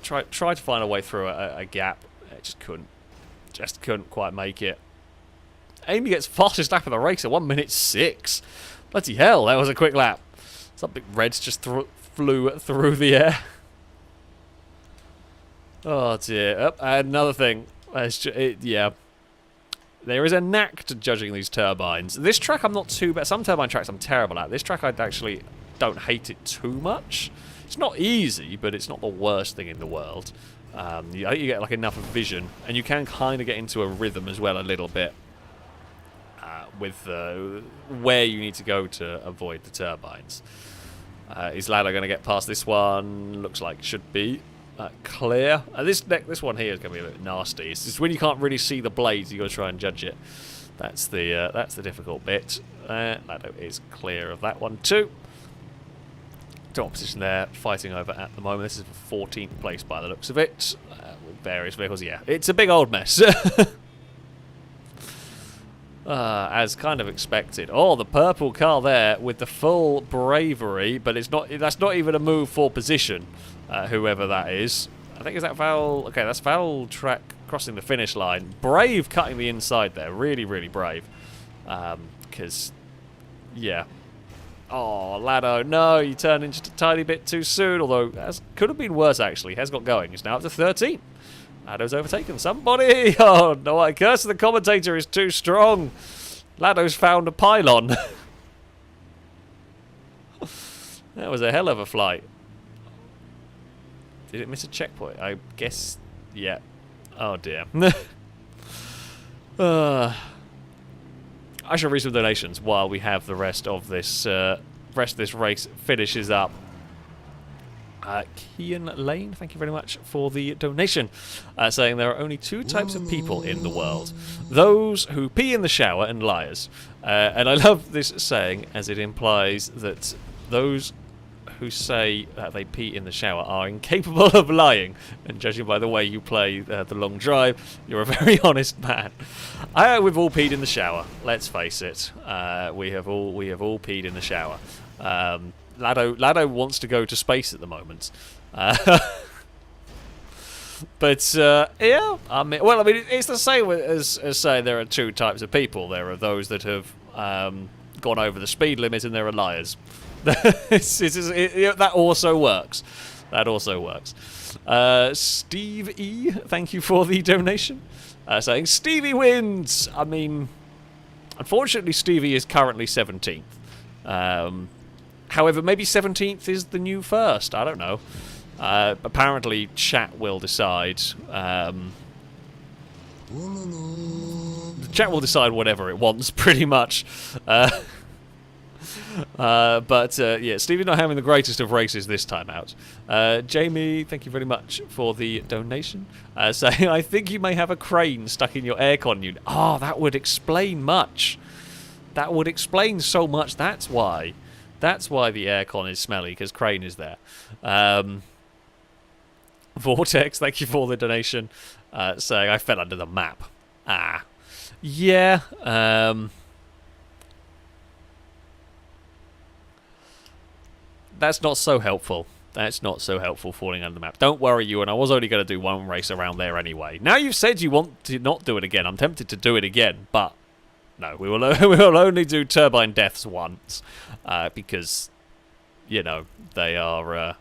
Try to find a way through a gap. It just couldn't quite make it. Amy gets fastest lap of the race at 1:06. Bloody hell, that was a quick lap. Something Reds just flew through the air. Oh dear. Another thing. Yeah. There is a knack to judging these turbines. This track I'm not too bad. Some turbine tracks I'm terrible at. This track I actually don't hate it too much. It's not easy, but it's not the worst thing in the world. You get like enough of vision, and you can kind of get into a rhythm as well a little bit with where you need to go to avoid the turbines. Is Lado going to get past this one? Looks like it should be clear. This one here is going to be a bit nasty. It's just when you can't really see the blades, you got to try and judge it. That's the difficult bit. Lado is clear of that one too. Top position there, fighting over at the moment. This is for 14th place by the looks of it, with various vehicles. Yeah, it's a big old mess. As kind of expected. Oh, the purple car there with the full bravery, but it's not. That's not even a move for position. Whoever that is, I think is that Val. Okay, that's Val Track crossing the finish line. Brave cutting the inside there. Really, really brave. Because, yeah. Oh, Lado, no, you turned in just a tiny bit too soon, although that could have been worse, actually. Has got going. It's now up to 13. Lado's overtaken somebody. Oh, no, I curse the commentator is too strong. Lado's found a pylon. That was a hell of a flight. Did it miss a checkpoint? I guess, yeah. Oh, dear. I shall read some donations while we have the rest of this race finishes up. Kian Lane, thank you very much for the donation, saying there are only two types of people in the world: those who pee in the shower and liars. And I love this saying, as it implies that those who say that they pee in the shower are incapable of lying. And judging by the way you play the long drive, you're a very honest man. We've all peed in the shower. Let's face it. We have all peed in the shower. Lado wants to go to space at the moment. But yeah, I mean, well, I mean, it's the same as saying there are two types of people. There are those that have gone over the speed limit, and there are liars. That also works. That also works. Steve E, thank you for the donation. Saying Stevie wins. I mean, unfortunately, Stevie is currently 17th. However, maybe 17th is the new first. I don't know. Apparently, chat will decide. The chat will decide whatever it wants, pretty much. But yeah, Stevie's not having the greatest of races this time out. Jamie, thank you very much for the donation. Saying, I think you may have a crane stuck in your aircon unit. Oh, that would explain much. That would explain so much. That's why. That's why the aircon is smelly, because crane is there. Vortex, thank you for the donation. Saying, I fell under the map. Ah. Yeah. That's not so helpful. That's not so helpful, falling under the map. Don't worry, you, and I was only going to do one race around there anyway. Now you've said you want to not do it again. I'm tempted to do it again, but no, we will only do turbine deaths once, because, you know, they are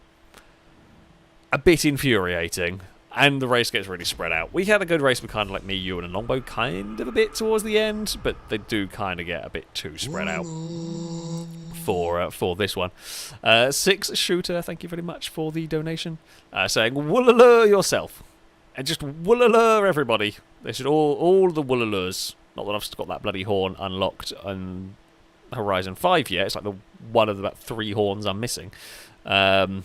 a bit infuriating, and the race gets really spread out. We had a good race with kind of like me, you, and a longbow kind of a bit towards the end, but they do kind of get a bit too spread out for this one. Six Shooter, thank you very much for the donation. Saying, woolalur yourself. And just woolalur everybody. They should all the woolalurs. Not that I've got that bloody horn unlocked on Horizon 5 yet. It's like the one of the about 3 horns I'm missing. But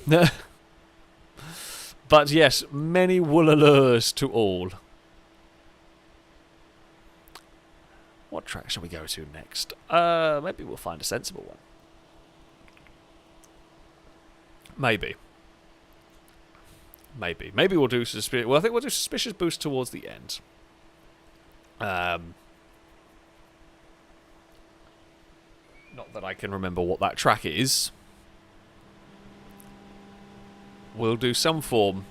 yes, many woolalurs to all. What track shall we go to next? Maybe we'll find a sensible one. Maybe. Maybe we'll do suspicious. Well, I think we'll do suspicious boost towards the end. Not that I can remember what that track is. We'll do some form.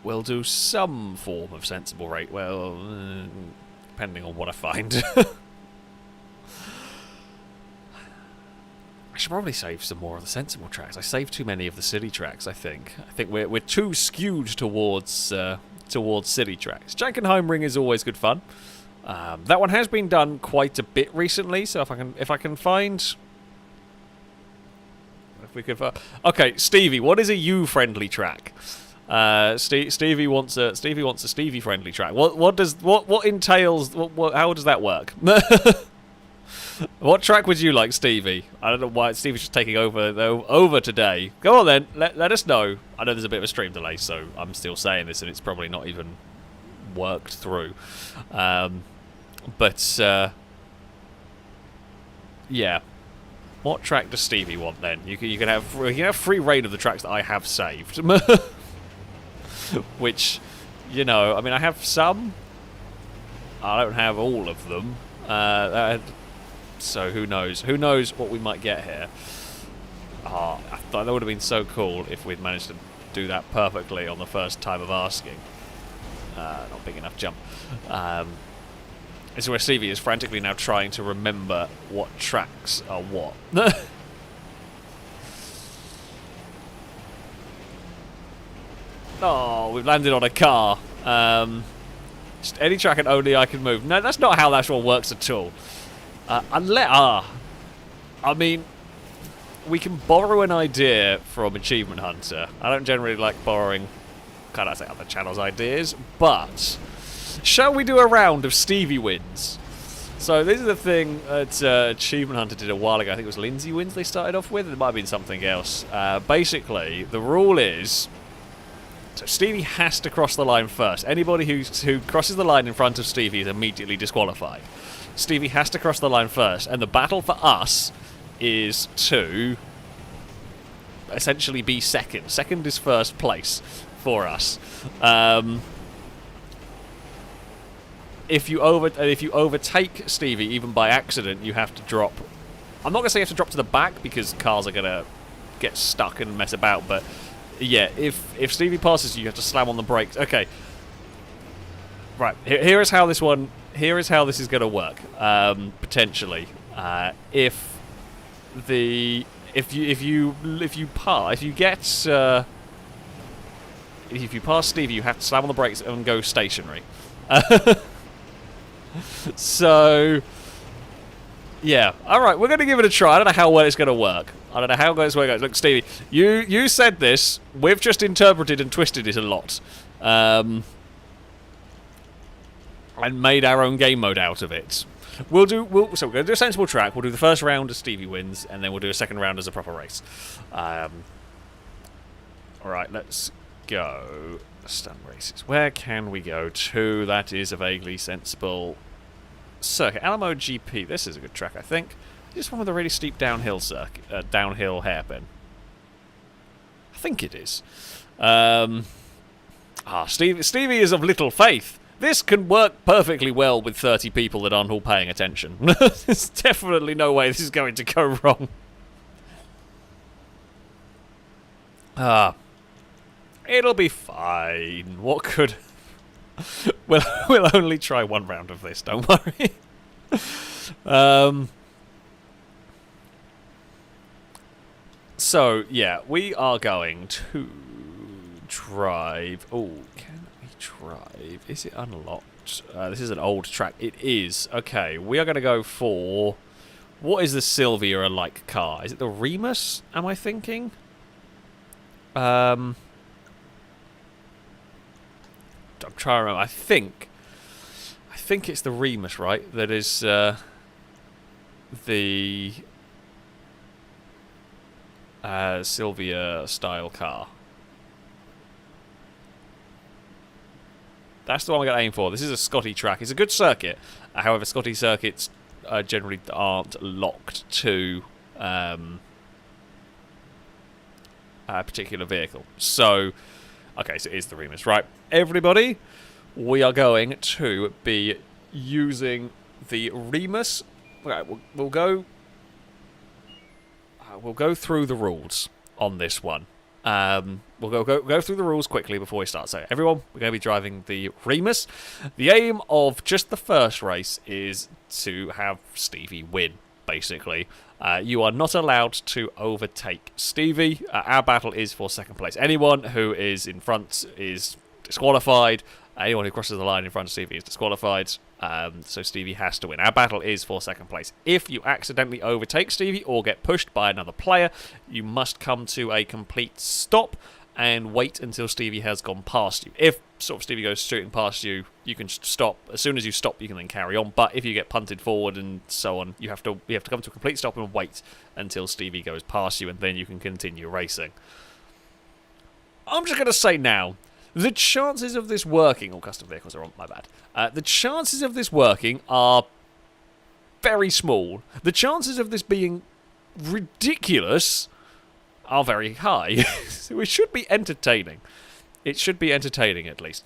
We'll do some form of sensible rate. Well, depending on what I find. should probably save some more of the sensible tracks. I saved too many of the city tracks, I think. I think we're too skewed towards city tracks. Jankenheim is always good fun. That one has been done quite a bit recently, so if I can find... If we could... okay, Stevie, what is a you-friendly track? Stevie wants a Stevie-friendly track. What entails... how does that work? What track would you like, Stevie? I don't know why Stevie's just taking over today. Go on then, let us know. I know there's a bit of a stream delay, so I'm still saying this, and it's probably not even worked through. Yeah. What track does Stevie want then? You can have free reign of the tracks that I have saved, which, you know, I mean, I have some. I don't have all of them. So who knows? Who knows what we might get here? I thought that would have been so cool if we'd managed to do that perfectly on the first time of asking. Not big enough jump. This is where Stevie is frantically now trying to remember what tracks are what. Oh, we've landed on a car. Just any track and only I can move. No, that's not how that one works at all. I mean, we can borrow an idea from Achievement Hunter. I don't generally like borrowing, kind of say, other channels' ideas, but shall we do a round of Stevie wins? So this is the thing that Achievement Hunter did a while ago. I think it was Lindsay wins they started off with. It might have been something else. Basically, the rule is, so Stevie has to cross the line first. Anybody who crosses the line in front of Stevie is immediately disqualified. Stevie has to cross the line first, and the battle for us is to essentially be second. Second is first place for us. If you overtake Stevie even by accident, you have to drop. I'm not gonna say you have to drop to the back because cars are gonna get stuck and mess about, but yeah, if Stevie passes you, you have to slam on the brakes. Okay. Right. Here is how this is going to work. Potentially, if you pass Stevie, you have to slam on the brakes and go stationary. So, yeah. All right, we're going to give it a try. I don't know how well it's going to work. I don't know how well it's going to go. Look, Stevie, you said this. We've just interpreted and twisted it a lot. And made our own game mode out of it. So we're going to do a sensible track. We'll do the first round as Stevie wins, and then we'll do a second round as a proper race. Alright, let's go. Stunt races. Where can we go to? That is a vaguely sensible circuit. Alamo GP. This is a good track, I think. This one with a really steep downhill downhill hairpin. I think it is. Stevie is of little faith. This can work perfectly well with 30 people that aren't all paying attention. There's definitely no way this is going to go wrong. It'll be fine. What could... we'll only try one round of this, don't worry. So, yeah, we are going to drive... Oh, can we drive? Is it unlocked? This is an old track. It is. Okay, we are going to go for... What is the Sylvia-like car? Is it the Remus, am I thinking? I'm trying to remember. I think it's the Remus, right? That is the Sylvia-style car. That's the one we're going to aim for. This is a Scotty track. It's a good circuit. However, Scotty circuits generally aren't locked to a particular vehicle. So, okay, so it is the Remus. Right, everybody, we are going to be using the Remus. Right, we'll go through the rules on this one. We'll go through the rules quickly before we start. So, everyone, we're going to be driving the Remus. The aim of just the first race is to have Stevie win, basically. You are not allowed to overtake Stevie. Our battle is for second place. Anyone who is in front is disqualified. Anyone who crosses the line in front of Stevie is disqualified. So Stevie has to win. Our battle is for second place. If you accidentally overtake Stevie or get pushed by another player, you must come to a complete stop and wait until Stevie has gone past you. If sort of Stevie goes shooting past you, you can stop. As soon as you stop, you can then carry on. But if you get punted forward and so on, you have to come to a complete stop and wait until Stevie goes past you, and then you can continue racing. I'm just going to say now, the chances of this working... Oh, custom vehicles are on, my bad. The chances of this working are very small. The chances of this being ridiculous are very high. So it should be entertaining. It should be entertaining, at least.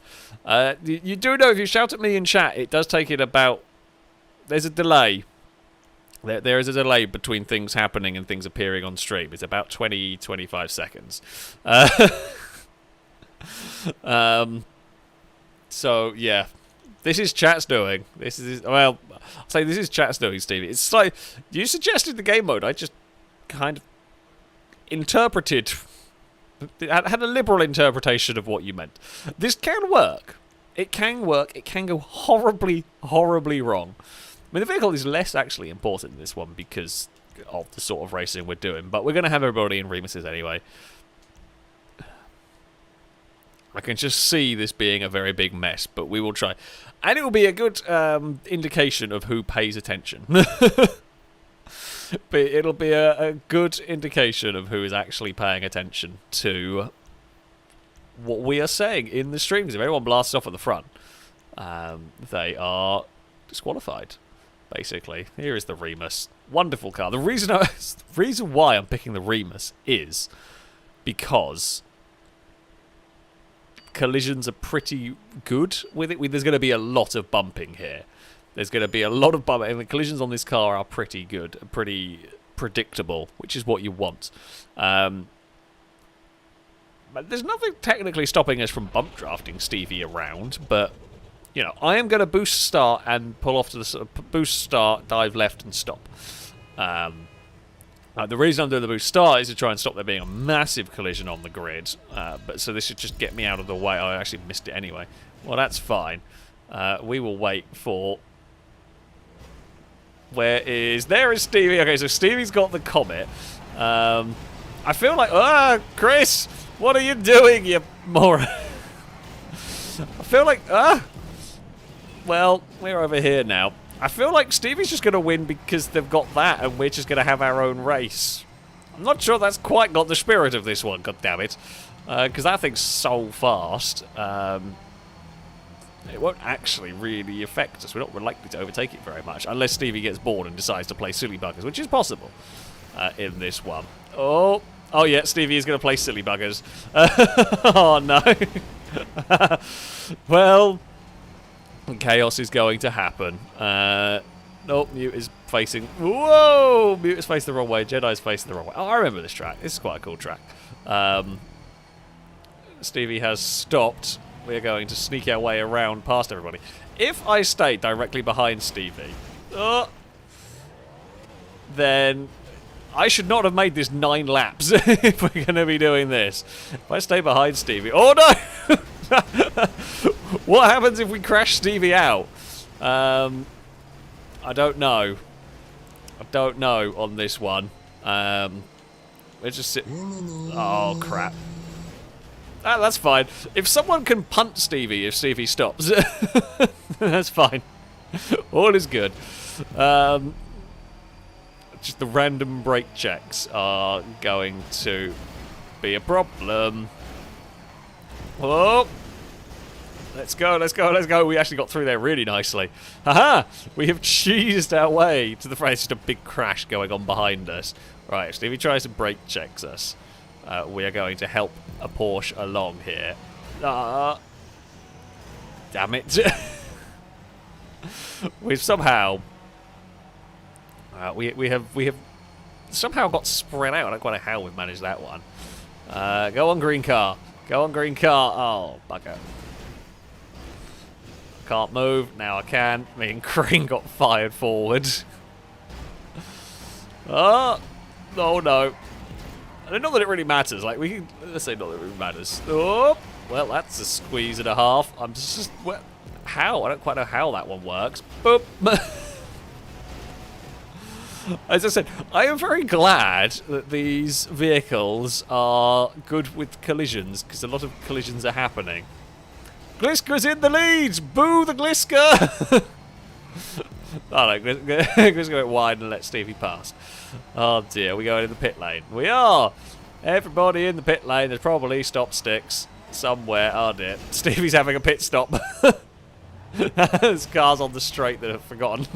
You do know, if you shout at me in chat, it does take it about... There's a delay. There is a delay between things happening and things appearing on stream. It's about 20-25 seconds. So, yeah. This is chat's doing. This is... Well, I'll say this is chat's doing, Stevie. It's like... You suggested the game mode. I just kind of interpreted... had a liberal interpretation of what you meant. This can work. It can work. It can go horribly, horribly wrong. I mean, the vehicle is less actually important in this one because of the sort of racing we're doing, but we're going to have everybody in Remus's anyway. I can just see this being a very big mess, but we will try. And it will be a good indication of who pays attention. But it'll be a good indication of who is actually paying attention to what we are saying in the stream. Because if everyone blasts off at the front, they are disqualified, basically. Here is the Remus. Wonderful car. The reason why I'm picking the Remus is because collisions are pretty good with it. There's going to be a lot of bumping here. There's going to be a lot of bumping, and the collisions on this car are pretty good, pretty predictable, which is what you want. But there's nothing technically stopping us from bump drafting Stevie around, but, you know, I am going to boost start and pull off to the boost start, dive left and stop. The reason I'm doing the boost start is to try and stop there being a massive collision on the grid. But so this should just get me out of the way. I actually missed it anyway. Well, that's fine. We will wait for... There is Stevie. Okay, so Stevie's got the Comet. I feel like... Chris! What are you doing, you moron? I feel like... Well, we're over here now. I feel like Stevie's just going to win because they've got that and we're just going to have our own race. I'm not sure that's quite got the spirit of this one, goddammit. Because that thing's so fast. It won't actually really affect us. We're not likely to overtake it very much. Unless Stevie gets bored and decides to play silly buggers, which is possible in this one. Oh yeah, Stevie is going to play silly buggers. Oh, no. Well... Chaos is going to happen. Nope, Mute is facing... Whoa! Mute is facing the wrong way. Jedi's facing the wrong way. Oh, I remember this track. This is quite a cool track. Stevie has stopped. We're going to sneak our way around past everybody. If I stay directly behind Stevie, then I should not have made this 9 laps if we're going to be doing this. If I stay behind Stevie... Oh, no! What happens if we crash Stevie out? I don't know. I don't know on this one. Let's just sit... Oh, crap. That's fine. If someone can punt Stevie if Stevie stops, that's fine. All is good. Just the random brake checks are going to be a problem. Whoa! Let's go, let's go, let's go. We actually got through there really nicely. Haha! We have cheesed our way to the front. It's just a big crash going on behind us. Right, so if he tries to brake checks us, we are going to help a Porsche along here. Damn it. We've somehow... we have somehow got spread out. I don't quite know how we've managed that one. Go on, green car. Go on, green car. Oh, bugger. Can't move. Now I can. Me and Green got fired forward. Oh, no, no. And not that it really matters. Like, we can... Let's say not that it really matters. Oh, well, that's a squeeze and a half. I'm just... Well, how? I don't quite know how that one works. Boop. As I said, I am very glad that these vehicles are good with collisions, because a lot of collisions are happening. Gliska's in the lead! Boo the Gliska! Oh no, Gliska went wide and let Stevie pass. Oh dear, we go into the pit lane. We are! Everybody in the pit lane. There's probably stop sticks somewhere. Oh dear. Stevie's having a pit stop. There's cars on the straight that have forgotten.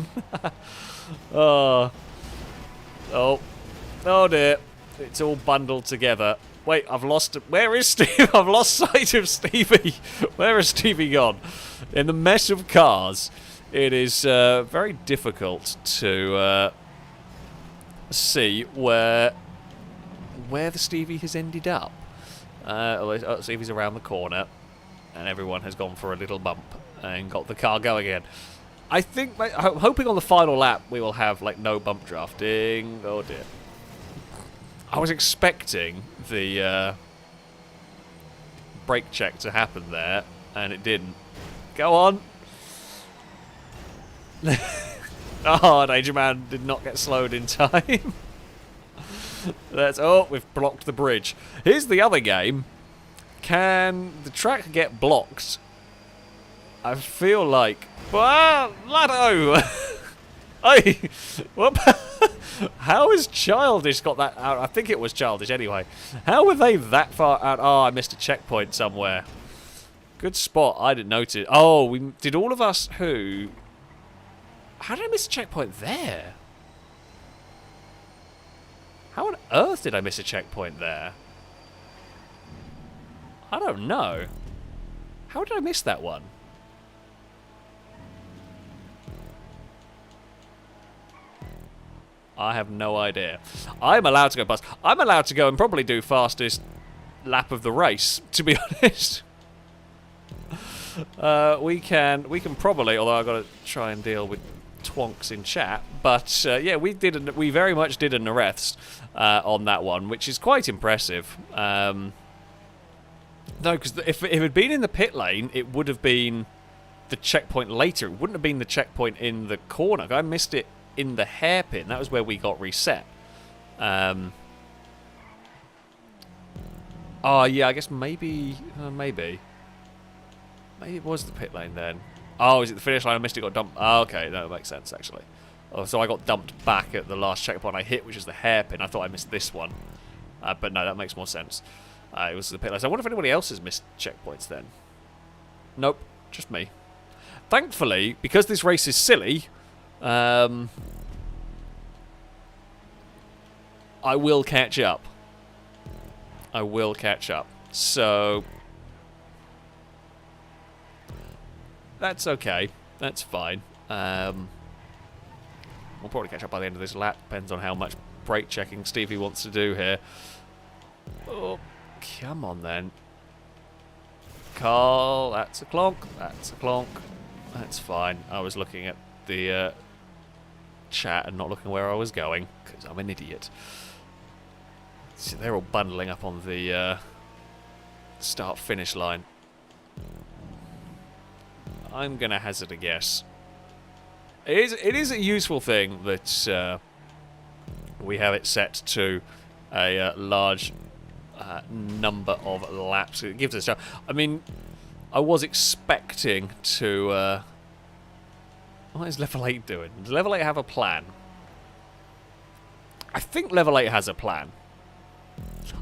Oh. Oh. Oh dear. It's all bundled together. Wait, I've lost... Where is Steve? I've lost sight of Stevie. Where has Stevie gone? In the mess of cars, it is very difficult to see where the Stevie has ended up. Stevie's around the corner, and everyone has gone for a little bump and got the car going again. I think, I'm hoping on the final lap we will have like no bump drafting. Oh dear. I was expecting the brake check to happen there, and it didn't. Go on. Oh, Danger Man did not get slowed in time. Oh, we've blocked the bridge. Here's the other game. Can the track get blocked? I feel like... Well, Lado! Hey! Whoop! How has Childish got that out? I think it was Childish anyway. How were they that far out? Oh, I missed a checkpoint somewhere. Good spot. I didn't notice. Oh, did all of us who... How did I miss a checkpoint there? How on earth did I miss a checkpoint there? I don't know. How did I miss that one? I have no idea. I'm allowed to go past. I'm allowed to go and probably do fastest lap of the race, to be honest. We can probably, although I've got to try and deal with twonks in chat. But yeah, we very much did an arrest on that one, which is quite impressive. No, because if it had been in the pit lane, it would have been the checkpoint later. It wouldn't have been the checkpoint in the corner. I missed it in the hairpin. That was where we got reset. Oh yeah, I guess maybe it was the pit lane then. Oh, is it the finish line? I missed it, got dumped. Oh, okay, no, that makes sense actually. Oh, so I got dumped back at the last checkpoint I hit, which is the hairpin. I thought I missed this one, but no, that makes more sense. It was the pit lane. So I wonder if anybody else has missed checkpoints then. Nope, just me. Thankfully, because this race is silly, I will catch up. I will catch up. So that's okay. That's fine. We'll probably catch up by the end of this lap. Depends on how much brake checking Stevie wants to do here. Oh, come on then. Carl, that's a clonk. That's a clonk. That's fine. I was looking at the chat and not looking where I was going because I'm an idiot. So they're all bundling up on the start-finish line. I'm going to hazard a guess. It is a useful thing that we have it set to a large number of laps. It gives us... I mean, I was expecting to... what is Level 8 doing? Does Level 8 have a plan? I think Level 8 has a plan.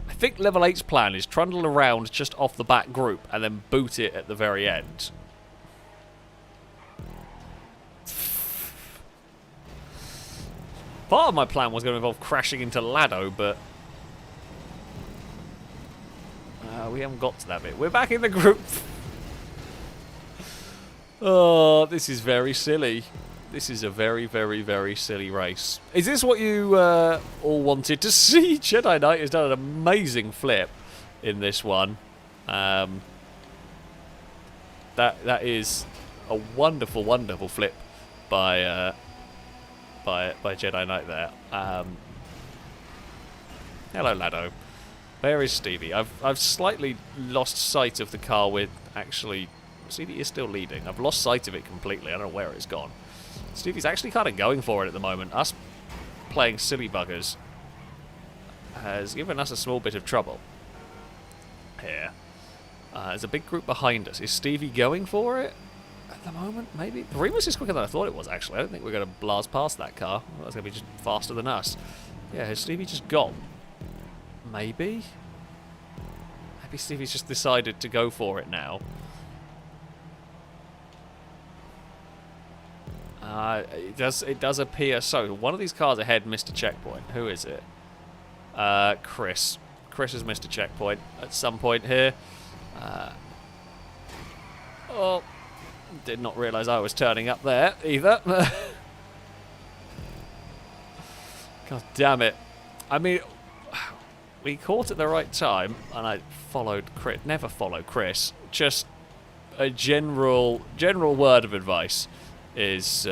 I think Level 8's plan is trundle around just off the back group and then boot it at the very end. Part of my plan was going to involve crashing into Lado, but... we haven't got to that bit. We're back in the group. Oh, this is very silly. This is a very, very, very silly race. Is this what you all wanted to see? Jedi Knight has done an amazing flip in this one. That is a wonderful, wonderful flip by Jedi Knight there. Hello, Laddo. Where is Stevie? I've slightly lost sight of the car with actually... Stevie is still leading. I've lost sight of it completely. I don't know where it's gone. Stevie's actually kind of going for it at the moment. Us playing silly buggers has given us a small bit of trouble here. There's a big group behind us. Is Stevie going for it at the moment? Maybe. Remus is quicker than I thought it was, actually. I don't think we're going to blast past that car. That's going to be just faster than us. Yeah, has Stevie just gone? Maybe? Maybe Stevie's just decided to go for it now. It does appear so. One of these cars ahead missed a checkpoint. Who is it? Chris. Chris has missed a checkpoint at some point here. Oh, did not realise I was turning up there either. God damn it. I mean, we caught at the right time, and I followed Chris. Never follow Chris. Just a general word of advice is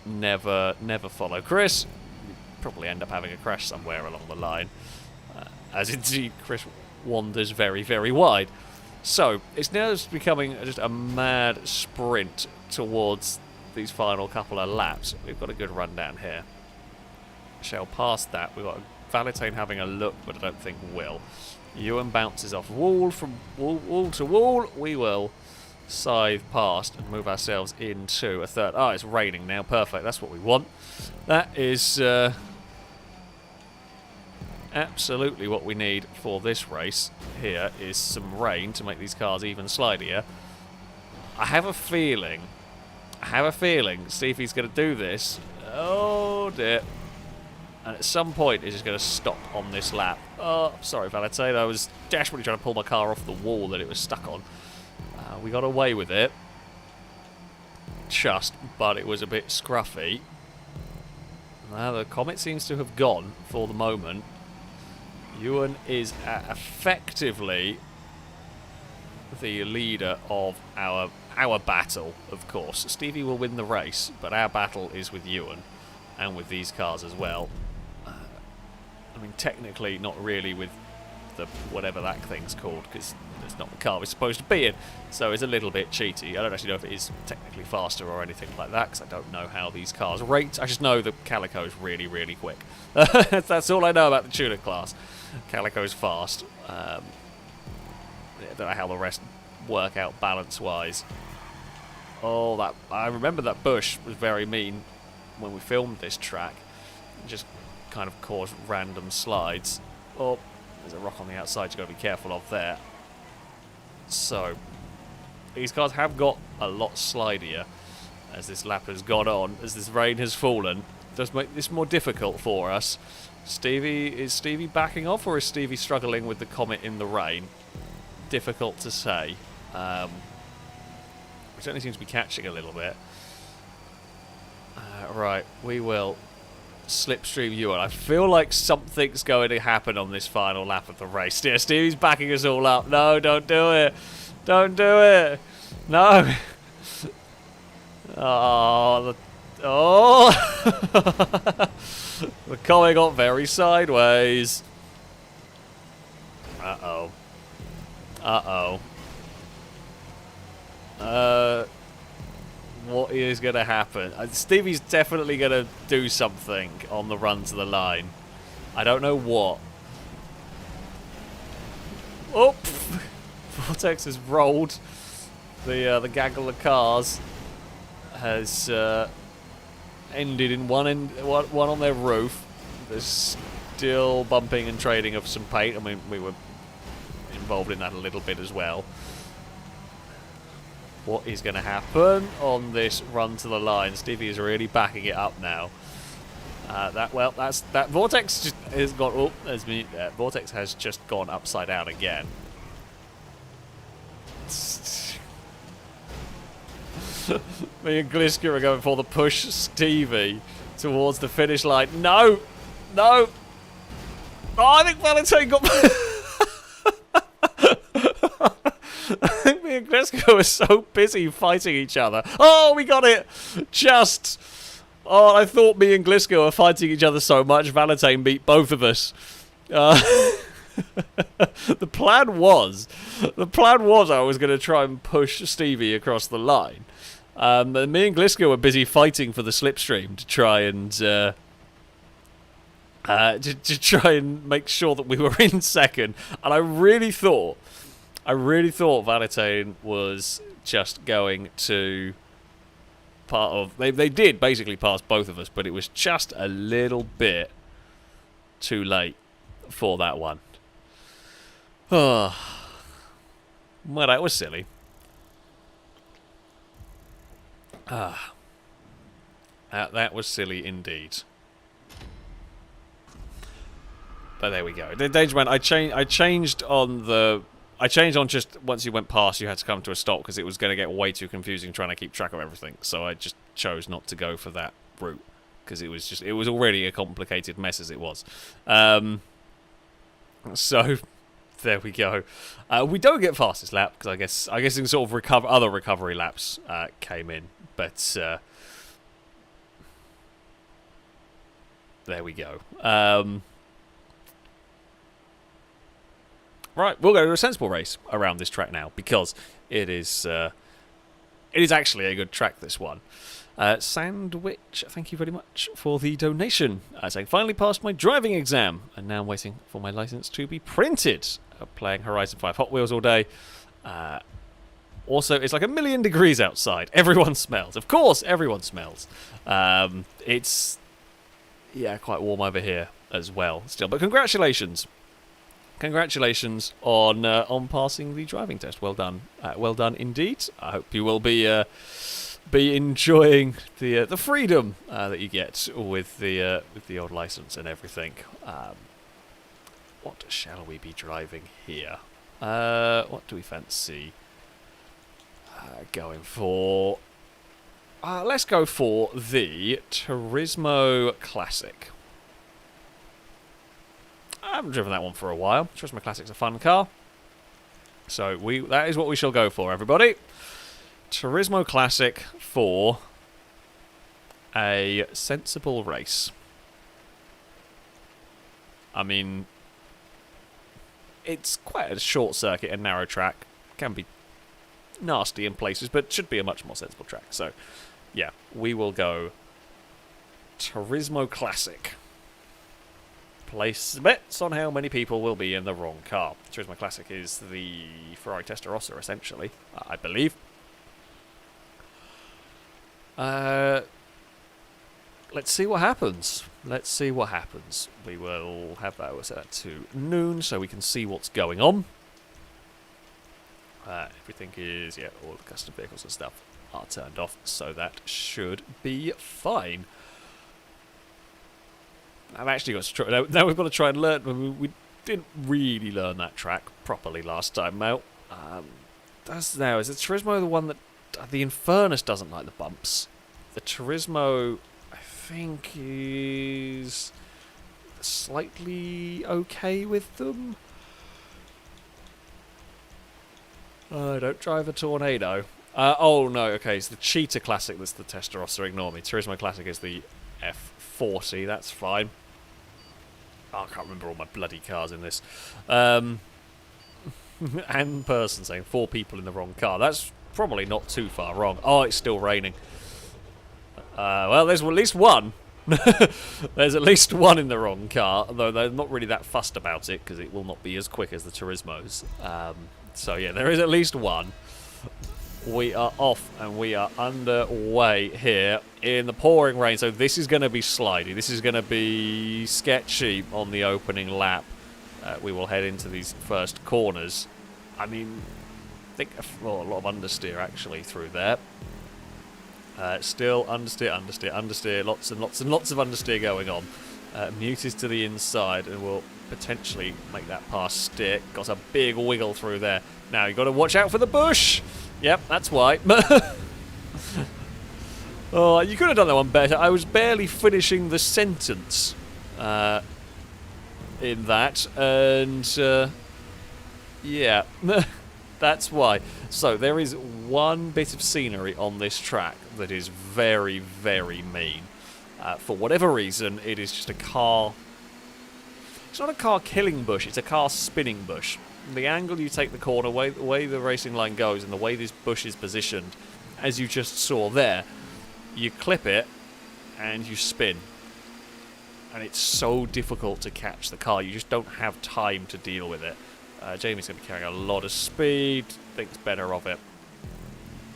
never follow Chris. You probably end up having a crash somewhere along the line, as indeed Chris wanders very, very wide. So it's now just becoming just a mad sprint towards these final couple of laps. We've got a good run down here. Shell past that. We've got Valentine having a look, but I don't think will. Ewan bounces off wall from wall to wall. We will scythe past and move ourselves into a third. Oh, it's raining now. Perfect. That's what we want. That is absolutely what we need for this race. Here is some rain to make these cars even slidier. I have a feeling Stevie's going to do this. Oh dear. And at some point, it's just going to stop on this lap. Oh, sorry, Valentine. I was desperately trying to pull my car off the wall that it was stuck on. We got away with it. But it was a bit scruffy. Now the Comet seems to have gone for the moment. Ewan is effectively the leader of our battle, of course. Stevie will win the race, but our battle is with Ewan and with these cars as well. I mean, technically, not really with the whatever that thing's called, because it's not the car we're supposed to be in, so it's a little bit cheaty. I don't actually know if it is technically faster or anything like that, because I don't know how these cars rate. I just know the Calico is really, really quick. That's all I know about the tuner class. Calico's fast. I don't know how the rest work out balance-wise. Oh, that I remember that bush was very mean when we filmed this track. It just kind of caused random slides. Oh, there's a rock on the outside you've got to be careful of there. So, these cars have got a lot slidier as this lap has gone on, as this rain has fallen. It does make this more difficult for us. Is Stevie backing off, or is Stevie struggling with the Comet in the rain? Difficult to say. It certainly seems to be catching a little bit. Right, we will slipstream Ewan. I feel like something's going to happen on this final lap of the race. Yeah, Stevie's backing us all up. No, don't do it. Don't do it. No. Oh. The Comet got very sideways. Uh-oh. What is going to happen? Stevie's definitely going to do something on the run to the line. I don't know what. Oh! Vortex has rolled. The gaggle of cars has ended in one on their roof. There's still bumping and trading of some paint. I mean, we were involved in that a little bit as well. What is going to happen on this run to the line? Stevie is really backing it up now. That Vortex just has gone. Oh, there's me. Vortex has just gone upside down again. Me and Gliska are going for the push Stevie towards the finish line. No, no. Oh, I think Valentine got. I think me and Gliska were so busy fighting each other. Oh, we got it! Just. Oh, I thought me and Gliska were fighting each other so much, Valentine beat both of us. The plan was I was going to try and push Stevie across the line. And me and Gliska were busy fighting for the slipstream to try and to try and make sure that we were in second. And I really thought Valentine was just going to part of. They did basically pass both of us, but it was just a little bit too late for that one. Oh, well, that was silly. That was silly indeed. But there we go. The danger man. I changed on just once you went past, you had to come to a stop because it was going to get way too confusing trying to keep track of everything. So I just chose not to go for that route because it was already a complicated mess as it was. So there we go. We don't get fastest lap because I guess in sort of other recovery laps came in, but there we go. Right, we'll go to a sensible race around this track now because it is actually a good track, this one. Sandwich, thank you very much for the donation. Saying, finally passed my driving exam and now I'm waiting for my license to be printed. Playing Horizon 5 Hot Wheels all day. Also, it's like 1,000,000 degrees outside. Everyone smells. Of course, everyone smells. It's, quite warm over here as well still. But congratulations. Congratulations on passing the driving test. Well done. Well done indeed. I hope you will be enjoying the freedom that you get with the old license and everything. What shall we be driving here? What do we fancy going for? Let's go for the Turismo Classic. I haven't driven that one for a while. Turismo Classic's a fun car. So that is what we shall go for, everybody. Turismo Classic for a sensible race. I mean, it's quite a short circuit and narrow track. Can be nasty in places, but should be a much more sensible track. So, yeah, we will go Turismo Classic. Place bets on how many people will be in the wrong car. Turismo Classic is the Ferrari Testarossa, essentially, I believe. Let's see what happens. Let's see what happens. We will have that set to noon so we can see what's going on. Everything is, all the custom vehicles and stuff are turned off, so that should be fine. I've actually got to try. Now we've got to try and learn. We didn't really learn that track properly last time out. Is the Turismo the one that the Infernus doesn't like the bumps? The Turismo, I think, is slightly okay with them. Don't drive a Tornado. Oh no, okay, it's the Cheetah Classic that's the Testarossa. Ignore me. Turismo Classic is the F40. That's fine. I can't remember all my bloody cars in this. And person saying 4 people in the wrong car. That's probably not too far wrong. Oh, it's still raining. Well, there's at least one. There's at least one in the wrong car, though they're not really that fussed about it because it will not be as quick as the Turismos. So yeah, there is at least one. We are off and we are underway here in the pouring rain. So this is going to be slidey. This is going to be sketchy on the opening lap. We will head into these first corners. I mean, I think a lot of understeer actually through there. Still understeer, lots and lots and lots of understeer going on. Mute is to the inside and will potentially make that pass stick. Got a big wiggle through there. Now you've got to watch out for the bush. Yep, that's why. Oh, you could have done that one better. I was barely finishing the sentence in that, and yeah, that's why. So there is one bit of scenery on this track that is very, very mean. For whatever reason, it is just a car It's not a car killing bush, it's a car spinning bush. The angle you take the corner, the way the racing line goes, and the way this bush is positioned, as you just saw there, you clip it and you spin. And it's so difficult to catch the car, you just don't have time to deal with it. Jamie's going to be carrying a lot of speed, thinks better of it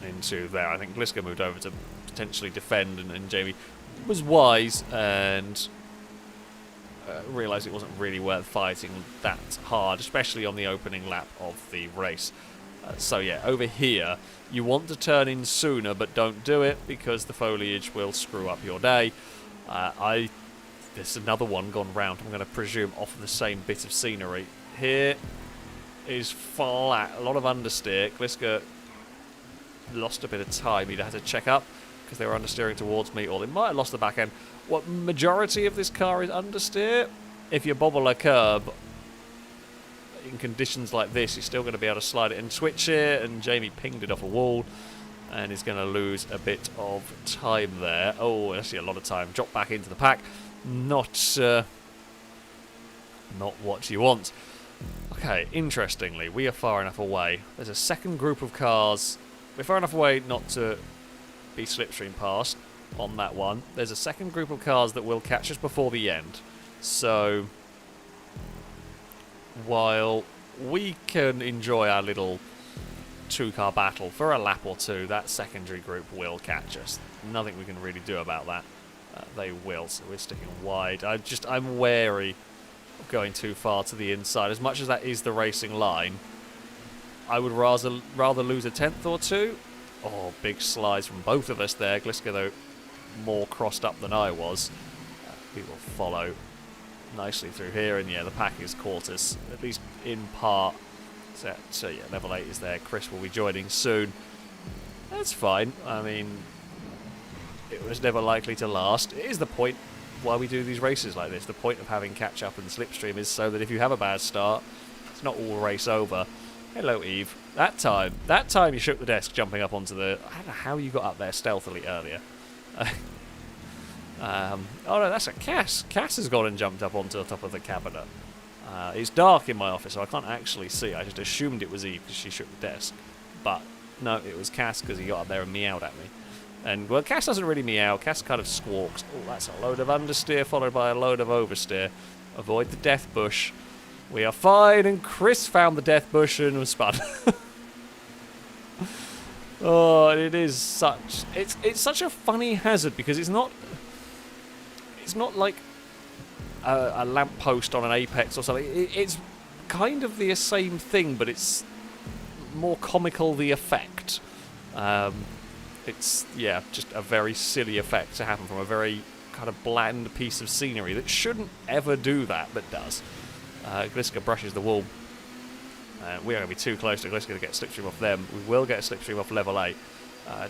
into there. I think Gliska moved over to potentially defend, and Jamie was wise and realised it wasn't really worth fighting that hard, especially on the opening lap of the race. So yeah, over here, you want to turn in sooner, but don't do it because the foliage will screw up your day. There's another one gone round, I'm going to presume off of the same bit of scenery. Here is flat, a lot of understeer. Gliska lost a bit of time, he'd had to check up because they were understeering towards me, or they might have lost the back end. What majority of this car is understeer? If you bobble a curb in conditions like this, you're still going to be able to slide it and switch here, and Jamie pinged it off a wall and is going to lose a bit of time there. Oh, actually a lot of time. Drop back into the pack. Not what you want. Okay, interestingly, we are far enough away. There's a second group of cars. We're far enough away not to be slipstream past on that one. There's a second group of cars that will catch us before the end. So, while we can enjoy our little two-car battle for a lap or two, that secondary group will catch us. Nothing we can really do about that. They will, so we're sticking wide. I'm wary of going too far to the inside. As much as that is the racing line, I would rather lose a tenth or two. Oh, big slides from both of us there. Gliska, though, more crossed up than I was. We will follow nicely through here, and yeah, the pack has caught us, at least in part. So yeah, level 8 is there. Chris will be joining soon. That's fine. I mean, it was never likely to last. It is the point why we do these races like this. The point of having catch-up and slipstream is so that if you have a bad start, it's not all race over. Hello, Eve. That time you shook the desk jumping up onto the... I don't know how you got up there stealthily earlier. Oh no, that's a Cass. Cass has gone and jumped up onto the top of the cabinet. It's dark in my office, so I can't actually see. I just assumed it was Eve because she shook the desk. But no, it was Cass because he got up there and meowed at me. And, well, Cass doesn't really meow. Cass kind of squawks. Oh, that's a load of understeer followed by a load of oversteer. Avoid the death bush. We are fine, and Chris found the death bush and was spun. Oh, it is such... It's such a funny hazard because it's not like a lamppost on an apex or something. It's kind of the same thing, but it's more comical, the effect. It's, yeah, just a very silly effect to happen from a very kind of bland piece of scenery that shouldn't ever do that, but does. Gliska brushes the wall. We are going to be too close to Gliska to get a slipstream off them. We will get a slipstream off level 8.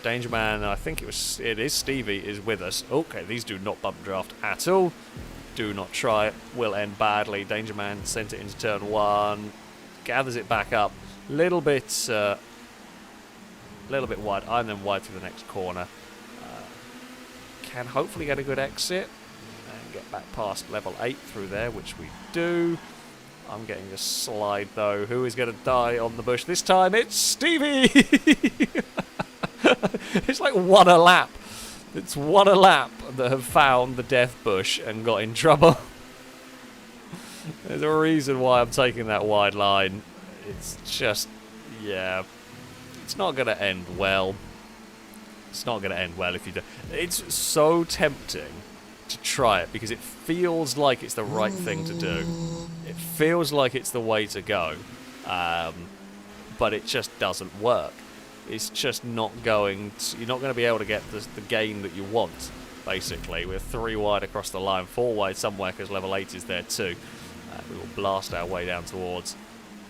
Danger Man, I think it is Stevie, is with us. Okay, these do not bump draft at all. Do not try it. Will end badly. Danger Man sent it into turn 1. Gathers it back up. Little bit wide. I'm then wide through the next corner. Can hopefully get a good exit and get back past level 8 through there, which we do. I'm getting a slide though. Who is going to die on the bush this time? It's Stevie! It's like one a lap. It's one a lap that have found the death bush and got in trouble. There's a reason why I'm taking that wide line. It's just, yeah, it's not going to end well. It's not going to end well if you do. It's so tempting to try it because it feels like it's the right thing to do. It feels like it's the way to go, but it just doesn't work. It's just not going to, you're not going to be able to get the gain that you want, basically. We're 3 wide across the line, 4 wide somewhere because level 8 is there too. We will blast our way down towards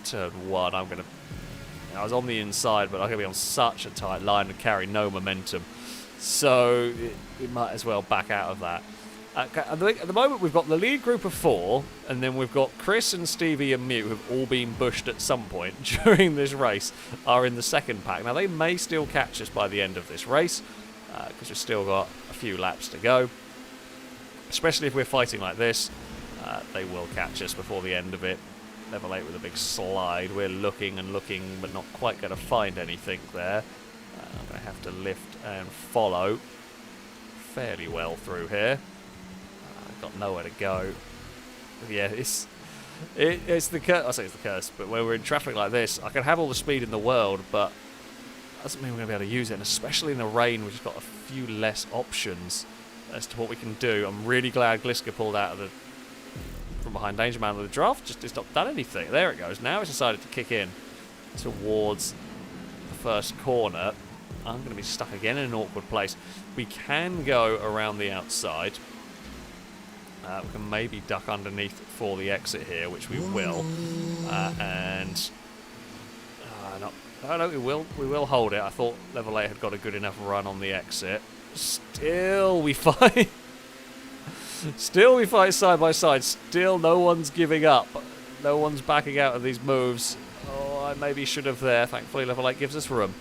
turn 1. I was on the inside, but I'm going to be on such a tight line and carry no momentum. So we might as well back out of that. At the moment, we've got the lead group of 4, and then we've got Chris and Stevie and Mew, who've all been bushed at some point during this race, are in the second pack. Now, they may still catch us by the end of this race, because we've still got a few laps to go, especially if we're fighting like this. they will catch us before the end of it. Level 8 with a big slide. We're looking and looking, but not quite going to find anything there. I'm going to have to lift and follow fairly well through here. I've got nowhere to go. Yeah, it's the curse. I say it's the curse, but when we're in traffic like this, I can have all the speed in the world, but that doesn't mean we're going to be able to use it. And especially in the rain, we've just got a few less options as to what we can do. I'm really glad Gliska pulled out of from behind Danger Man with the draft. It's not done anything. There it goes. Now it's decided to kick in towards the first corner. I'm going to be stuck again in an awkward place. We can go around the outside. We can maybe duck underneath for the exit here, which we will. No, we will hold it. I thought level 8 had got a good enough run on the exit. Still we fight. Still we fight side by side. Still no one's giving up. No one's backing out of these moves. Oh, I maybe should have there. Thankfully level 8 gives us room.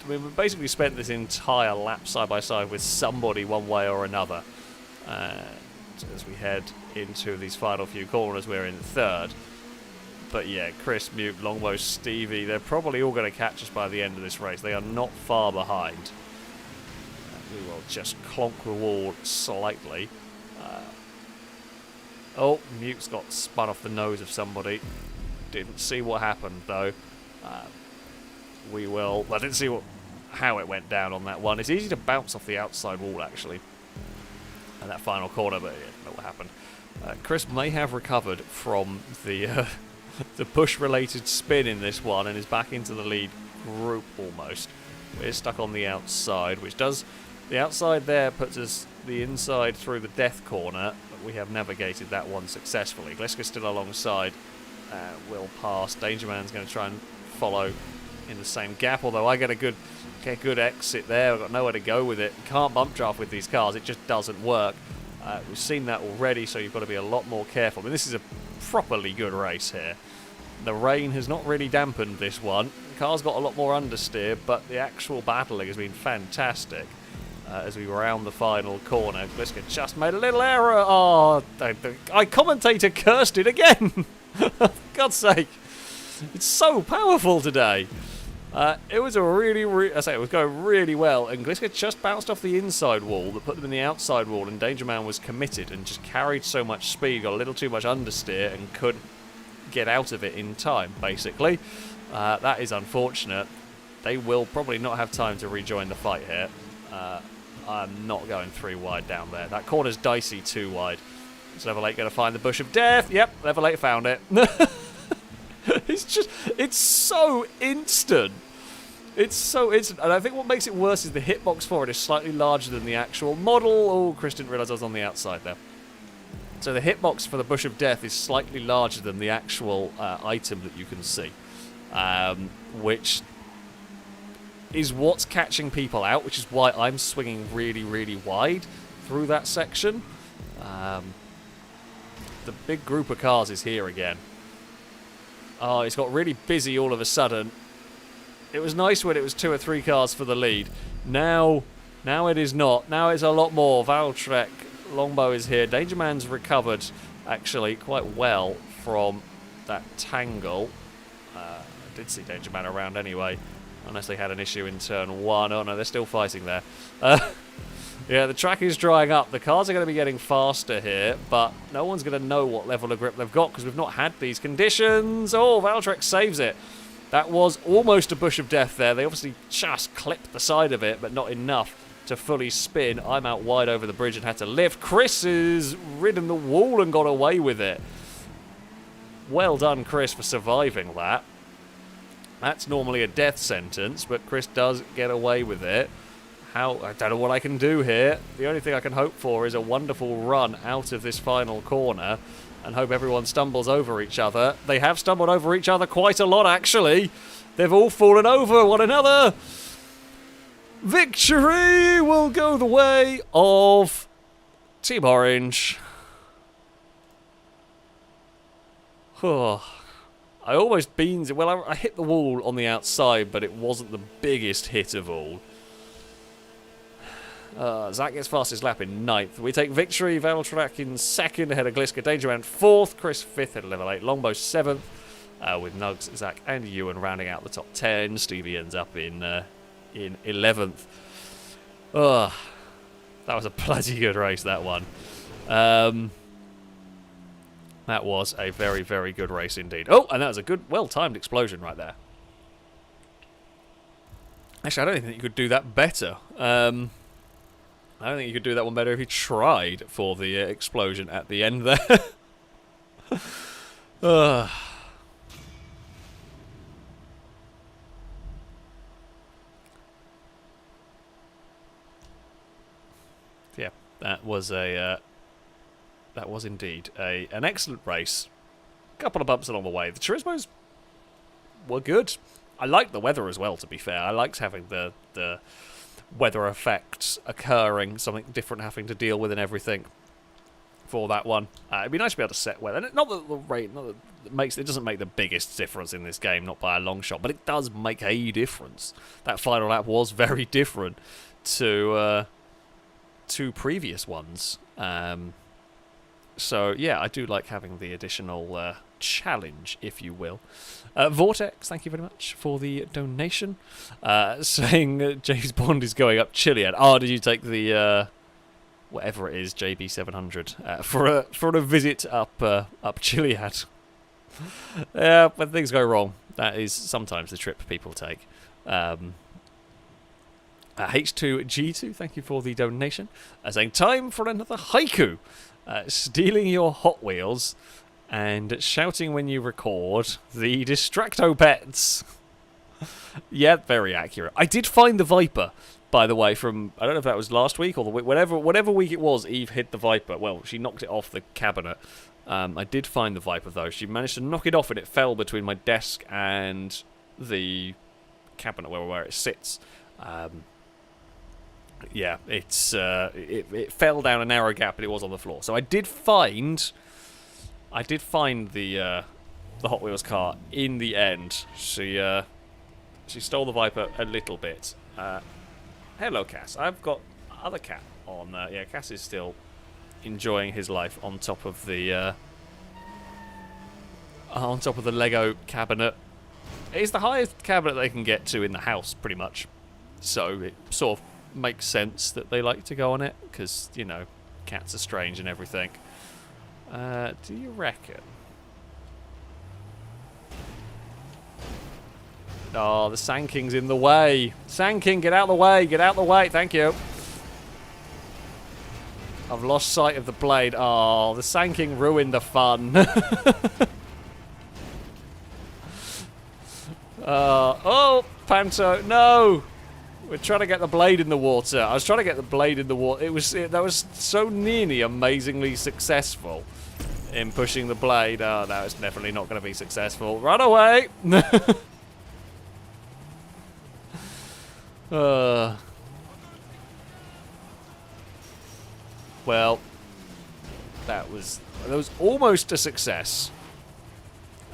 We've basically spent this entire lap side by side with somebody one way or another. As we head into these final few corners, we're in third. But yeah, Chris, Mute, Longbow, Stevie, they're probably all going to catch us by the end of this race. They are not far behind. We will just clonk the wall slightly. Oh, Mute's got spun off the nose of somebody. Didn't see what happened though. We will. I didn't see how it went down on that one. It's easy to bounce off the outside wall actually. And that final corner, but yeah, don't know what happened. Chris may have recovered from the the push-related spin in this one and is back into the lead group almost. We're stuck on the outside, which does... The outside there puts us the inside through the death corner, but we have navigated that one successfully. Gliska's still alongside. Will pass. Danger Man's going to try and follow in the same gap, although I get a good exit there. I've got nowhere to go with it. Can't bump draft with these cars. It just doesn't work. We've seen that already, so you've got to be a lot more careful. I mean, this is a properly good race here. The rain has not really dampened this one. The car's got a lot more understeer, but the actual battling has been fantastic. As we round the final corner, Gliska just made a little error. Oh, I commentator cursed it again. For God's sake. It's so powerful today. It was a it was going really well, and Gliska just bounced off the inside wall that put them in the outside wall, and Danger Man was committed and just carried so much speed, got a little too much understeer, and couldn't get out of it in time, basically. That is unfortunate. They will probably not have time to rejoin the fight here. I'm not going 3 wide down there. That corner's dicey 2 wide. Is level 8 going to find the bush of death? Yep, level 8 found it. It's so instant. It's so instant. And I think what makes it worse is the hitbox for it is slightly larger than the actual model. Oh, Chris didn't realise I was on the outside there. So the hitbox for the bush of death is slightly larger than the actual item that you can see. Which is what's catching people out, which is why I'm swinging really, really wide through that section. The big group of cars is here again. Oh, it's got really busy all of a sudden. It was nice when it was 2 or 3 cars for the lead. Now it is not. Now it's a lot more. Valtrek, Longbow is here. Danger Man's recovered, actually, quite well from that tangle. I did see Danger Man around anyway, unless they had an issue in turn 1. Oh no, they're still fighting there. Yeah, the track is drying up. The cars are going to be getting faster here, but no one's going to know what level of grip they've got because we've not had these conditions. Oh, Valtrek saves it. That was almost a bush of death there. They obviously just clipped the side of it, but not enough to fully spin. I'm out wide over the bridge and had to lift. Chris has ridden the wall and got away with it. Well done, Chris, for surviving that. That's normally a death sentence, but Chris does get away with it. I don't know what I can do here. The only thing I can hope for is a wonderful run out of this final corner and hope everyone stumbles over each other. They have stumbled over each other quite a lot, actually. They've all fallen over one another. Victory will go the way of Team Orange. I almost beans it. Well, I hit the wall on the outside, but it wasn't the biggest hit of all. Zach gets fastest lap in 9th. We take victory. Veltrak in 2nd, ahead of Gliska. Dangerman 4th. Chris 5th at level 8. Longbow 7th, with Nugs, Zach, and Ewan rounding out the top 10. Stevie ends up in 11th. That was a bloody good race, that one. That was a very, very good race indeed. Oh, and that was a good, well-timed explosion right there. Actually, I don't think you could do that better. I don't think you could do that one better if you tried for the explosion at the end there. Yeah, that was indeed an excellent race. A couple of bumps along the way. The Turismos were good. I liked the weather as well, to be fair. I liked having the weather effects occurring, something different having to deal with and everything for that one. It'd be nice to be able to set weather. Not that the rate, it doesn't make the biggest difference in this game, not by a long shot, but it does make a difference. That final lap was very different to previous ones. So yeah, I do like having the additional challenge, if you will. Vortex, thank you very much for the donation. Saying James Bond is going up Chiliad. Oh, did you take the whatever it is, JB700 for a visit up Chiliad? Yeah, when things go wrong, that is sometimes the trip people take. H2G2, thank you for the donation. Saying time for another haiku. Stealing your Hot Wheels and shouting when you record the Distracto Pets. Yeah, very accurate. I did find the Viper, by the way, from, I don't know if that was last week or the week, whatever week it was, Eve hid the Viper. Well, she knocked it off the cabinet. I did find the Viper, though. She managed to knock it off and it fell between my desk and the cabinet where it sits. Yeah, it fell down a narrow gap and it was on the floor. So I did find the Hot Wheels car in the end. She stole the Viper a little bit. Hello, Cass. I've got other Cat on. Yeah, Cass is still enjoying his life on top of the Lego cabinet. It's the highest cabinet they can get to in the house, pretty much. So it sort of makes sense that they like to go on it, because, you know, cats are strange and everything. Do you reckon? Oh, the Sand King's in the way. Sand King, get out of the way. Get out of the way. Thank you. I've lost sight of the blade. Oh, the Sand King ruined the fun. Oh, Panto, no! We're trying to get the blade in the water. I was trying to get the blade in the water. That was so nearly amazingly successful in pushing the blade. Oh, no, it's definitely not going to be successful. Run away! Well, that was almost a success.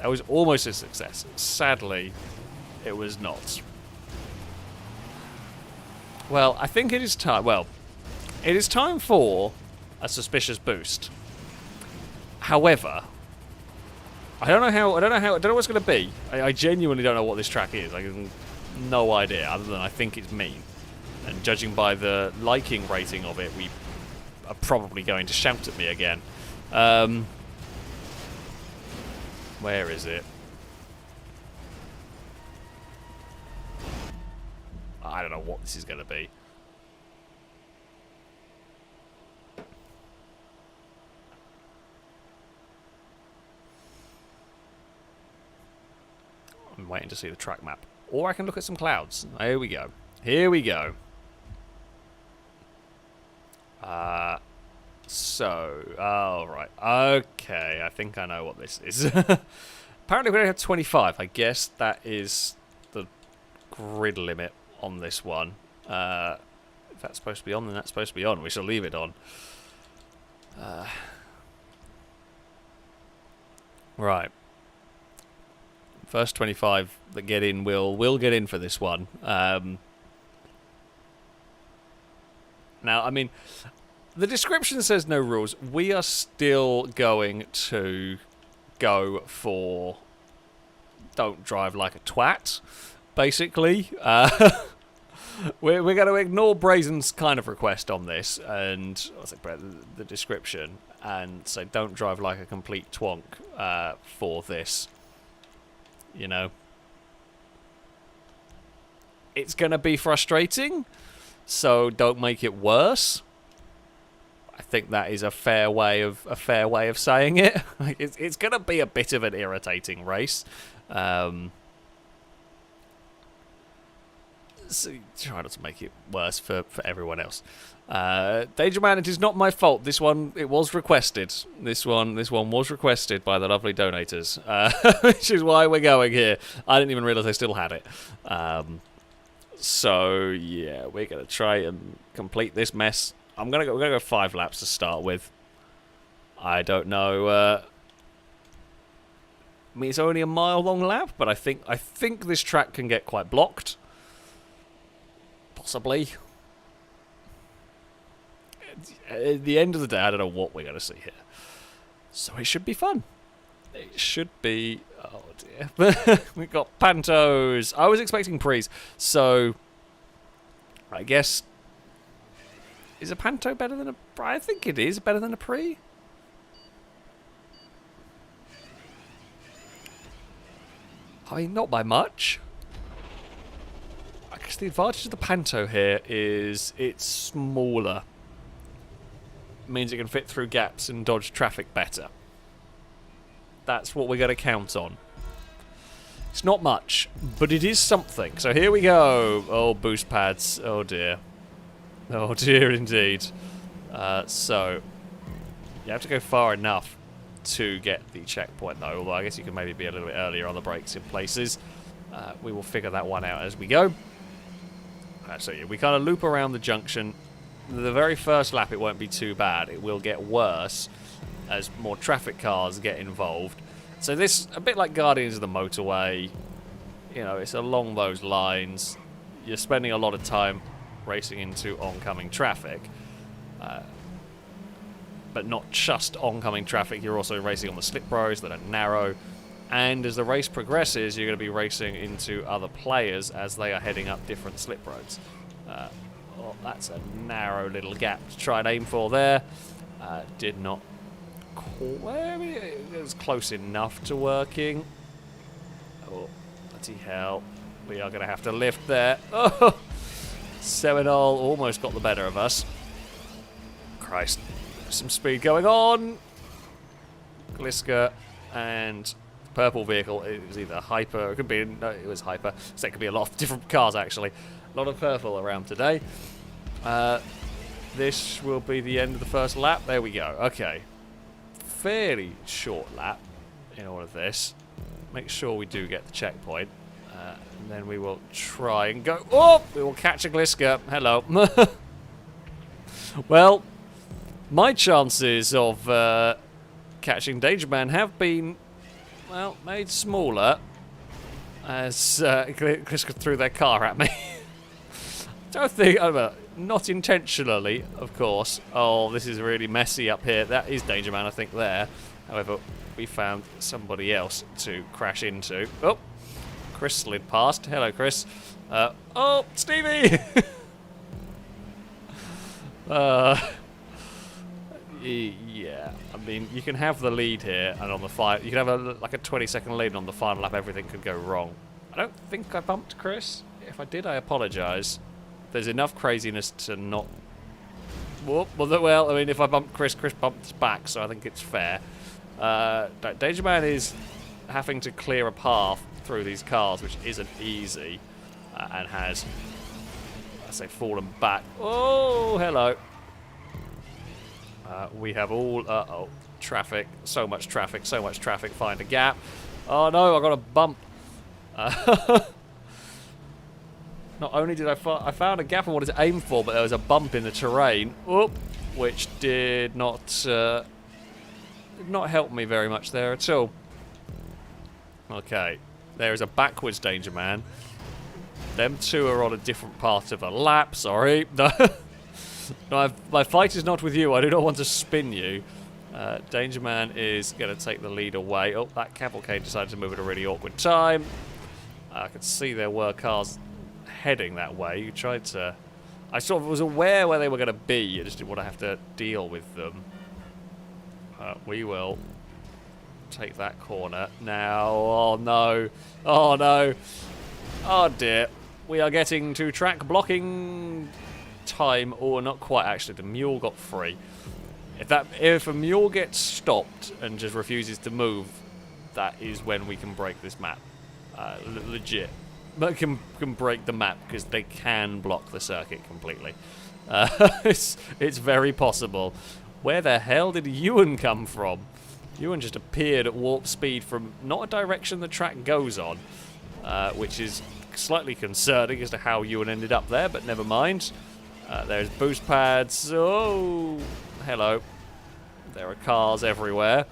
That was almost a success. Sadly, it was not. Well, I think it is time. Well, it is time for a suspicious boost. However, I don't know what it's going to be. I genuinely don't know what this track is. I have no idea, other than I think it's mean. And judging by the liking rating of it, we are probably going to shout at me again. Where is it? I don't know what this is going to be. I'm waiting to see the track map. Or I can look at some clouds. Here we go. Here we go. Oh, right. Okay, I think I know what this is. Apparently we only have 25. I guess that is the grid limit on this one. If that's supposed to be on, then that's supposed to be on. We shall leave it on. Right. First 25 that get in will get in for this one. Now, I mean, the description says no rules. We are still going to go for don't drive like a twat, basically. We're going to ignore Brazen's kind of request on this, and I think the description, and say don't drive like a complete twonk for this. You know, it's going to be frustrating, so don't make it worse. I think that is a fair way of saying it. Like, it's going to be a bit of an irritating race. So try not to make it worse for everyone else. Danger Man, it is not my fault. This one, it was requested. This one was requested by the lovely donators, which is why we're going here. I didn't even realise they still had it. So yeah, we're gonna try and complete this mess. We're gonna go 5 laps to start with. I don't know. I mean, it's only a mile-long lap, but I think this track can get quite blocked. Possibly. At the end of the day, I don't know what we're going to see here. So it should be fun. It should be... Oh, dear. We've got Pantos. I was expecting Prees. So, I guess... Is a Panto better than a... I think it is better than a Pre. I mean, not by much. I guess the advantage of the Panto here is it's smaller. Means it can fit through gaps and dodge traffic better. That's what we're going to count on. It's not much, but it is something. So here we go. Oh, boost pads. Oh, dear. Oh, dear indeed. So, you have to go far enough to get the checkpoint, though. Although I guess you can maybe be a little bit earlier on the brakes in places. We will figure that one out as we go. So yeah, we kind of loop around the junction. The very first lap it won't be too bad. It will get worse as more traffic cars get involved. So this, a bit like Guardians of the Motorway, you know, it's along those lines. You're spending a lot of time racing into oncoming traffic. But not just oncoming traffic, you're also racing on the slip roads that are narrow. And as the race progresses, you're going to be racing into other players as they are heading up different slip roads. Well, that's a narrow little gap to try and aim for there. Did not quite... It was close enough to working. Oh, bloody hell. We are going to have to lift there. Oh! Seminole almost got the better of us. Christ. There's some speed going on. Gliska and... purple vehicle, it was either Hyper, it could be, no, it was Hyper, so it could be a lot of different cars actually. A lot of purple around today. This will be the end of the first lap, there we go, okay. Fairly short lap in all of this. Make sure we do get the checkpoint, and then we will try and go, oh, we will catch a Gliska, hello. Well, my chances of catching Danger Man have been, well, made smaller as Gliska threw their car at me. Don't think, I don't know, not intentionally, of course. Oh, this is really messy up here. That is Danger Man, I think, there. However, we found somebody else to crash into. Oh, Chris slid past. Hello, Chris. Oh, Stevie! Yeah, I mean, you can have the lead here, and on the you can have like a 20-second lead, and on the final lap everything could go wrong. I don't think I bumped Chris. If I did, I apologise. There's enough craziness to not... Whoop, well, I mean, if I bumped Chris, Chris bumped back, so I think it's fair. Danger Man is having to clear a path through these cars, which isn't easy, and has, I say, fallen back. Oh, hello. We have all, traffic, so much traffic, find a gap. Oh no, I got a bump. Not only did I found a gap I wanted to aim for, but there was a bump in the terrain, which did not help me very much there at all. Okay, there is a backwards Danger Man. Them two are on a different part of a lap, sorry. No, my fight is not with you. I do not want to spin you. Danger Man is going to take the lead away. Oh, that cavalcade decided to move at a really awkward time. I could see there were cars heading that way. You tried to... I sort of was aware where they were going to be. I just didn't want to have to deal with them. We will take that corner now. Oh, no. Oh, no. Oh, dear. We are getting to track blocking time. Or not quite, actually. The mule got free. If a mule gets stopped and just refuses to move, that is when we can break this map. Legit. But can break the map because they can block the circuit completely. It's very possible. Where the hell did Ewan come from? Ewan just appeared at warp speed from not a direction the track goes on, which is slightly concerning as to how Ewan ended up there, but never mind. There's boost pads. Oh, hello. There are cars everywhere.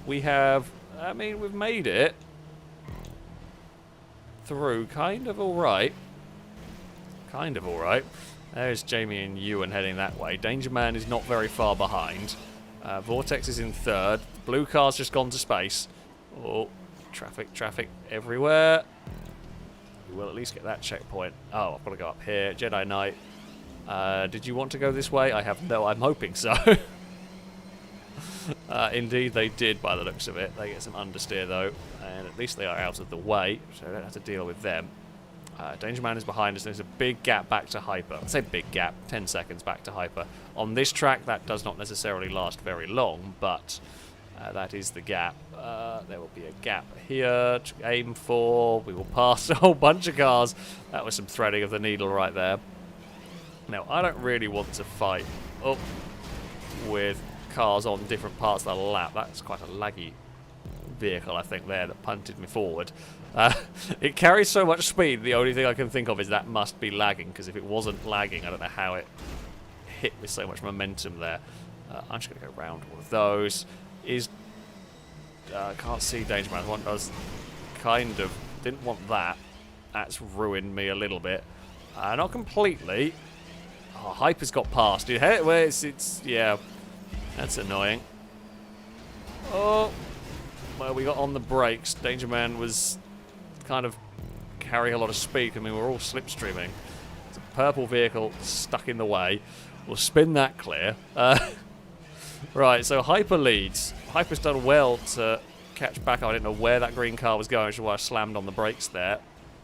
We've made it through kind of alright. Kind of alright. There's Jamie and Ewan heading that way. Danger Man is not very far behind. Vortex is in third. Blue car's just gone to space. Oh, traffic everywhere. We will at least get that checkpoint. Oh, I've got to go up here. Jedi Knight. Did you want to go this way? I'm hoping so. Indeed they did by the looks of it. They get some understeer though, and at least they are out of the way, so I don't have to deal with them. Danger Man is behind us. There's a big gap back to Hyper. I say big gap, 10 seconds back to Hyper. On this track that does not necessarily last very long, but that is the gap. There will be a gap here to aim for. We will pass a whole bunch of cars. That was some threading of the needle right there. Now I don't really want to fight up with cars on different parts of the lap. That's quite a laggy vehicle, I think, there that punted me forward. It carries so much speed, the only thing I can think of is that must be lagging, because if it wasn't lagging, I don't know how it hit with so much momentum there. I'm just going to go around all of those. Can't see Danger Man. One does kind of... Didn't want that. That's ruined me a little bit. Not completely. Oh, Hyper's got past. Yeah... That's annoying. Oh, well, we got on the brakes. Danger Man was kind of carrying a lot of speed. I mean, we're all slipstreaming. It's a purple vehicle stuck in the way. We'll spin that clear. Right, so Hyper leads. Hyper's done well to catch back. I didn't know where that green car was going, which is why I slammed on the brakes there.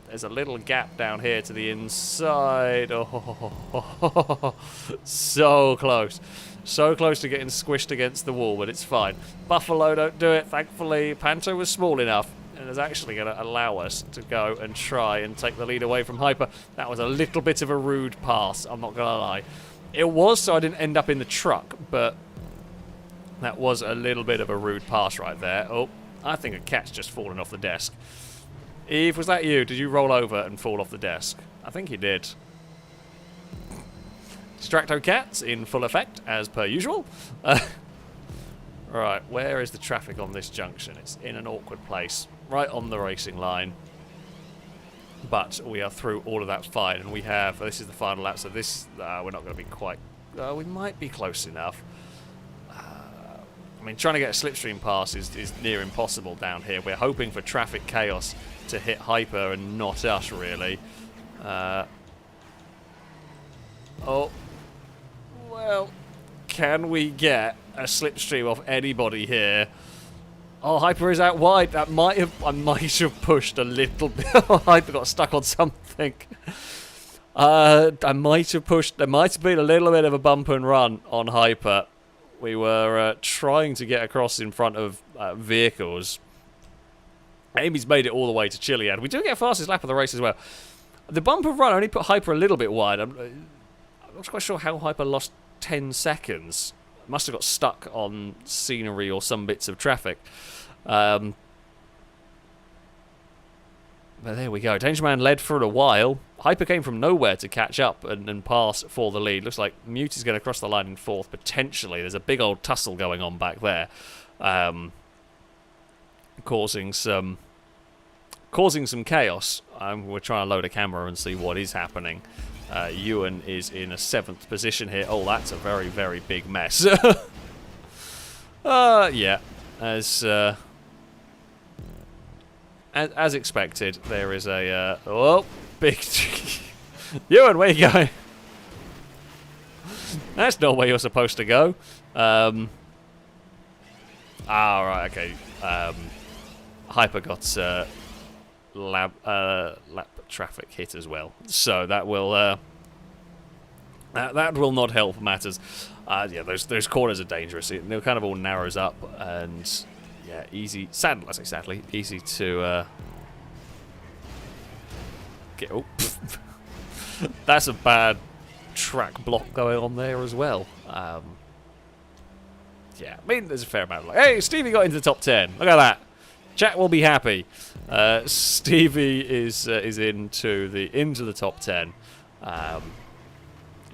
There's a little gap down here to the inside. Oh, so close. So close to getting squished against the wall, but it's fine. Buffalo don't do it, thankfully. Panto was small enough and is actually going to allow us to go and try and take the lead away from Hyper. That was a little bit of a rude pass, I'm not going to lie. It was, so I didn't end up in the truck, but that was a little bit of a rude pass right there. Oh, I think a cat's just fallen off the desk. Eve, was that you? Did you roll over and fall off the desk? I think you did. Distracto cats in full effect, as per usual. Right, where is the traffic on this junction? It's in an awkward place, right on the racing line. But we are through all of that fine, and we have... This is the final lap, so this... we're not going to be quite... we might be close enough. I mean, trying to get a slipstream pass is near impossible down here. We're hoping for traffic chaos to hit Hyper and not us, really. Oh... Well, can we get a slipstream off anybody here? Oh, Hyper is out wide. I might have pushed a little bit. Hyper got stuck on something. I might have pushed. There might have been a little bit of a bump and run on Hyper. We were trying to get across in front of vehicles. Amy's made it all the way to Chiliad. We do get fastest lap of the race as well. The bump and run only put Hyper a little bit wide. I'm not quite sure how Hyper lost 10 seconds. Must have got stuck on scenery or some bits of traffic. But there we go. Danger Man led for a while. Hyper came from nowhere to catch up and pass for the lead. Looks like Mute is going to cross the line in fourth, potentially. There's a big old tussle going on back there. Causing some chaos. We're trying to load a camera and see what is happening. Ewan is in a 7th position here. Oh, that's a very, very big mess. Yeah, as expected, there is a big. Ewan, where you going? That's not where you're supposed to go. Right, okay. Hyper got lap traffic hit as well, so that will that will not help matters. Yeah, those corners are dangerous. It kind of all narrows up, and yeah, easy. Sadly, easy to get. Oh, that's a bad track block going on there as well. Yeah, I mean, there's a fair amount of like, hey, Stevie got into the top 10. Look at that. Chat will be happy. Stevie is into the top 10.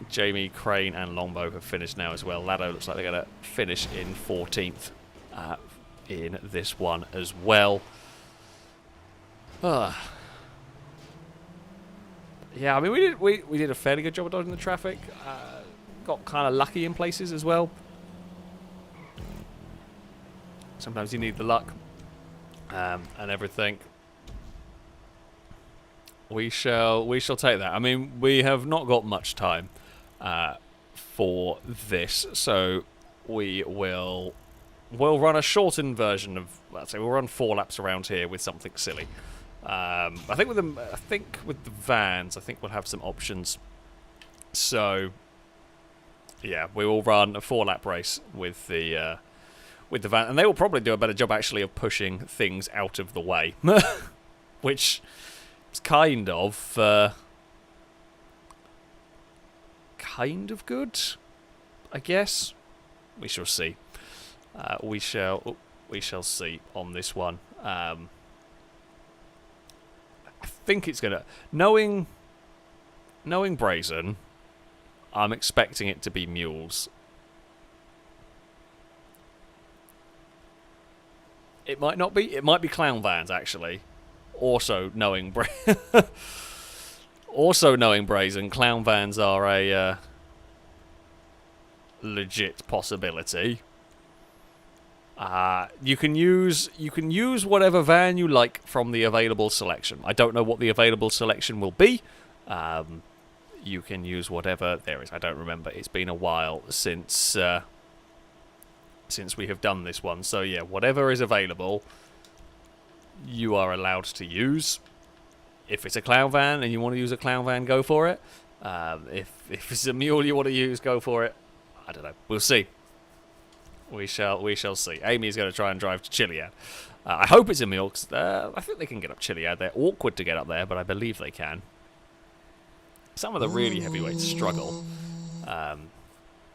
Jamie, Crane, and Longbow have finished now as well. Lado looks like they're going to finish in 14th in this one as well. Yeah, I mean, we did a fairly good job of dodging the traffic. Got kind of lucky in places as well. Sometimes you need the luck and everything. We shall take that. I mean, we have not got much time for this, so we'll run a shortened version of. Let's say we'll run 4 laps around here with something silly. I think with the vans, I think we'll have some options. So yeah, we will run a 4-lap race with the van, and they will probably do a better job actually of pushing things out of the way, which is kind of good, I guess. We shall see. We shall see on this one. I think it's gonna knowing Brazen. I'm expecting it to be mules. It might not be. It might be clown vans, actually. Also knowing Brazen, clown vans are a legit possibility. You can use whatever van you like from the available selection. I don't know what the available selection will be. You can use whatever there is. I don't remember. It's been a while since we have done this one. So yeah, whatever is available, you are allowed to use. If it's a clown van and you want to use a clown van, go for it. If it's a mule you want to use, go for it. I don't know. We'll see. We shall see. Amy's going to try and drive to Chiliad. I hope it's a mule, because I think they can get up Chiliad. They're awkward to get up there, but I believe they can. Some of the really heavyweights struggle.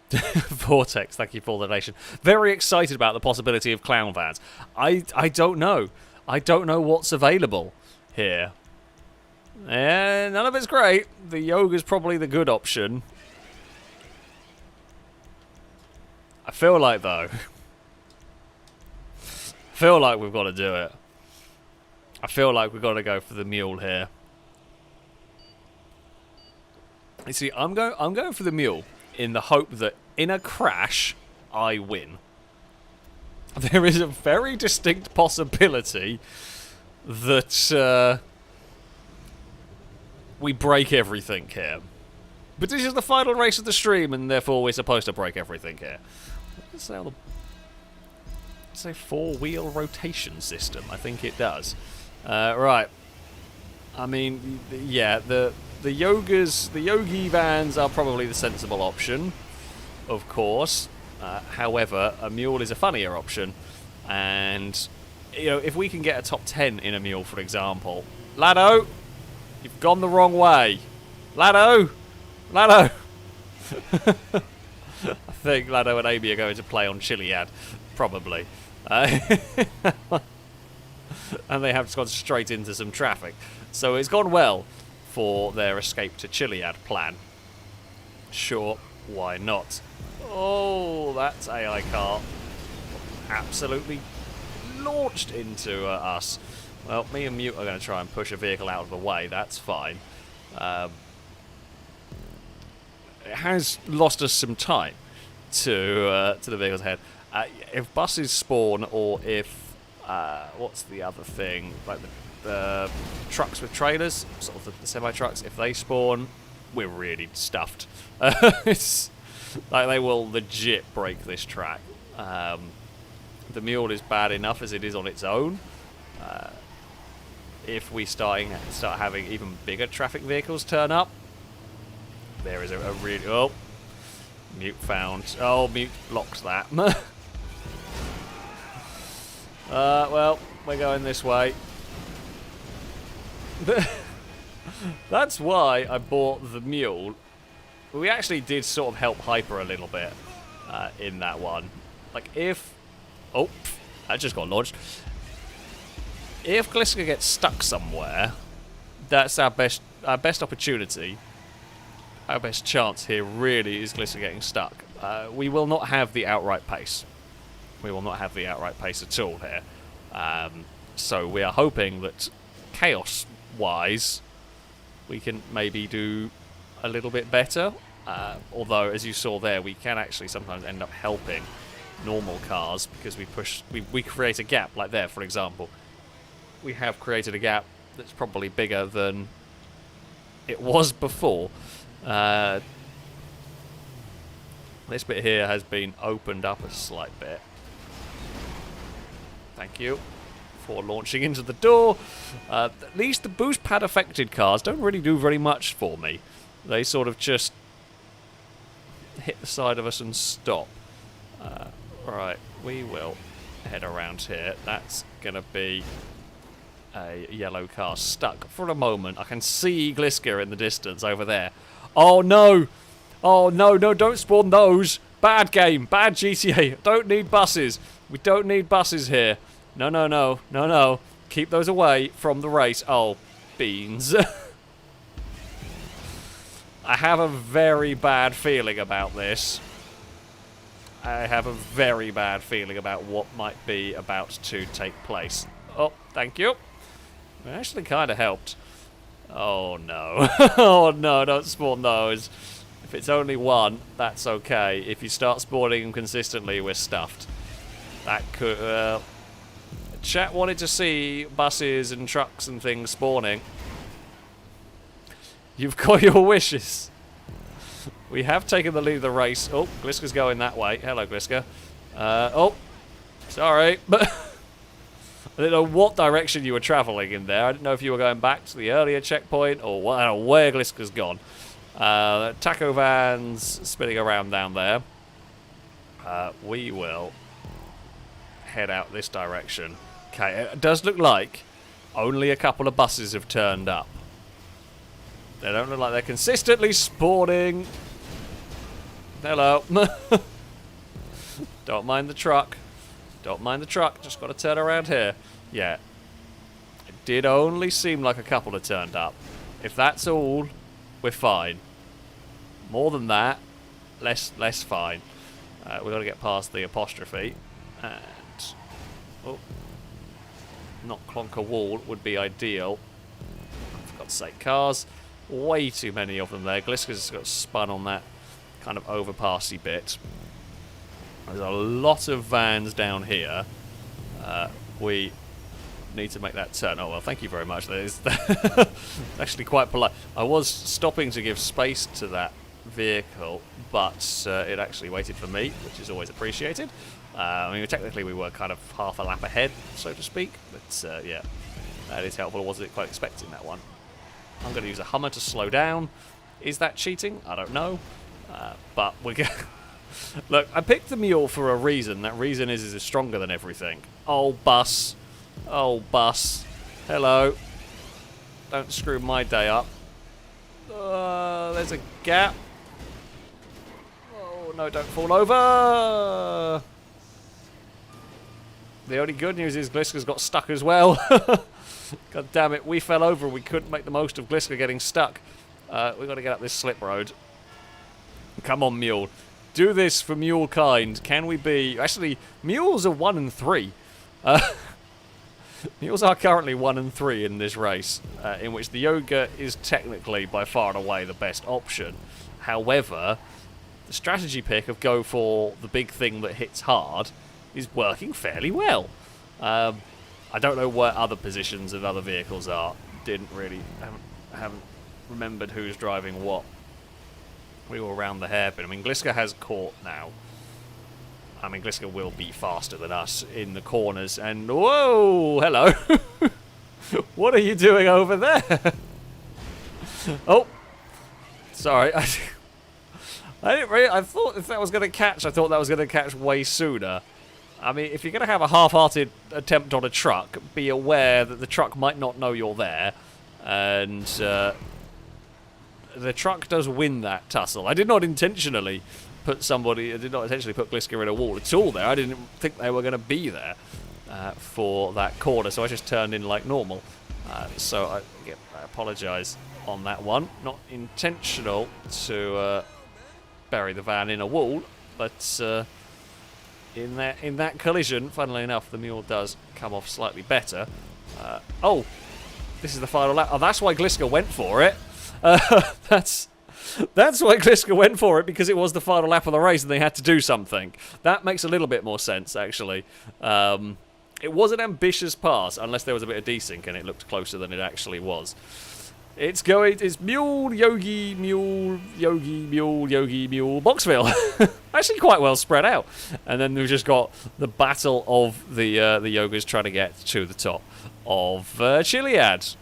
Vortex, thank you for the donation. Very excited about the possibility of clown vans. I don't know. I don't know what's available here. None of it's great. The Yoga's probably the good option. I feel like, though, we've got to do it. I feel like we've got to go for the mule here. You see, I'm going for the mule in the hope that in a crash, I win. There is a very distinct possibility that we break everything here. But this is the final race of the stream, and therefore we're supposed to break everything here. Let's say 4-wheel rotation system. I think it does. Right. I mean, yeah, the Yogi vans are probably the sensible option, of course. However, a mule is a funnier option, and if we can get a top 10 in a mule, for example, Lado, you've gone the wrong way, Lado. I think Lado and Amy are going to play on Chiliad, probably, and they have gone straight into some traffic. So it's gone well for their escape to Chiliad plan. Sure, why not? Oh, that's AI car absolutely launched into us. Well, me and Mute are going to try and push a vehicle out of the way. That's fine. it has lost us some time to the vehicles ahead. If buses spawn, or if what's the other thing, like the trucks with trailers, sort of the semi-trucks, if they spawn, we're really stuffed. It's like they will legit break this track. The mule is bad enough as it is on its own. If we start having even bigger traffic vehicles turn up, there is a really... Oh, mute found. Oh, mute blocks that. Well, we're going this way. That's why I bought the mule. We actually did sort of help Hyper a little bit in that one. Like if... Oh, that just got launched. If Gliska gets stuck somewhere, that's our best opportunity. Our best chance here really is Gliska getting stuck. We will not have the outright pace. We will not have the outright pace at all here. So we are hoping that chaos-wise, we can maybe do a little bit better. Although, as you saw there, we can actually sometimes end up helping normal cars because we create a gap, like there, for example. We have created a gap that's probably bigger than it was before. This bit here has been opened up a slight bit. Thank you for launching into the door. At least the boost pad affected cars don't really do very much for me. They sort of just hit the side of us and stop. Right, we will head around here. That's going to be a yellow car stuck for a moment. I can see Gliska in the distance over there. Oh no! Oh no, don't spawn those! Bad game, bad GTA. Don't need buses. We don't need buses here. No. Keep those away from the race. Oh, beans. I have a very bad feeling about this. I have a very bad feeling about what might be about to take place. Oh, thank you. It actually kind of helped. Oh no. Oh no, don't spawn those. If it's only one, that's okay. If you start spawning them consistently, we're stuffed. That could... chat wanted to see buses and trucks and things spawning. You've got your wishes. We have taken the lead of the race. Oh, Gliska's going that way. Hello, Gliska. Oh, sorry. But I didn't know what direction you were travelling in there. I didn't know if you were going back to the earlier checkpoint or what, I don't know where Gliska's gone. Taco van's spinning around down there. We will head out this direction. Okay, it does look like only a couple of buses have turned up. They don't look like they're consistently spawning. Hello. Don't mind the truck. Don't mind the truck. Just got to turn around here. Yeah. It did only seem like a couple had turned up. If that's all, we're fine. More than that, less fine. We've got to get past the apostrophe. And... oh. Not clonk a wall would be ideal. For God's sake, cars. Way too many of them there. Gliska's got spun on that kind of overpassy bit. There's a lot of vans down here. We need to make that turn. Oh, well, thank you very much. That is actually quite polite. I was stopping to give space to that vehicle, but it actually waited for me, which is always appreciated. I mean, technically we were kind of half a lap ahead, so to speak, but yeah, that is helpful. I wasn't quite expecting that one. I'm going to use a Hummer to slow down. Is that cheating? I don't know. But we're going look, I picked the mule for a reason. That reason is it's stronger than everything. Oh, bus. Oh, bus. Hello. Don't screw my day up. There's a gap. Oh, no, don't fall over. The only good news is Gliska's got stuck as well. God damn it, we fell over and we couldn't make the most of Gliska getting stuck. We've got to get up this slip road. Come on, mule. Do this for mule kind. Can we be... actually, mules are 1 and 3. Mules are currently 1 and 3 in this race, in which the yoga is technically by far and away the best option. However, the strategy pick of go for the big thing that hits hard is working fairly well. I don't know what other positions of other vehicles are. Haven't remembered who's driving what. We were around the hairpin. I mean, Gliska has caught now. I mean, Gliska will be faster than us in the corners. And whoa, hello. What are you doing over there? Oh, sorry. I didn't really. I thought if that was going to catch, I thought that was going to catch way sooner. I mean, if you're going to have a half-hearted attempt on a truck, be aware that the truck might not know you're there, and the truck does win that tussle. I did not intentionally put Gliska in a wall at all there. I didn't think they were going to be there for that corner, so I just turned in like normal. So I apologise on that one. Not intentional to bury the van in a wall, but in that collision, funnily enough, the mule does come off slightly better. Oh, this is the final lap. Oh, that's why Gliska went for it. That's why Gliska went for it, because it was the final lap of the race and they had to do something. That makes a little bit more sense, actually. It was an ambitious pass, unless there was a bit of desync and it looked closer than it actually was. It's mule, yogi, mule, yogi, mule, yogi, mule, Boxville. Actually quite well spread out. And then we've just got the battle of the yogas trying to get to the top of Chiliad.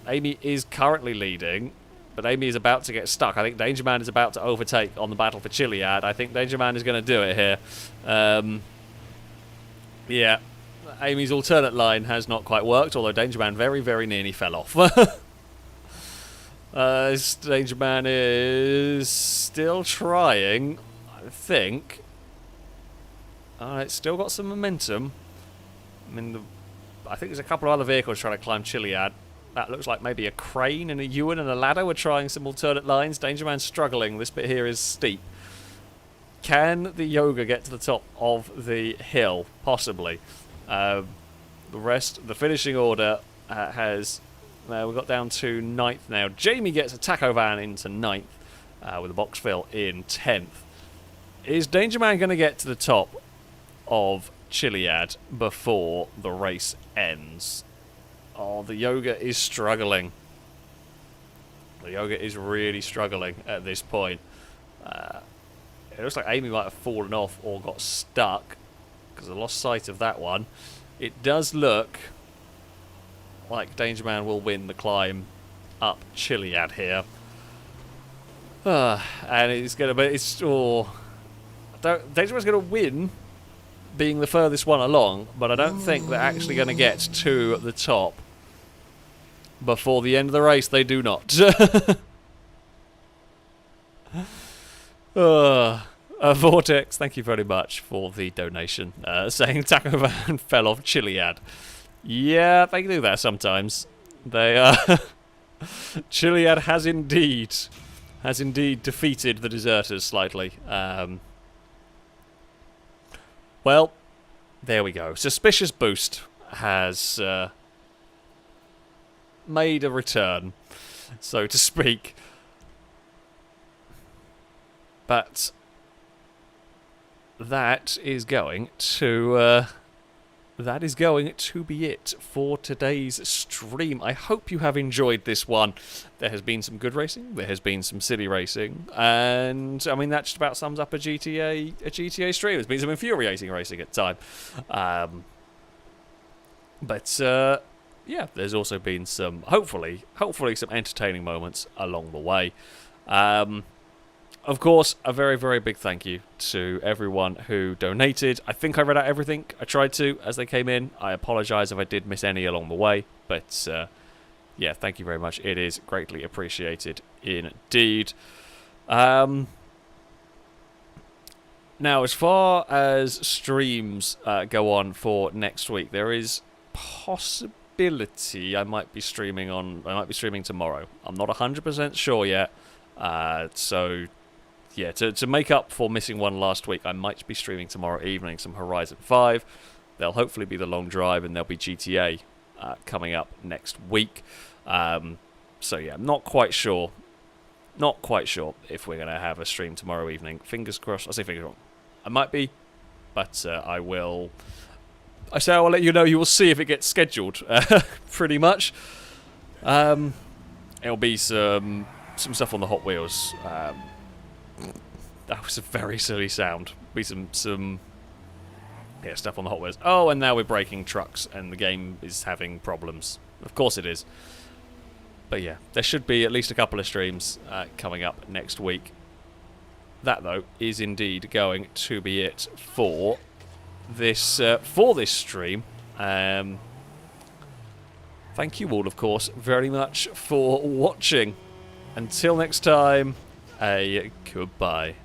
Amy is currently leading, but Amy is about to get stuck. I think Danger Man is about to overtake on the battle for Chiliad. I think Danger Man is going to do it here. Yeah, Amy's alternate line has not quite worked, although Danger Man very, very nearly fell off. Danger Man is still trying, I think. It's still got some momentum. I mean, I think there's a couple of other vehicles trying to climb Chiliad. That looks like maybe a crane and a Ewan and a ladder were trying some alternate lines. Danger Man's struggling. This bit here is steep. Can the Yoga get to the top of the hill? Possibly. The finishing order has... we've got down to 9th now. Jamie gets a taco van into 9th, with a box fill in 10th. Is Danger Man going to get to the top of Chiliad before the race ends? Oh, the Yoga is struggling. The Yoga is really struggling at this point. It looks like Amy might have fallen off or got stuck, because I lost sight of that one. It does look like Danger Man will win the climb up Chiliad here. And it's going to be... Danger Man's going to win being the furthest one along, but I don't think they're actually going to get to the top before the end of the race. They do not. Vortex, thank you very much for the donation, saying Taco Van fell off Chiliad. Yeah, they do that sometimes. They Chiliad has indeed defeated the deserters slightly. Well, there we go. Suspicious Boost has made a return, so to speak. But that is going to be it for today's stream. I hope you have enjoyed this one. There has been some good racing, there has been some silly racing, and I mean that just about sums up a GTA stream. There's been some infuriating racing at time, but yeah, there's also been some hopefully some entertaining moments along the way. Of course, a very, very big thank you to everyone who donated. I think I read out everything. I tried to as they came in. I apologise if I did miss any along the way. But, yeah, thank you very much. It is greatly appreciated indeed. Now, as far as streams go on for next week, there is possibility I might be streaming tomorrow. I'm not 100% sure yet. So... yeah, to make up for missing one last week, I might be streaming tomorrow evening some Horizon 5. There'll hopefully be the long drive, and there'll be GTA coming up next week. So yeah, I'm not quite sure Not quite sure if we're going to have a stream tomorrow evening. Fingers crossed. I say fingers crossed. I might be, but I will. I say I will let you know. You will see if it gets scheduled. Pretty much. It'll be some stuff on the Hot Wheels. That was a very silly sound. Be some stuff on the Hot Wheels. Oh, and now we're breaking trucks, and the game is having problems. Of course it is. But yeah, there should be at least a couple of streams coming up next week. That, though, is indeed going to be it for this stream. Thank you all, of course, very much for watching. Until next time, a goodbye.